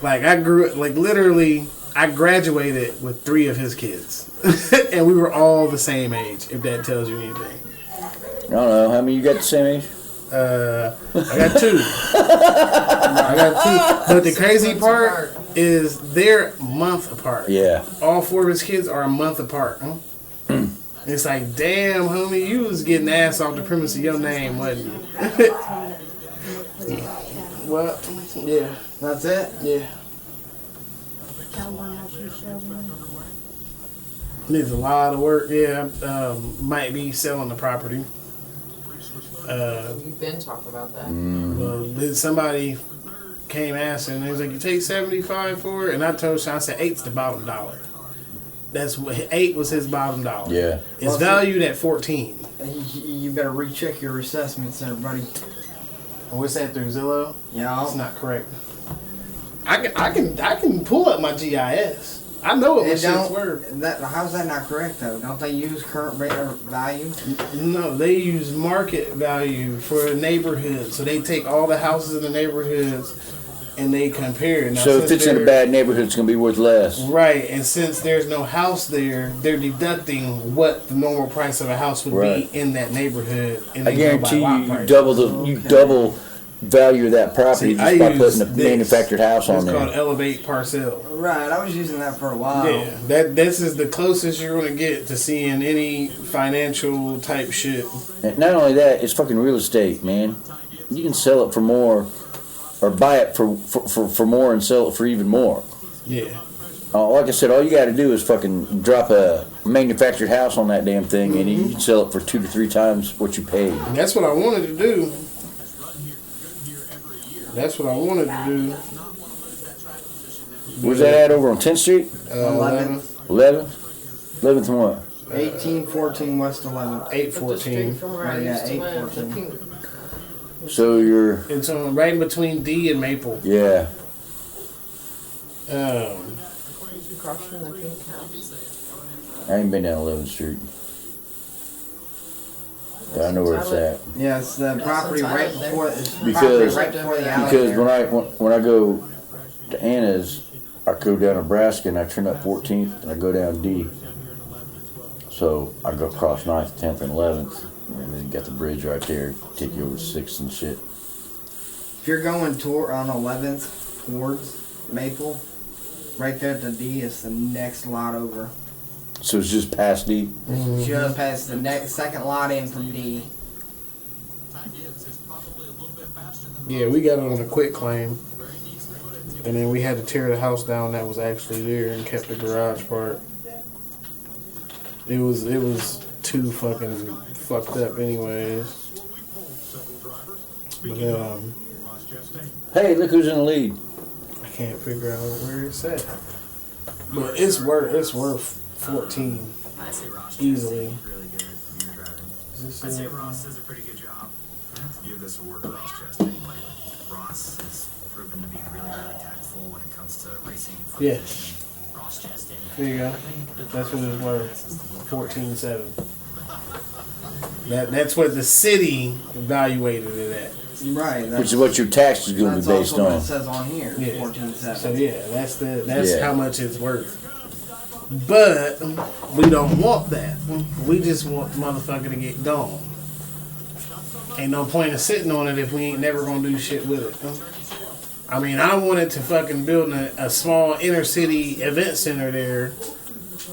[SPEAKER 2] like, I grew up, like, literally, I graduated with 3 of his kids. And we were all the same age, if that tells you anything.
[SPEAKER 3] I don't know. How many you got the same age?
[SPEAKER 2] I got 2. But the crazy part is they're a month apart.
[SPEAKER 3] Yeah.
[SPEAKER 2] All 4 of his kids are a month apart. Huh? It's like, damn, homie, you was getting ass off the premise of your name, wasn't you? Well, yeah.
[SPEAKER 7] That's it?
[SPEAKER 2] Yeah.
[SPEAKER 6] That one that you showed me.
[SPEAKER 2] Needs a lot of work. Yeah. Might be selling the property.
[SPEAKER 4] You've been talking about that.
[SPEAKER 2] Well, then somebody came asking, and he was like, you take 75 for it? And I told Sean, I said, 8's the bottom dollar. That's what 8 was his bottom dollar.
[SPEAKER 3] Yeah.
[SPEAKER 2] It's valued at 14.
[SPEAKER 7] You better recheck your assessments there, buddy.
[SPEAKER 2] What's that through Zillow?
[SPEAKER 7] Yeah.
[SPEAKER 2] That's not correct. I can pull up my GIS. I know what my shit's worth.
[SPEAKER 7] How's that not correct though? Don't they use current rate or value?
[SPEAKER 2] No, they use market value for a neighborhood. So they take all the houses in the neighborhoods and they compare. Now,
[SPEAKER 3] So if it's in a bad neighborhood, it's going to be worth less.
[SPEAKER 2] Right, and since there's no house there, they're deducting what the normal price of a house would be in that neighborhood. And
[SPEAKER 3] I guarantee you double value of that property just by putting a manufactured house on there.
[SPEAKER 2] It's called Elevate Parcel.
[SPEAKER 7] Right, I was using that for a while.
[SPEAKER 2] Yeah, this is the closest you're going to get to seeing any financial type shit.
[SPEAKER 3] And not only that, it's fucking real estate, man. You can sell it for more, or buy it for more and sell it for even more.
[SPEAKER 2] Yeah.
[SPEAKER 3] Like I said, all you got to do is fucking drop a manufactured house on that damn thing, and you can sell it for 2 to 3 times what you paid.
[SPEAKER 2] And that's what I wanted to do. That's what I wanted to do.
[SPEAKER 3] Where's that at over on 10th Street?
[SPEAKER 7] 11th.
[SPEAKER 3] 11th? 11th and what?
[SPEAKER 7] 1814 West 11th.
[SPEAKER 2] 814.
[SPEAKER 4] From where I used to live, the pink.
[SPEAKER 3] So you're...
[SPEAKER 2] It's on right in between D and Maple.
[SPEAKER 3] Yeah.
[SPEAKER 4] Across from the pink house.
[SPEAKER 3] I ain't been down 11th Street. But I know where it's at.
[SPEAKER 7] Yeah, it's the property right before the
[SPEAKER 3] Because
[SPEAKER 7] alley.
[SPEAKER 3] when I go to Anna's, I go down Nebraska and I turn up 14th and I go down D. So I go across 9th, 10th, and 11th, and then you got the bridge right there, take you over 6th and shit.
[SPEAKER 7] If you're going on 11th towards Maple, right there at the D is the next lot over.
[SPEAKER 3] So it's just past D.
[SPEAKER 7] It's just past the second lot in from D.
[SPEAKER 2] Yeah, we got it on a quick claim. And then we had to tear the house down that was actually there and kept the garage part. It was too fucking fucked up anyways. But
[SPEAKER 3] Hey, look who's in the lead.
[SPEAKER 2] I can't figure out where it's at. But it's worth 14 easily.
[SPEAKER 9] I'd say Ross does a pretty good job. I have to give this award to Ross Chastain lately. Ross has proven to be really, really tactful when it comes to racing.
[SPEAKER 2] Yeah.
[SPEAKER 9] Ross Chastain.
[SPEAKER 2] There you go. That's what it's worth. 14.7. That's what the city evaluated it at.
[SPEAKER 7] Right.
[SPEAKER 3] Which is what your tax is going to be based
[SPEAKER 7] also what
[SPEAKER 3] on.
[SPEAKER 7] it says on here.
[SPEAKER 2] Yeah.
[SPEAKER 7] 14.7.
[SPEAKER 2] So yeah, that's how much it's worth. But we don't want that. We just want the motherfucker to get gone. Ain't no point in sitting on it if we ain't never gonna do shit with it. I mean, I wanted to fucking build a small inner city event center there.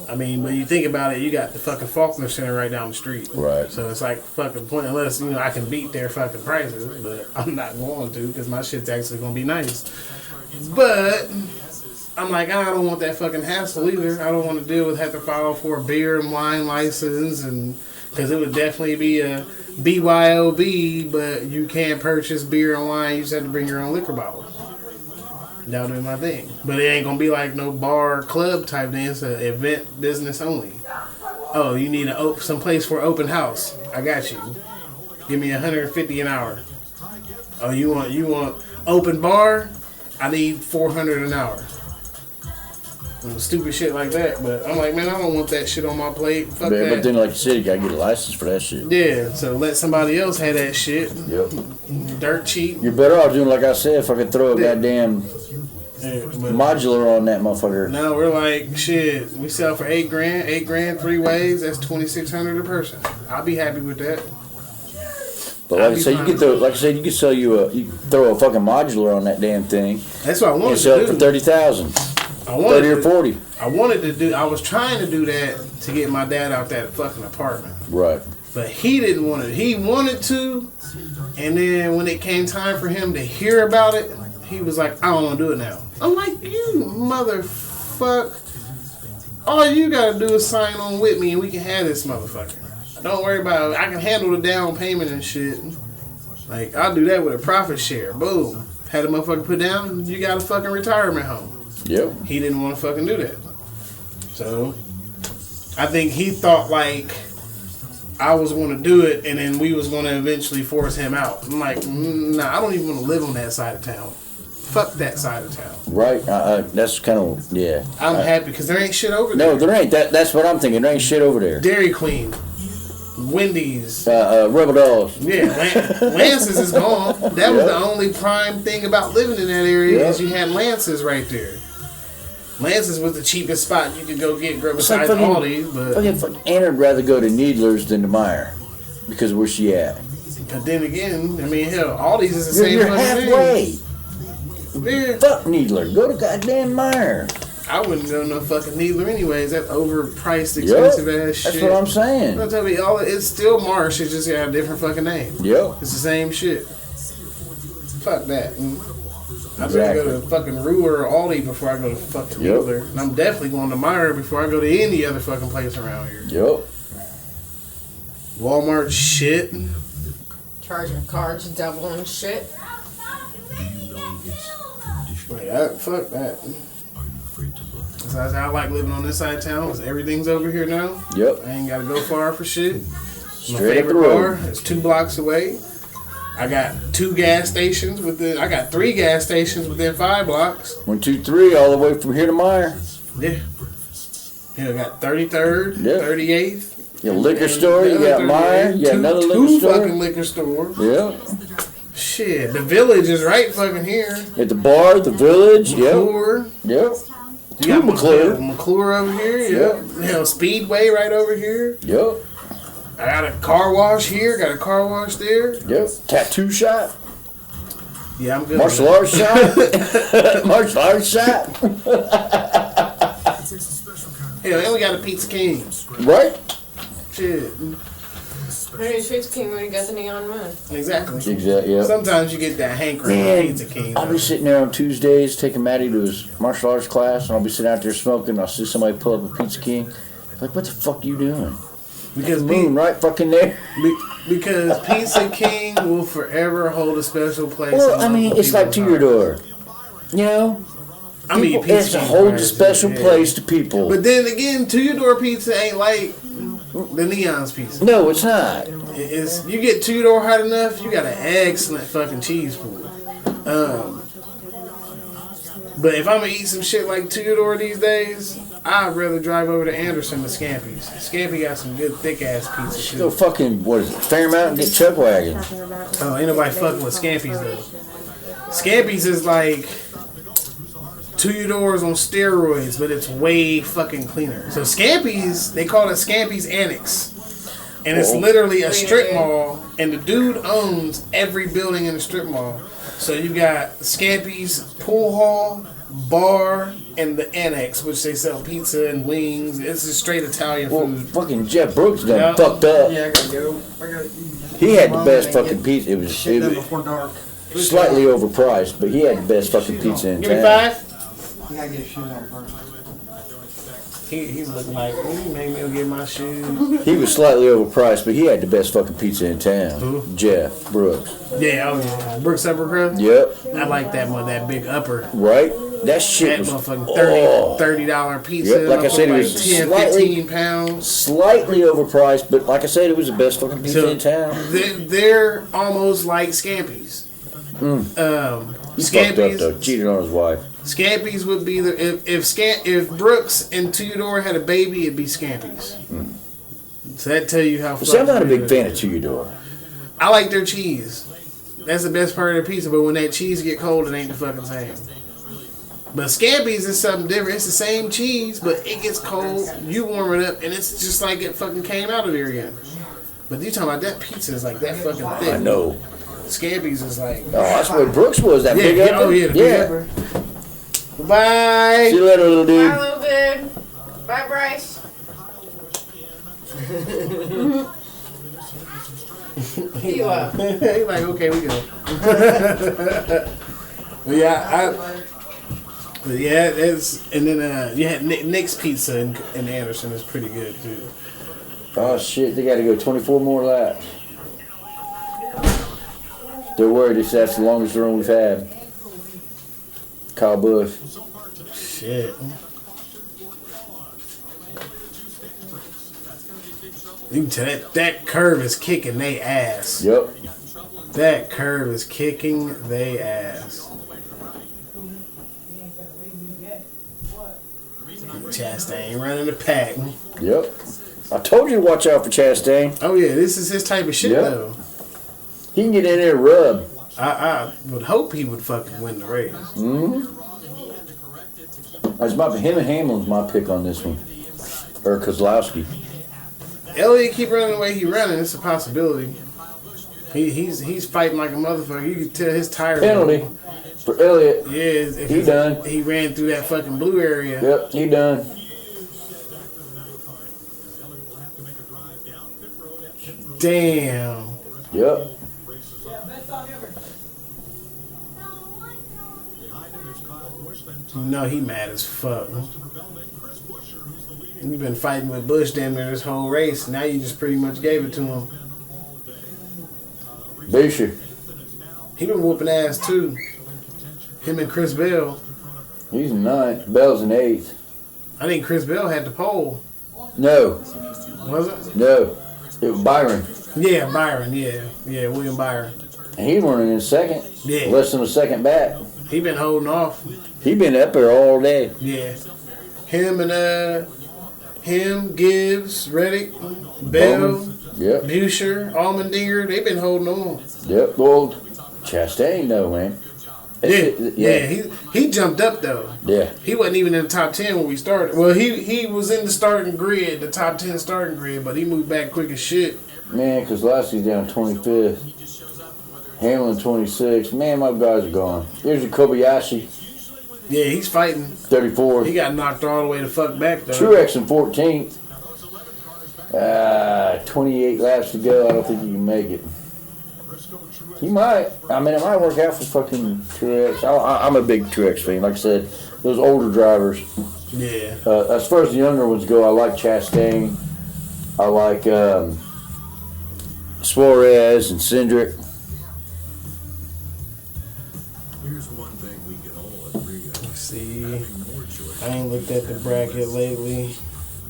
[SPEAKER 2] I mean, but you think about it, you got the fucking Faulkner Center right down the street.
[SPEAKER 3] Right.
[SPEAKER 2] So it's like fucking point, unless, you know, I can beat their fucking prices, but I'm not going to because my shit's actually going to be nice. But I'm like, I don't want that fucking hassle either. I don't want to deal with having to file for a beer and wine license, and because it would definitely be a BYOB, but you can't purchase beer and wine. You just have to bring your own liquor bottle. That'll do my thing. But it ain't gonna be like no bar club type thing. It's an event business only. Oh, you need some place for open house. I got you. Give me $150 an hour. Oh, you want open bar? I need $400 an hour. Stupid shit like that. But I'm like, man, I don't want that shit on my plate. Fuck that.
[SPEAKER 3] But then, like you said, you gotta get a license for that shit.
[SPEAKER 2] Yeah, so let somebody else have that shit.
[SPEAKER 3] Yep.
[SPEAKER 2] Dirt cheap.
[SPEAKER 3] You're better off doing like I said. If I could throw a goddamn modular on that motherfucker.
[SPEAKER 2] No, we're like, shit, we sell for $8 grand, $8 3 ways, that's $2,600 a person. I'll be happy with that.
[SPEAKER 3] But like I said, you could sell you throw a fucking modular on that damn thing.
[SPEAKER 2] That's what I wanted
[SPEAKER 3] and sell it for $30,000. 30 or 40.
[SPEAKER 2] I was trying to do that to get my dad out that fucking apartment.
[SPEAKER 3] Right.
[SPEAKER 2] But he didn't want it. He wanted to, and then when it came time for him to hear about it, he was like, I don't want to do it now. I'm like, you motherfucker. All you gotta do is sign on with me and we can have this motherfucker. Don't worry about it. I can handle the down payment and shit. Like, I'll do that with a profit share. Boom. Had a motherfucker put down, you got a fucking retirement home.
[SPEAKER 3] Yep.
[SPEAKER 2] He didn't want to fucking do that. So, I think he thought like I was going to do it and then we was going to eventually force him out. I'm like, nah, I don't even want to live on that side of town. Fuck that side of town.
[SPEAKER 3] Right. That's kind of, yeah.
[SPEAKER 2] I'm happy because there ain't shit over there.
[SPEAKER 3] No, there ain't. That's what I'm thinking. There ain't shit over there.
[SPEAKER 2] Dairy Queen. Wendy's.
[SPEAKER 3] Rebel Dolls.
[SPEAKER 2] Yeah, Lance's is gone. That was the only prime thing about living in that area is you had Lance's right there. Lance's was the cheapest spot you could go get besides Aldi's. But
[SPEAKER 3] Ann would rather go to Needler's than to Meyer because of where she at.
[SPEAKER 2] But then again, I mean, hell, Aldi's is the same
[SPEAKER 3] You're
[SPEAKER 2] fucking
[SPEAKER 3] halfway.
[SPEAKER 2] thing. Yeah.
[SPEAKER 3] Fuck Needler. Go to goddamn Meyer.
[SPEAKER 2] I wouldn't go to no fucking Needler anyways. That overpriced, expensive ass shit.
[SPEAKER 3] That's what I'm saying.
[SPEAKER 2] I'll tell you, it's still Marsh. It just got a different fucking name.
[SPEAKER 3] Yep.
[SPEAKER 2] It's the same shit. Fuck that. I'd rather go to fucking Ruhr or Aldi before I go to fucking Needler. And I'm definitely going to Meyer before I go to any other fucking place around here.
[SPEAKER 3] Yep.
[SPEAKER 2] Walmart shit.
[SPEAKER 4] Charging cards, doubling shit.
[SPEAKER 2] Fuck that. Besides, I like living on this side of town because everything's over here now.
[SPEAKER 3] Yep.
[SPEAKER 2] I ain't got to go far for shit.
[SPEAKER 3] Straight
[SPEAKER 2] My favorite
[SPEAKER 3] up the road.
[SPEAKER 2] bar is 2 blocks away. I got 2 gas stations within. I got 3 gas stations within 5 blocks.
[SPEAKER 3] 1, 2, 3, all the way from here to Meyer.
[SPEAKER 2] Yeah. Yeah, I got 33rd, 38th.
[SPEAKER 3] Your liquor store, you got Meyer, you got another liquor store.
[SPEAKER 2] 2 fucking liquor stores.
[SPEAKER 3] Yep.
[SPEAKER 2] Shit, the Village is right fucking here.
[SPEAKER 3] At the bar, the Village,
[SPEAKER 2] McClure.
[SPEAKER 3] Yep.
[SPEAKER 2] You got
[SPEAKER 3] McClure.
[SPEAKER 2] McClure over here, yep. Hell, Speedway right over here.
[SPEAKER 3] Yep.
[SPEAKER 2] I got a car wash here, got a car wash there.
[SPEAKER 3] Yep. Tattoo shop.
[SPEAKER 2] Yeah, I'm good.
[SPEAKER 3] Martial arts shop. Martial arts shop.
[SPEAKER 2] Hell, and we got a Pizza King.
[SPEAKER 3] Right?
[SPEAKER 2] Shit.
[SPEAKER 4] Pizza King when you got the neon moon.
[SPEAKER 2] Exactly.
[SPEAKER 3] Yep.
[SPEAKER 2] Sometimes you get that hankering on Pizza King.
[SPEAKER 3] I'll be sitting there on Tuesdays taking Maddie to his martial arts class, and I'll be sitting out there smoking, and I'll see somebody pull up a Pizza King. Like, what the fuck you doing?
[SPEAKER 2] Because
[SPEAKER 3] moon right fucking there.
[SPEAKER 2] Because Pizza King will forever hold a special place.
[SPEAKER 3] Well, I mean, it's like to your door. You know?
[SPEAKER 2] I mean,
[SPEAKER 3] Pizza it's a whole special place to people.
[SPEAKER 2] But then again, to your door pizza ain't like the Neon's pizza.
[SPEAKER 3] No, it's not.
[SPEAKER 2] It's you get 2 door hot enough, you got an excellent fucking cheese pool. But if I'm gonna eat some shit like 2 door these days, I'd rather drive over to Anderson to Scampy's. Scampy got some good thick ass pizza too.
[SPEAKER 3] Go fucking what is it? Fairmount and get Chuck Wagon.
[SPEAKER 2] Oh, ain't nobody fucking with Scampy's though. Scampy's is like Two-Door on steroids, but it's way fucking cleaner. So Scampi's, they call it Scampi's Annex. And it's literally a strip mall, and the dude owns every building in the strip mall. So you got Scampi's Pool Hall, Bar, and the Annex, which they sell pizza and wings. It's just straight Italian food.
[SPEAKER 3] Fucking Jeff Brooks done fucked up.
[SPEAKER 7] Yeah, I gotta go.
[SPEAKER 3] He had the best fucking pizza. It was
[SPEAKER 7] Before dark.
[SPEAKER 3] slightly overpriced, but he had the best fucking pizza in
[SPEAKER 2] Give me
[SPEAKER 3] town.
[SPEAKER 2] 5.
[SPEAKER 7] You gotta get your shoes on first.
[SPEAKER 2] He's looking like, he made me go get my shoes.
[SPEAKER 3] He was slightly overpriced, but he had the best fucking pizza in town.
[SPEAKER 2] Who?
[SPEAKER 3] Jeff Brooks.
[SPEAKER 2] Yeah, oh yeah. Brooks Upper Crust?
[SPEAKER 3] Yep.
[SPEAKER 2] I like that one, that big upper.
[SPEAKER 3] Right? That shit
[SPEAKER 2] That
[SPEAKER 3] was
[SPEAKER 2] motherfucking $30 pizza.
[SPEAKER 3] Yep, like I said, it was
[SPEAKER 2] 10,
[SPEAKER 3] slightly-
[SPEAKER 2] 15 pounds.
[SPEAKER 3] Slightly overpriced, but like I said, it was the best fucking pizza
[SPEAKER 2] So,
[SPEAKER 3] in town.
[SPEAKER 2] They're almost like Scampi's.
[SPEAKER 3] He fucked up though.
[SPEAKER 2] Scampi's,
[SPEAKER 3] Cheated on his wife.
[SPEAKER 2] Scampi's would be the if Brooks and Two-Door had a baby, it'd be Scampi's. So that tell you how.
[SPEAKER 3] See, I'm not a big
[SPEAKER 2] fucking
[SPEAKER 3] fan
[SPEAKER 2] good
[SPEAKER 3] of Two-Door.
[SPEAKER 2] I like their cheese. That's the best part of their pizza. But when that cheese get cold, it ain't the fucking same. But Scampi's is something different. It's the same cheese, but it gets cold. You warm it up, and it's just like it fucking came out of there again. But you talking about that pizza is like that fucking thick.
[SPEAKER 3] I know.
[SPEAKER 2] Scampi's is like.
[SPEAKER 3] Oh, that's what Brooks was. That big
[SPEAKER 2] yeah,
[SPEAKER 3] upper.
[SPEAKER 2] oh yeah, the big upper. Bye.
[SPEAKER 3] See you later, little dude.
[SPEAKER 4] Bye, little dude. Bye, Bryce.
[SPEAKER 2] He's like, okay, we go. But yeah, it's and then you had Nick's Pizza in Anderson is pretty good too.
[SPEAKER 3] Oh shit, they got to go 24 more laps. They're worried that's the longest run we've had. Kyle Busch.
[SPEAKER 2] Shit. You can tell that curve is kicking they ass.
[SPEAKER 3] Yep.
[SPEAKER 2] That curve is kicking they ass. Chastain running the pack.
[SPEAKER 3] Yep. I told you to watch out for Chastain.
[SPEAKER 2] Oh yeah, this is his type of shit though.
[SPEAKER 3] He can get in there and rub.
[SPEAKER 2] I would hope he would fucking win the race.
[SPEAKER 3] Him and Hamlin's my pick on this one. Or Kozlowski.
[SPEAKER 2] Elliott keep running the way he running. It's a possibility. He's fighting like a motherfucker. You can tell his tires.
[SPEAKER 3] Penalty for Elliott.
[SPEAKER 2] Yeah,
[SPEAKER 3] He done.
[SPEAKER 2] He ran through that fucking blue area.
[SPEAKER 3] Yep, he done.
[SPEAKER 2] Damn.
[SPEAKER 3] Yep.
[SPEAKER 2] No, he mad as fuck. You've been fighting with Bush damn near this whole race. Now you just pretty much gave it to him.
[SPEAKER 3] Busher.
[SPEAKER 2] He been whooping ass too. Him and Chris Bell.
[SPEAKER 3] He's in 9th. Bell's in 8th.
[SPEAKER 2] I think Chris Bell had the pole.
[SPEAKER 3] No.
[SPEAKER 2] Was it?
[SPEAKER 3] No. It was Byron.
[SPEAKER 2] Yeah, Byron. Yeah, William Byron.
[SPEAKER 3] And he running in 2nd.
[SPEAKER 2] Yeah.
[SPEAKER 3] Less than a second back.
[SPEAKER 2] He been holding off.
[SPEAKER 3] He been up there all day.
[SPEAKER 2] Yeah. Him and Gibbs, Reddick, Bell,
[SPEAKER 3] Yep.
[SPEAKER 2] Buscher, Allmendinger, they been holding on.
[SPEAKER 3] Yep. Well, Chastain though, man.
[SPEAKER 2] Yeah. He jumped up though.
[SPEAKER 3] Yeah.
[SPEAKER 2] He wasn't even in the top 10 when we started. Well, he was in the starting grid, the top 10 starting grid, but he moved back quick as shit.
[SPEAKER 3] Man, Kozlowski's down 25th. Hamlin 26th. Man, my guys are gone. Here's your Kobayashi.
[SPEAKER 2] Yeah, he's fighting.
[SPEAKER 3] 34th.
[SPEAKER 2] He got knocked all the way the fuck back though.
[SPEAKER 3] Truex in 14th. 28 laps to go. I don't think you can make it. He might. I mean, it might work out for fucking Truex. I'm a big Truex fan. Like I said, those older drivers.
[SPEAKER 2] Yeah.
[SPEAKER 3] As far as the younger ones go, I like Chastain. I like Suarez and Cindric.
[SPEAKER 9] Here's one thing we can all agree on.
[SPEAKER 2] Let's see.
[SPEAKER 9] Having more choice.
[SPEAKER 2] I ain't looked at the bracket lately.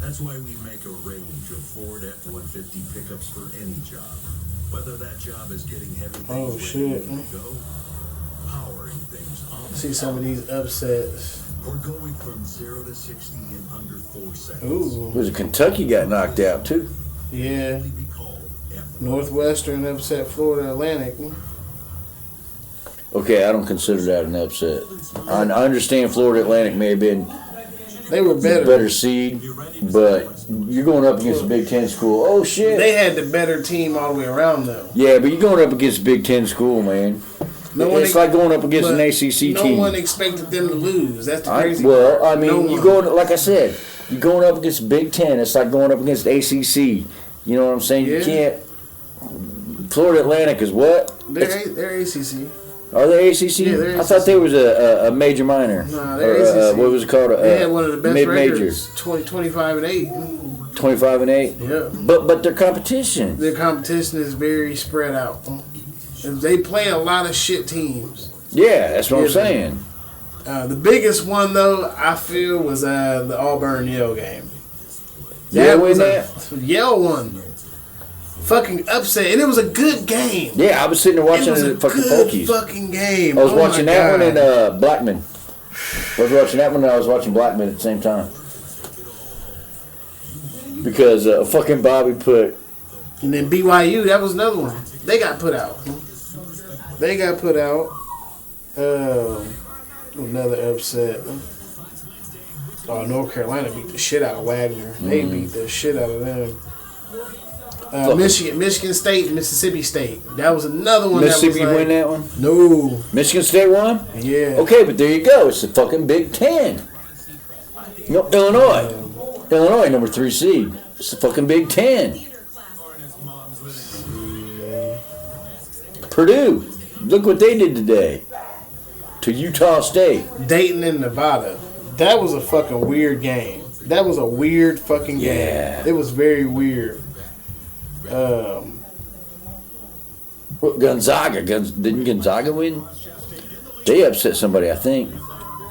[SPEAKER 9] That's why we make a range of Ford F-150 pickups for any job. Whether that job is getting heavy things
[SPEAKER 2] shit.
[SPEAKER 9] ready to go, powering things on the
[SPEAKER 2] See some of these upsets.
[SPEAKER 9] or going from 0 to 60 in under 4 seconds.
[SPEAKER 2] Ooh.
[SPEAKER 3] Was it Kentucky got knocked out too?
[SPEAKER 2] Yeah.
[SPEAKER 9] Be called F-
[SPEAKER 2] Northwestern upset Florida Atlantic.
[SPEAKER 3] Okay, I don't consider that an upset. I understand Florida Atlantic may have been
[SPEAKER 2] They were
[SPEAKER 3] the better seed, but you're going up against a Big Ten school. Oh shit!
[SPEAKER 2] They had the better team all the way around, though.
[SPEAKER 3] Yeah, but you're going up against a Big Ten school, man. It's like going up against an ACC team.
[SPEAKER 2] No one expected them to lose. That's the crazy
[SPEAKER 3] part.
[SPEAKER 2] Well,
[SPEAKER 3] I mean, you're going, like I said, you're going up against Big Ten. It's like going up against ACC. You know what I'm saying?
[SPEAKER 2] Yeah.
[SPEAKER 3] You can't. Florida Atlantic is what?
[SPEAKER 2] They're ACC.
[SPEAKER 3] Are they ACC?
[SPEAKER 2] Yeah, they're ACC.
[SPEAKER 3] I thought they was a major minor.
[SPEAKER 2] Nah, they're ACC.
[SPEAKER 3] What was it called?
[SPEAKER 2] They had one of the best
[SPEAKER 3] mid-major.
[SPEAKER 2] records. 25-8.
[SPEAKER 3] 25-8.
[SPEAKER 2] Yeah.
[SPEAKER 3] But their competition.
[SPEAKER 2] Their competition is very spread out. They play a lot of shit teams.
[SPEAKER 3] Yeah, that's what I'm saying.
[SPEAKER 2] The biggest one, though, I feel, was the Auburn-Yale game.
[SPEAKER 3] Yale won that?
[SPEAKER 2] Yale won. Fucking upset. And it was a good game.
[SPEAKER 3] Yeah, I was sitting there watching the fucking Pokies.
[SPEAKER 2] Fucking game.
[SPEAKER 3] I was watching that one and Blackman. I was watching that one and I was watching Blackman at the same time. Because fucking Bobby put...
[SPEAKER 2] And then BYU, that was another one. They got put out. Another upset. Oh, North Carolina beat the shit out of Wagner. They beat the shit out of them. Michigan State, Mississippi State. That was another one.
[SPEAKER 3] Mississippi
[SPEAKER 2] that was
[SPEAKER 3] win that one?
[SPEAKER 2] No.
[SPEAKER 3] Michigan State won?
[SPEAKER 2] Yeah.
[SPEAKER 3] Okay, but there you go. It's the fucking Big Ten. You know, Illinois. Illinois, number 3 seed. It's the fucking Big Ten. Purdue. Look what they did today. To Utah State.
[SPEAKER 2] Dayton and Nevada. That was a fucking weird game. That was a weird fucking game.
[SPEAKER 3] Yeah.
[SPEAKER 2] It was very weird.
[SPEAKER 3] Gonzaga. Didn't Gonzaga win? They upset somebody, I think.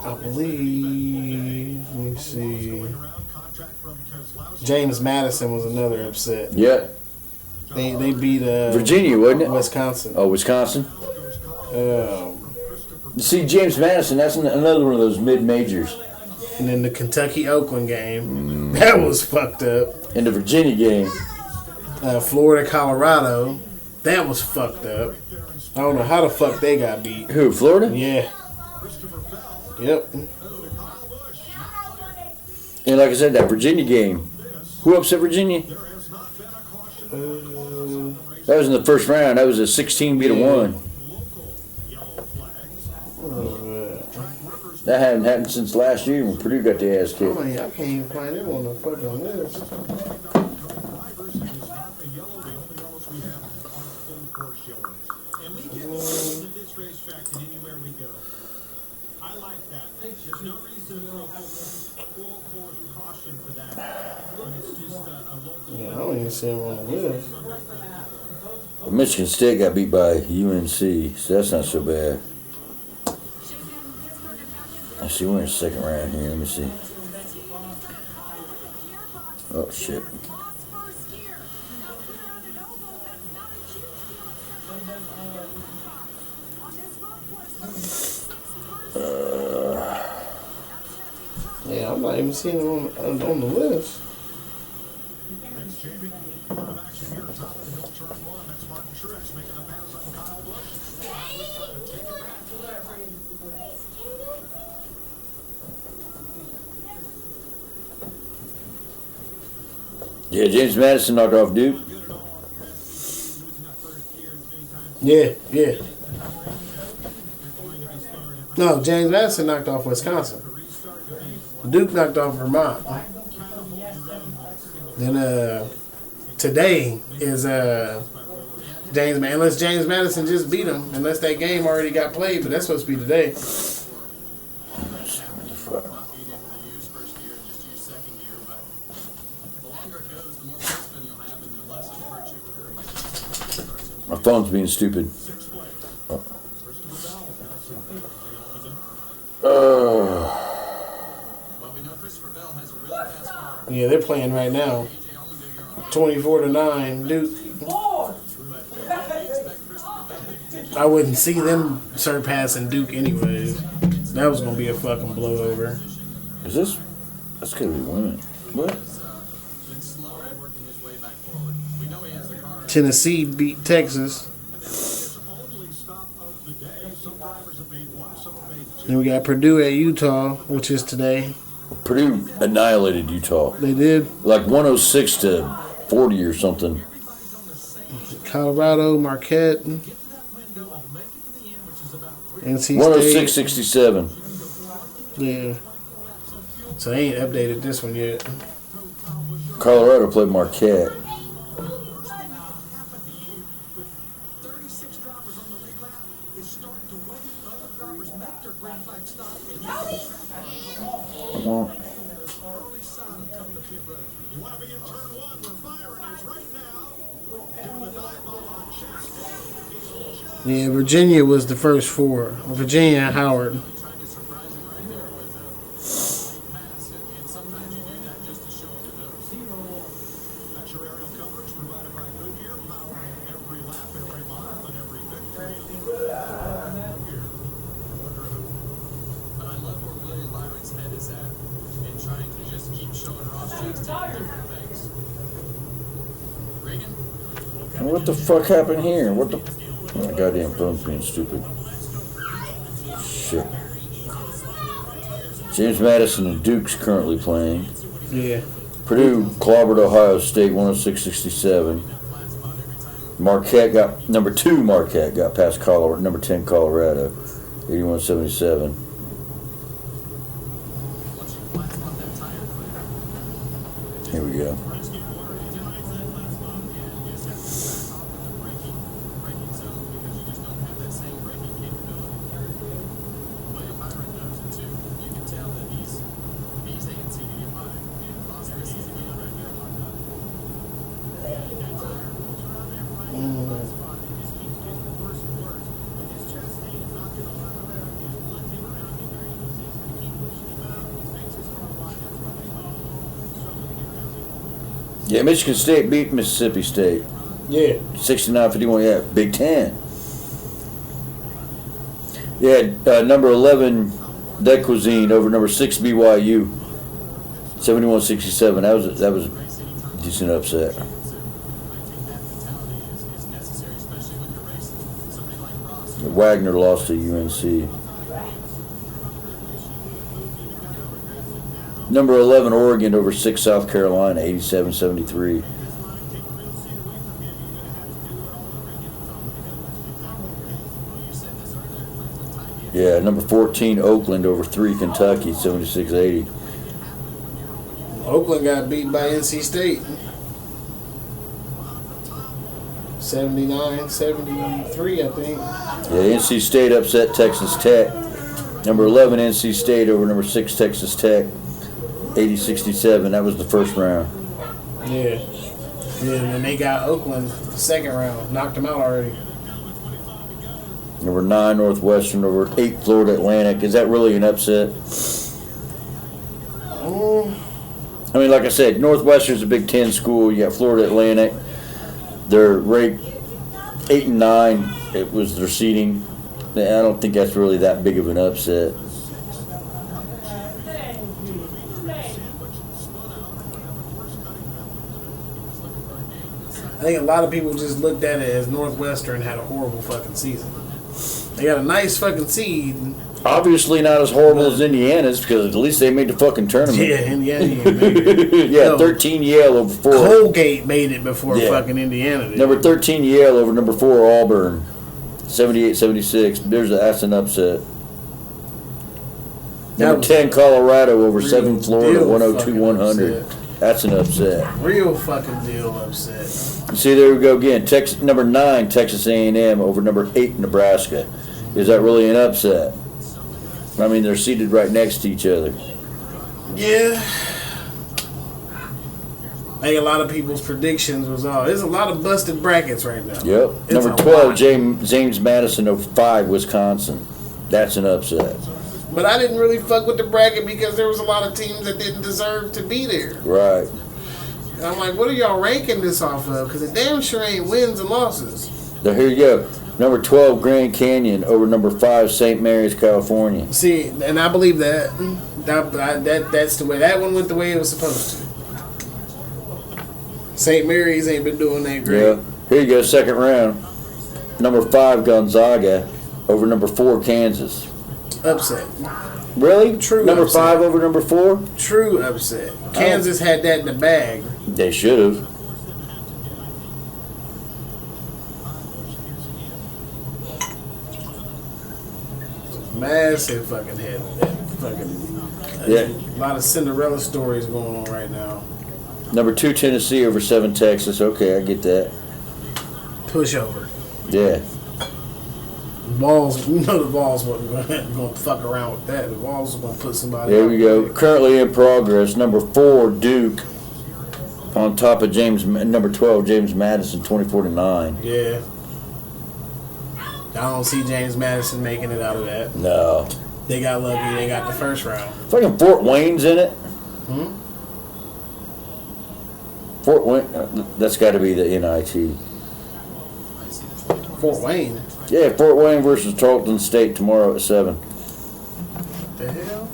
[SPEAKER 2] I believe. Let me see. James Madison was another upset.
[SPEAKER 3] Yeah.
[SPEAKER 2] They beat
[SPEAKER 3] Virginia, wasn't it?
[SPEAKER 2] Wisconsin.
[SPEAKER 3] Oh, Wisconsin. See, James Madison. That's another one of those mid-majors.
[SPEAKER 2] And then the Kentucky-Oakland game. That was fucked up.
[SPEAKER 3] And the Virginia game.
[SPEAKER 2] Florida-Colorado. That was fucked up. I don't know how the fuck they got beat.
[SPEAKER 3] Who, Florida?
[SPEAKER 2] Yeah. Yep.
[SPEAKER 3] And like I said, that Virginia game. Who upset Virginia? That was in the first round. That was a 16 beat a 1. That hadn't happened since last year when Purdue got their ass kicked.
[SPEAKER 2] I can't even find it on the fucking list. Yeah, I don't even see him on the list.
[SPEAKER 3] Michigan State got beat by UNC, so that's not so bad. I see we're in the second round here. Let me see. Oh shit.
[SPEAKER 2] Yeah, I'm not even seeing him on the list.
[SPEAKER 3] Yeah, James Madison knocked off Duke.
[SPEAKER 2] Yeah. No, James Madison knocked off Wisconsin. Duke knocked off Vermont. Then today is unless James Madison just beat him, unless that game already got played, but that's supposed to be today.
[SPEAKER 3] My phone's being stupid.
[SPEAKER 2] Yeah, they're playing right now. 24-9, Duke. I wouldn't see them surpassing Duke anyways. That was gonna be a fucking blowover.
[SPEAKER 3] Is this? That's gonna be women. What?
[SPEAKER 2] Tennessee beat Texas. Then we got Purdue at Utah, which is today.
[SPEAKER 3] Purdue annihilated Utah.
[SPEAKER 2] They did.
[SPEAKER 3] Like 106 to 40 or something.
[SPEAKER 2] Colorado, Marquette, NC
[SPEAKER 3] 106-67.
[SPEAKER 2] Yeah. So they ain't updated this one yet.
[SPEAKER 3] Colorado played Marquette.
[SPEAKER 2] Yeah, Virginia was the first four. Virginia and Howard.
[SPEAKER 3] What the fuck happened here? What the? Oh, my goddamn phone's being stupid. Shit. James Madison and Duke's currently playing.
[SPEAKER 2] Yeah.
[SPEAKER 3] Purdue clobbered Ohio State 106-67. Marquette got number 2. Marquette got past Colorado, number 10 Colorado, 81-77. Here we go. Yeah, Michigan State beat Mississippi State.
[SPEAKER 2] Yeah.
[SPEAKER 3] 69-51, yeah, Big Ten. Yeah, number 11, Dead Cuisine over number 6, BYU. 71-67, that was a decent upset. Wagner lost to UNC. Number 11, Oregon over 6, South Carolina, 87-73. Yeah, number 14, Oakland over 3, Kentucky, 76-80.
[SPEAKER 2] Oakland got beat by NC State. 79-73, I think.
[SPEAKER 3] Yeah, NC State upset Texas Tech. Number 11, NC State over number 6, Texas Tech, 80-67. That was the first round.
[SPEAKER 2] Yeah. Yeah, and then they got Oakland the second round. Knocked them out already.
[SPEAKER 3] Number 9, Northwestern over 8, Florida Atlantic. Is that really an upset? I mean, like I said, Northwestern's a Big Ten school. You got Florida Atlantic. They're ranked 8 and 9. It was their seeding. I don't think that's really that big of an upset.
[SPEAKER 2] I think a lot of people just looked at it as Northwestern had a horrible fucking season. They got a nice fucking seed.
[SPEAKER 3] Obviously not as horrible as Indiana's, because at least they made the fucking tournament.
[SPEAKER 2] Yeah, Indiana made it.
[SPEAKER 3] Yeah,
[SPEAKER 2] No,
[SPEAKER 3] 13 Yale over 4.
[SPEAKER 2] Colgate made it before
[SPEAKER 3] Yeah.
[SPEAKER 2] fucking Indiana did.
[SPEAKER 3] Number 13 Yale over number 4 Auburn, 78-76. That's an upset. Number 10 Colorado over 7 Florida,
[SPEAKER 2] deal
[SPEAKER 3] 102-100.
[SPEAKER 2] fucking
[SPEAKER 3] That's an upset.
[SPEAKER 2] Real fucking deal upset.
[SPEAKER 3] See, there we go again. Number 9 Texas A&M over number 8 Nebraska. Is that really an upset? I mean, they're seated right next to each other.
[SPEAKER 2] Yeah. I think a lot of people's predictions was all. There's a lot of busted brackets right now.
[SPEAKER 3] Yep.
[SPEAKER 2] It's
[SPEAKER 3] Number
[SPEAKER 2] a
[SPEAKER 3] 12
[SPEAKER 2] lot.
[SPEAKER 3] James Madison over 5 Wisconsin. That's an upset.
[SPEAKER 2] But I didn't really fuck with the bracket because there was a lot of teams that didn't deserve to be there.
[SPEAKER 3] Right.
[SPEAKER 2] And I'm like, what are y'all ranking this off of? Because it damn sure ain't wins and losses.
[SPEAKER 3] So here you go. Number 12 Grand Canyon over number 5 St. Mary's, California.
[SPEAKER 2] See, and I believe that. That's the way. That one went the way it was supposed to. St. Mary's ain't been doing that great.
[SPEAKER 3] Yeah. Here you go, second round. Number 5 Gonzaga over number 4 Kansas.
[SPEAKER 2] Upset.
[SPEAKER 3] Really?
[SPEAKER 2] True
[SPEAKER 3] Number
[SPEAKER 2] upset.
[SPEAKER 3] 5 over number 4?
[SPEAKER 2] True upset. Kansas had that in the bag.
[SPEAKER 3] They should have.
[SPEAKER 2] Massive fucking head.
[SPEAKER 3] Yeah.
[SPEAKER 2] A lot of Cinderella stories going on right now.
[SPEAKER 3] Number 2, Tennessee over 7, Texas. Okay, I get that.
[SPEAKER 2] Pushover.
[SPEAKER 3] Yeah.
[SPEAKER 2] Balls, the Balls wasn't going to fuck around with that. The Balls was going to put somebody.
[SPEAKER 3] There
[SPEAKER 2] out
[SPEAKER 3] we go.
[SPEAKER 2] there.
[SPEAKER 3] Currently in progress. Number 4, Duke. On top of number 12, James Madison, 24-9.
[SPEAKER 2] Yeah. I don't see James Madison making it out of that.
[SPEAKER 3] No.
[SPEAKER 2] They got lucky. They got the first round.
[SPEAKER 3] Fucking Fort Wayne's in it.
[SPEAKER 2] Hmm?
[SPEAKER 3] Fort Wayne. That's got to be the NIT.
[SPEAKER 2] Fort Wayne.
[SPEAKER 3] Yeah, Fort Wayne versus Tarleton State tomorrow at 7.
[SPEAKER 2] What the hell?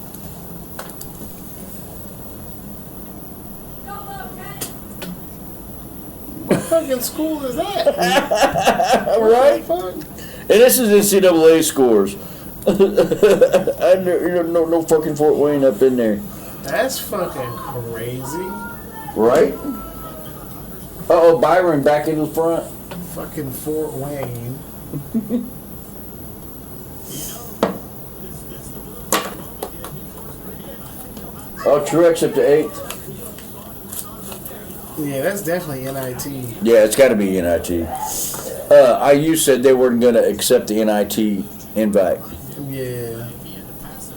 [SPEAKER 2] What fucking school is that?
[SPEAKER 3] Right?
[SPEAKER 2] Fuck?
[SPEAKER 3] And this is NCAA scores. No fucking Fort Wayne up in there.
[SPEAKER 2] That's fucking crazy.
[SPEAKER 3] Right? Uh-oh, Byron back in the front.
[SPEAKER 2] Fucking Fort Wayne.
[SPEAKER 3] Oh, Truex up to 8th.
[SPEAKER 2] Yeah, that's definitely NIT.
[SPEAKER 3] Yeah, it's got to be NIT. IU said they weren't going to accept the NIT invite
[SPEAKER 2] Yeah.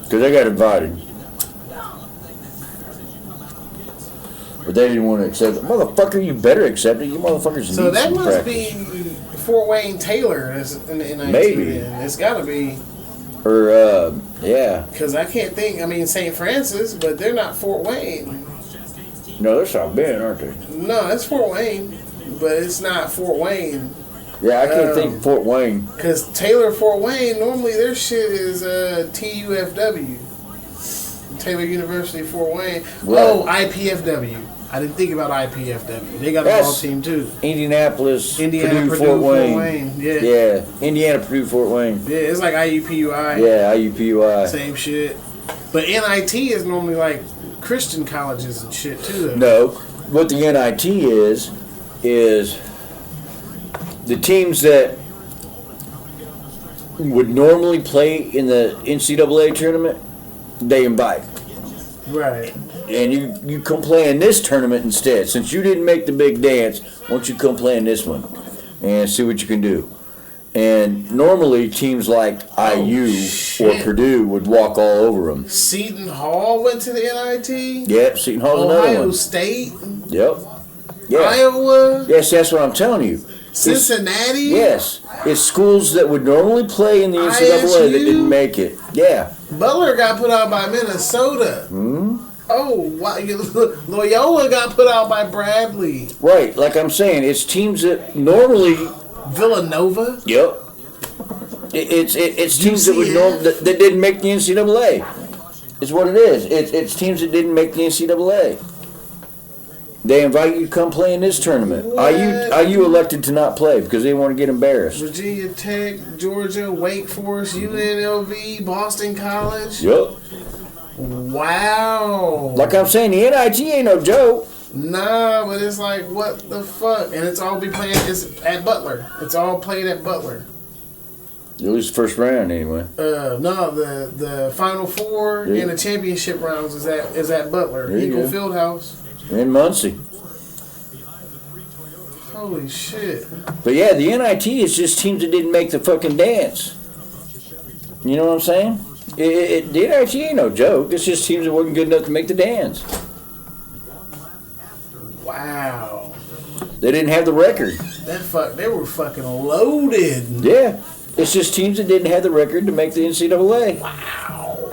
[SPEAKER 3] because they got invited. But they didn't want to accept it. Motherfucker, you better accept it. You motherfuckers
[SPEAKER 2] So
[SPEAKER 3] need
[SPEAKER 2] that
[SPEAKER 3] some
[SPEAKER 2] must
[SPEAKER 3] practice.
[SPEAKER 2] be Fort Wayne Taylor that's in the NIT.
[SPEAKER 3] Maybe.
[SPEAKER 2] Then. It's got to be.
[SPEAKER 3] Or, yeah.
[SPEAKER 2] Because I can't think. I mean, St. Francis, but they're not Fort Wayne.
[SPEAKER 3] No, they're South Bend, aren't they?
[SPEAKER 2] No, that's Fort Wayne, but it's not Fort Wayne.
[SPEAKER 3] Yeah, I can't think of Fort Wayne.
[SPEAKER 2] Because Taylor Fort Wayne, normally their shit is TUFW. Taylor University Fort Wayne.
[SPEAKER 3] Right.
[SPEAKER 2] Oh, IPFW. I didn't think about IPFW. They got a ball team too.
[SPEAKER 3] Indianapolis,
[SPEAKER 2] Indiana,
[SPEAKER 3] Purdue, Fort Wayne.
[SPEAKER 2] Yeah.
[SPEAKER 3] Yeah, Indiana, Purdue, Fort Wayne.
[SPEAKER 2] Yeah, it's like IUPUI.
[SPEAKER 3] Yeah, IUPUI.
[SPEAKER 2] Same shit. But NIT is normally like Christian colleges and shit too. Though.
[SPEAKER 3] No, what the NIT is the teams that would normally play in the NCAA tournament, they invite.
[SPEAKER 2] Right.
[SPEAKER 3] And you come play in this tournament instead. Since you didn't make the big dance, why don't you come play in this one and see what you can do? And normally teams like IU or Purdue would walk all over them.
[SPEAKER 2] Seton Hall went to the NIT.
[SPEAKER 3] Yep, Seton Hall's another
[SPEAKER 2] Ohio
[SPEAKER 3] one.
[SPEAKER 2] State.
[SPEAKER 3] Yep. Yeah.
[SPEAKER 2] Iowa.
[SPEAKER 3] Yes, that's what I'm telling you.
[SPEAKER 2] Cincinnati.
[SPEAKER 3] Yes, it's schools that would normally play in the NCAA that didn't make it. Yeah.
[SPEAKER 2] Butler got put out by Minnesota.
[SPEAKER 3] Hmm.
[SPEAKER 2] Oh, wow. Loyola got put out by Bradley.
[SPEAKER 3] Right, like I'm saying, it's teams that normally.
[SPEAKER 2] Villanova.
[SPEAKER 3] Yep. It's teams that would that didn't make the NCAA. It's what it is. It's teams that didn't make the NCAA. They invite you to come play in this tournament. IU elected to not play because they want to get embarrassed.
[SPEAKER 2] Virginia Tech, Georgia, Wake Forest, UNLV, Boston College.
[SPEAKER 3] Yep.
[SPEAKER 2] Wow.
[SPEAKER 3] Like I'm saying, the NIT ain't no joke.
[SPEAKER 2] Nah, but it's like, what the fuck? And it's all be playing it's at Butler. It's all played at Butler.
[SPEAKER 3] At least the first round, anyway.
[SPEAKER 2] No, the Final Four and the championship rounds is at Butler. Eagle Fieldhouse.
[SPEAKER 3] In Muncie.
[SPEAKER 2] Holy shit.
[SPEAKER 3] But yeah, the NIT is just teams that didn't make the fucking dance. You know what I'm saying? The NIT ain't no joke. It's just teams that wasn't good enough to make the dance.
[SPEAKER 2] Wow.
[SPEAKER 3] They didn't have the record.
[SPEAKER 2] They were fucking loaded.
[SPEAKER 3] Yeah. It's just teams that didn't have the record to make the NCAA.
[SPEAKER 2] Wow.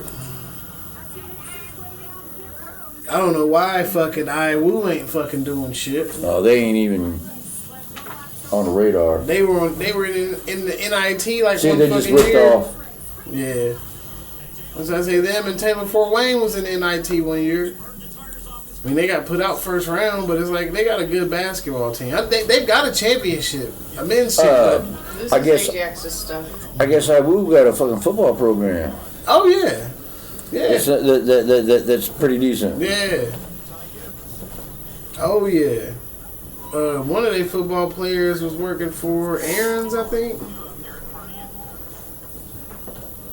[SPEAKER 2] I don't know why fucking IWU ain't fucking doing shit.
[SPEAKER 3] Oh, they ain't even on the radar.
[SPEAKER 2] They were in the NIT like
[SPEAKER 3] See,
[SPEAKER 2] one
[SPEAKER 3] they
[SPEAKER 2] fucking
[SPEAKER 3] just ripped
[SPEAKER 2] year.
[SPEAKER 3] off.
[SPEAKER 2] Yeah. As I say, them and Taylor Fort Wayne was in NIT one year. I mean, they got put out first round, but it's like they got a good basketball team. They've got a championship, a men's team.
[SPEAKER 4] This
[SPEAKER 3] I
[SPEAKER 4] is
[SPEAKER 3] guess
[SPEAKER 4] Ajax's stuff.
[SPEAKER 3] IWU got a fucking football program.
[SPEAKER 2] Oh yeah. Yeah.
[SPEAKER 3] That's pretty decent.
[SPEAKER 2] Yeah. Oh yeah. One of their football players was working for Aaron's, I think.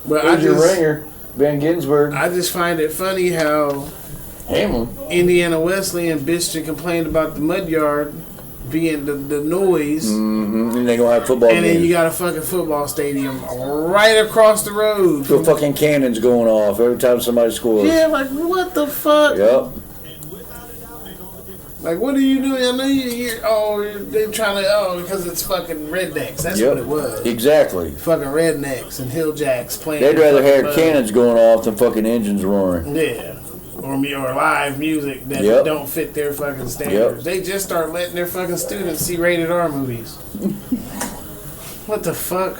[SPEAKER 2] But
[SPEAKER 3] Adrian Ringer, Van Ginsberg.
[SPEAKER 2] I just find it funny how
[SPEAKER 3] Hamlin.
[SPEAKER 2] Indiana Wesleyan bitched and complained about the mud yard being the noise.
[SPEAKER 3] Mm-hmm. And they gonna have football
[SPEAKER 2] and
[SPEAKER 3] games.
[SPEAKER 2] then you got a fucking football stadium right across the road.
[SPEAKER 3] The fucking cannons going off every time somebody scores.
[SPEAKER 2] Yeah, like what the fuck?
[SPEAKER 3] Yep.
[SPEAKER 2] Like, what are you doing? I know they're trying to, because it's fucking rednecks. That's what it was.
[SPEAKER 3] Exactly.
[SPEAKER 2] Fucking rednecks and hilljacks playing.
[SPEAKER 3] They'd rather have cannons going off than fucking engines roaring.
[SPEAKER 2] Yeah. Or live music that don't fit their fucking standards. They just start letting their fucking students see rated R movies. What the fuck?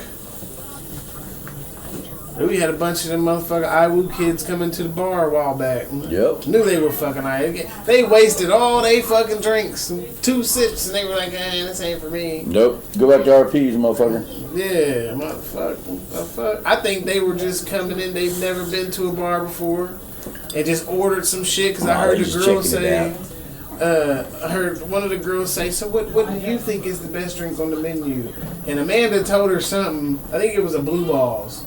[SPEAKER 2] We had a bunch of them motherfucking IWU kids coming to the bar a while back.
[SPEAKER 3] Yep.
[SPEAKER 2] Knew they were fucking high. They wasted all they fucking drinks. 2 sips and they were like, this ain't for me.
[SPEAKER 3] Nope. Go back to RPs, motherfucker.
[SPEAKER 2] Yeah, motherfucker. I think they were just coming in. They've never been to a bar before. And just ordered some shit because I heard the girl say, I heard one of the girls say, so what do you think is the best drink on the menu? And Amanda told her something, I think it was a Blue Balls.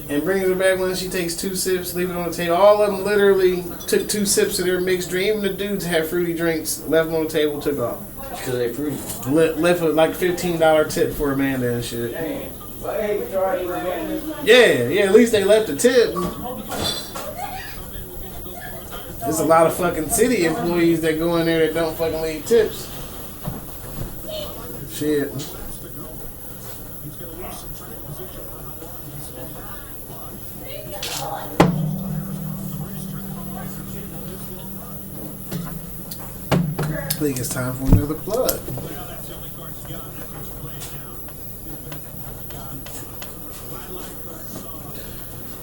[SPEAKER 2] And brings her back when she takes 2 sips, leave it on the table. All of them literally took 2 sips of their mixed drink. Even the dudes had fruity drinks, left them on the table, took off.
[SPEAKER 3] Because they fruity.
[SPEAKER 2] Left with like $15 tip for Amanda and shit. Yeah, at least they left a tip. There's a lot of fucking city employees that go in there that don't fucking leave tips. Shit. I think it's time for another plug.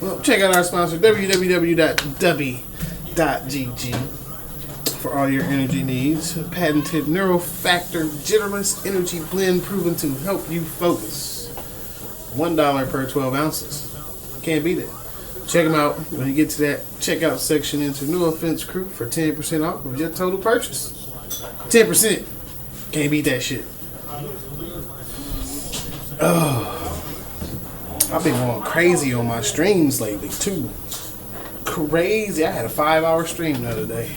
[SPEAKER 2] Well, check out our sponsor, www.dubby.gg, for all your energy needs. Patented Neurofactor Jitterless Energy Blend proven to help you focus. $1 per 12 ounces. Can't beat it. Check them out when you get to that checkout section. Enter No Offense Crew for 10% off of your total purchase. 10%. Can't beat that shit. Oh. I've been going crazy on my streams lately too. Crazy. I had a 5-hour stream the other day.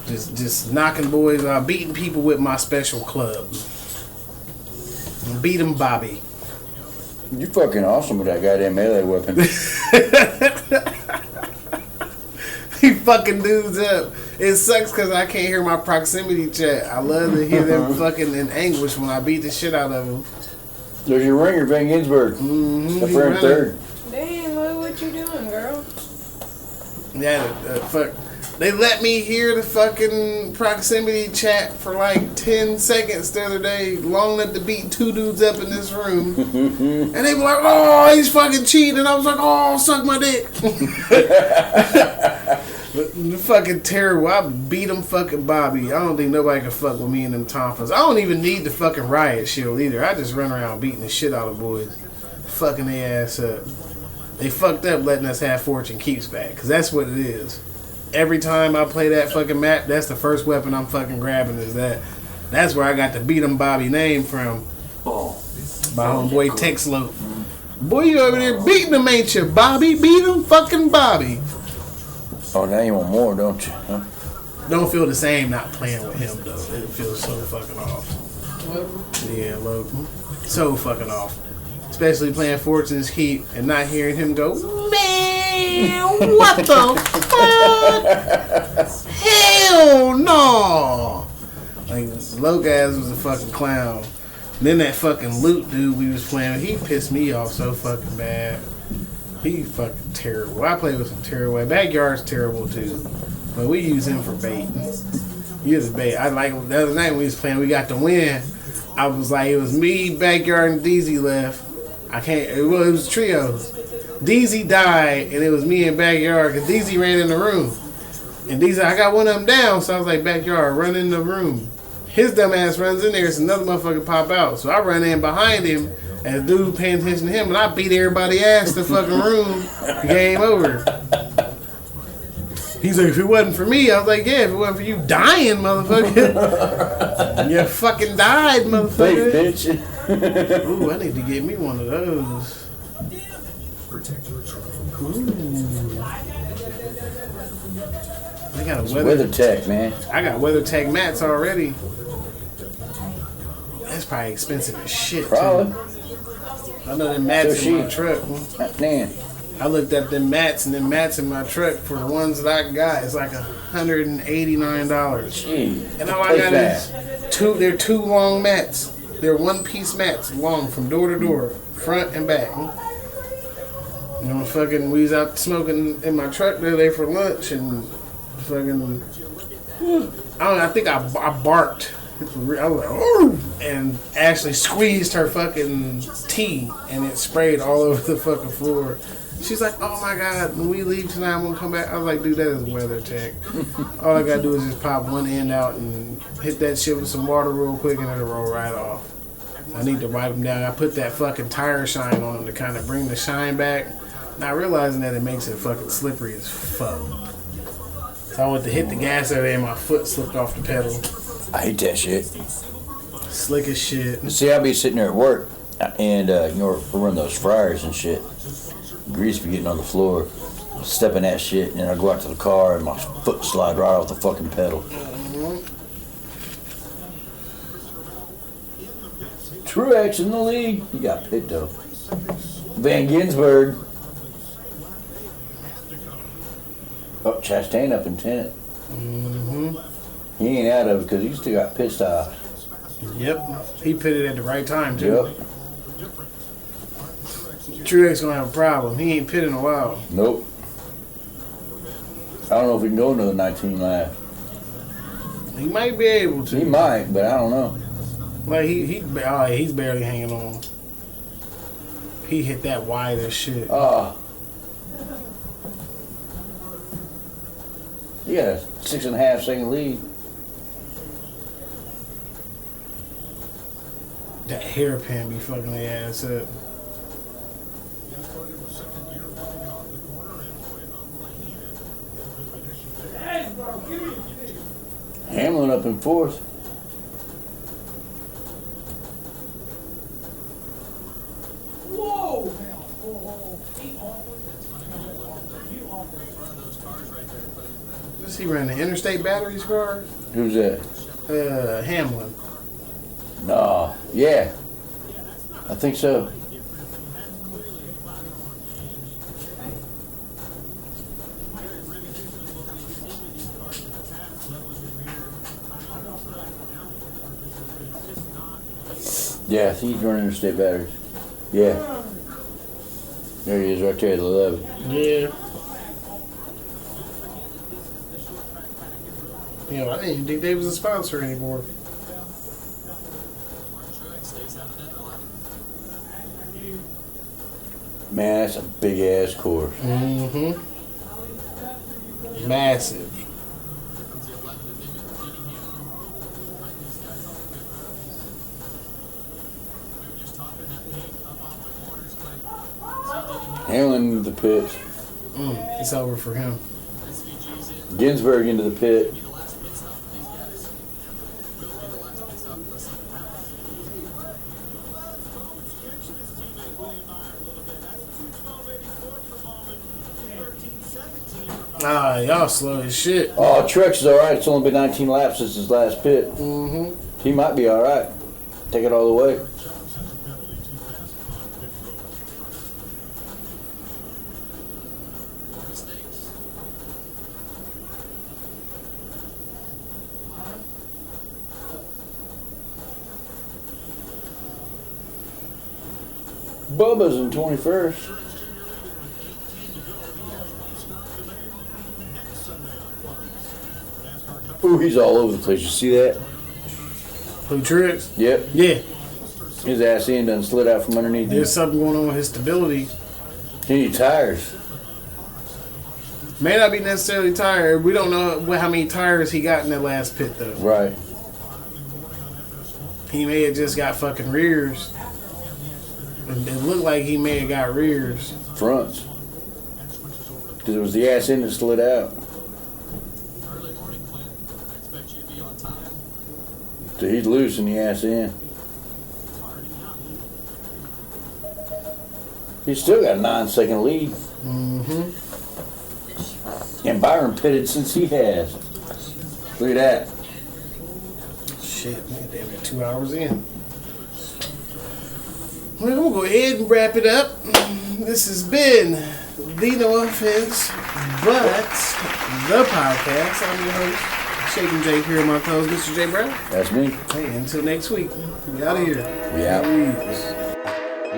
[SPEAKER 2] Just knocking boys out, beating people with my special club. Beat 'em Bobby.
[SPEAKER 3] You fucking awesome with that goddamn melee weapon.
[SPEAKER 2] He fucking dudes up. It sucks because I can't hear my proximity chat. I love to hear them fucking in anguish when I beat the shit out of them.
[SPEAKER 3] There's your ringer, Van Ginsberg.
[SPEAKER 2] Mm-hmm.
[SPEAKER 3] Up there in third.
[SPEAKER 4] Damn, what you doing, girl?
[SPEAKER 2] Yeah, fuck. They let me hear the fucking proximity chat for like 10 seconds the other day, long enough to beat 2 dudes up in this room. And they were like, oh, he's fucking cheating. And I was like, oh, suck my dick. Fucking terrible. I beat him fucking Bobby. I don't think nobody can fuck with me in them Tomphins. I don't even need the fucking riot shield either. I just run around beating the shit out of boys. Fucking their ass up. They fucked up letting us have Fortune Keeps back. Because that's what it is. Every time I play that fucking map, that's the first weapon I'm fucking grabbing is that. That's where I got the beat 'em Bobby name from. My homeboy Texlope. Boy, you over there beating him, ain't you, Bobby? Beat him fucking Bobby.
[SPEAKER 3] Oh, now you want more, don't you? Huh?
[SPEAKER 2] Don't feel the same not playing with him, though. It feels so fucking off. Yeah, Logan. So fucking off. Especially playing Fortune's Keep and not hearing him go, man, what the fuck? Hell no! Like, Logaz was a fucking clown. And then that fucking loot dude we was playing with, he pissed me off so fucking bad. He fucking terrible. I play with some terrible. Backyard's terrible too. But we use him for bait. Use bait. I like the other night when we was playing, we got the win. I was like, it was me, Backyard, and DZ left. It was trios. DZ died, and it was me and Backyard, because DZ ran in the room. And DZ, I got one of them down, so I was like, Backyard, run in the room. His dumb ass runs in there, so another motherfucker pop out. So I run in behind him, And the dude paying attention to him, and I beat everybody ass in the fucking room. Game over. He's like, if it wasn't for me, I was like, yeah, if it wasn't for you dying, motherfucker. You fucking died, motherfucker.
[SPEAKER 3] Fake bitch.
[SPEAKER 2] Ooh, I need to get me one of those. Ooh. They got a
[SPEAKER 3] WeatherTech, man.
[SPEAKER 2] I got WeatherTech mats already. That's probably expensive as shit.
[SPEAKER 3] Probably.
[SPEAKER 2] Too. I know them mats in my truck.
[SPEAKER 3] Man.
[SPEAKER 2] I looked at them mats and them mats in my truck for the ones that I got. It's like $189.
[SPEAKER 3] Gee.
[SPEAKER 2] And all I got is two. They're 2 long mats. They're 1-piece mats, long from door to door, front and back. You know, fucking, we was out smoking in my truck the other day for lunch and fucking, I think I barked. I was like, ooh, and Ashley squeezed her fucking tea and it sprayed all over the fucking floor. She's like, oh my God, when we leave tonight, I'm gonna come back. I was like, dude, that is WeatherTech. All I gotta do is just pop one end out and hit that shit with some water real quick and it'll roll right off. I need to wipe them down. I put that fucking tire shine on them to kind of bring the shine back. Not realizing that it makes it fucking slippery as fuck. So I went to hit the gas the other day and my foot slipped off the pedal.
[SPEAKER 3] I hate that shit.
[SPEAKER 2] Slick as shit.
[SPEAKER 3] See, I'll be sitting there at work and, you know, we're running those fryers and shit. Grease be getting on the floor, stepping that shit, and then I go out to the car and my foot slide right off the fucking pedal. Truex in the lead. You got picked though. Van Ginsberg. Oh, Chastain up in 10th. He ain't out of it because he still got pit stops.
[SPEAKER 2] Yep. He pitted at the right time too.
[SPEAKER 3] Yep.
[SPEAKER 2] Truex gonna have a problem. He ain't pitted in a while.
[SPEAKER 3] Nope. I don't know if he can go another 19 laps.
[SPEAKER 2] He might be able to.
[SPEAKER 3] He might, but I don't know.
[SPEAKER 2] Like he's barely hanging on. He hit that wide as shit.
[SPEAKER 3] Yeah, 6.5 second lead.
[SPEAKER 2] That hairpin be fucking their ass up.
[SPEAKER 3] Hamlin up in 4th.
[SPEAKER 2] Whoa! Does he run the Interstate Batteries car?
[SPEAKER 3] Who's that?
[SPEAKER 2] Hamlin.
[SPEAKER 3] No. Yeah. I think so. Yeah, I think he's running Interstate Batteries. Yeah. There he is right there at 11.
[SPEAKER 2] Yeah. You know, I didn't even think they was a sponsor anymore.
[SPEAKER 3] Man, that's a big ass course.
[SPEAKER 2] Mm-hmm. Massive.
[SPEAKER 3] Hamlin into the pits.
[SPEAKER 2] It's over for him.
[SPEAKER 3] Ginsberg into the pit.
[SPEAKER 2] Ah, y'all slow as shit.
[SPEAKER 3] Oh, Truex is alright. It's only been 19 laps since his last pit.
[SPEAKER 2] Mm-hmm.
[SPEAKER 3] He might be alright. Take it all the way. Bubba's in 21st. Ooh, he's all over the place. You see that?
[SPEAKER 2] Who, Truex?
[SPEAKER 3] Yep.
[SPEAKER 2] Yeah.
[SPEAKER 3] His ass end done slid out from underneath him.
[SPEAKER 2] There's something going on with his stability.
[SPEAKER 3] He needs tires.
[SPEAKER 2] May not be necessarily tired. We don't know how many tires he got in that last pit, though.
[SPEAKER 3] Right.
[SPEAKER 2] He may have just got fucking rears. And it looked like he may have got rears.
[SPEAKER 3] Fronts. Because it was the ass end that slid out. So he's loose in the ass end. He's still got a 9-second lead.
[SPEAKER 2] Mm-hmm.
[SPEAKER 3] And Byron pitted since he has. Look at that.
[SPEAKER 2] Shit, man, damn it, 2 hours in. Well, we'll go ahead and wrap it up. This has been the No Offense, but the podcast. I'm your host, Shaking Jake here, my co-host, Mr. J Brown.
[SPEAKER 3] That's me.
[SPEAKER 2] Hey, until next week, we out of here.
[SPEAKER 3] We out.
[SPEAKER 2] Peace.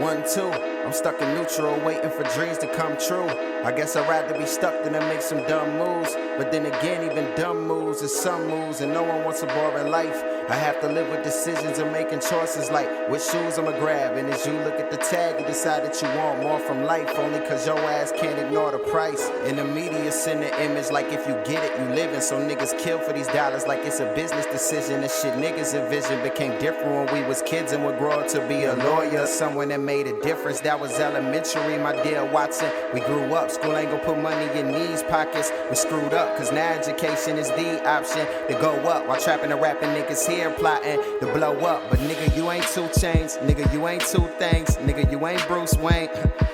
[SPEAKER 1] 1, 2, I'm stuck in neutral, waiting for dreams to come true. I guess I'd rather be stuck than to make some dumb moves. But then again, even dumb moves is some moves, and no one wants a boring life. I have to live with decisions and making choices like which shoes I'ma grab. And as you look at the tag, you decide that you want more from life, only cause your ass can't ignore the price. And the media send the image like if you get it, you living. So niggas kill for these dollars like it's a business decision. The shit niggas envision became different when we was kids and would grow up to be a lawyer, someone that made a difference. That was elementary, my dear Watson. We grew up, school ain't gon' put money in these pockets. We screwed up, cause now education is the option to go up, while trapping and rapping niggas here plotting to blow up. But nigga, you ain't 2 Chainz, nigga, you ain't 2 things, nigga, you ain't Bruce Wayne.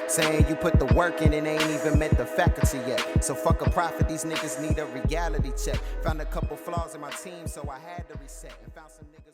[SPEAKER 1] Saying you put the work in and ain't even met the faculty yet. So fuck a profit, these niggas need a reality check. Found a couple flaws in my team, so I had to reset and found some niggas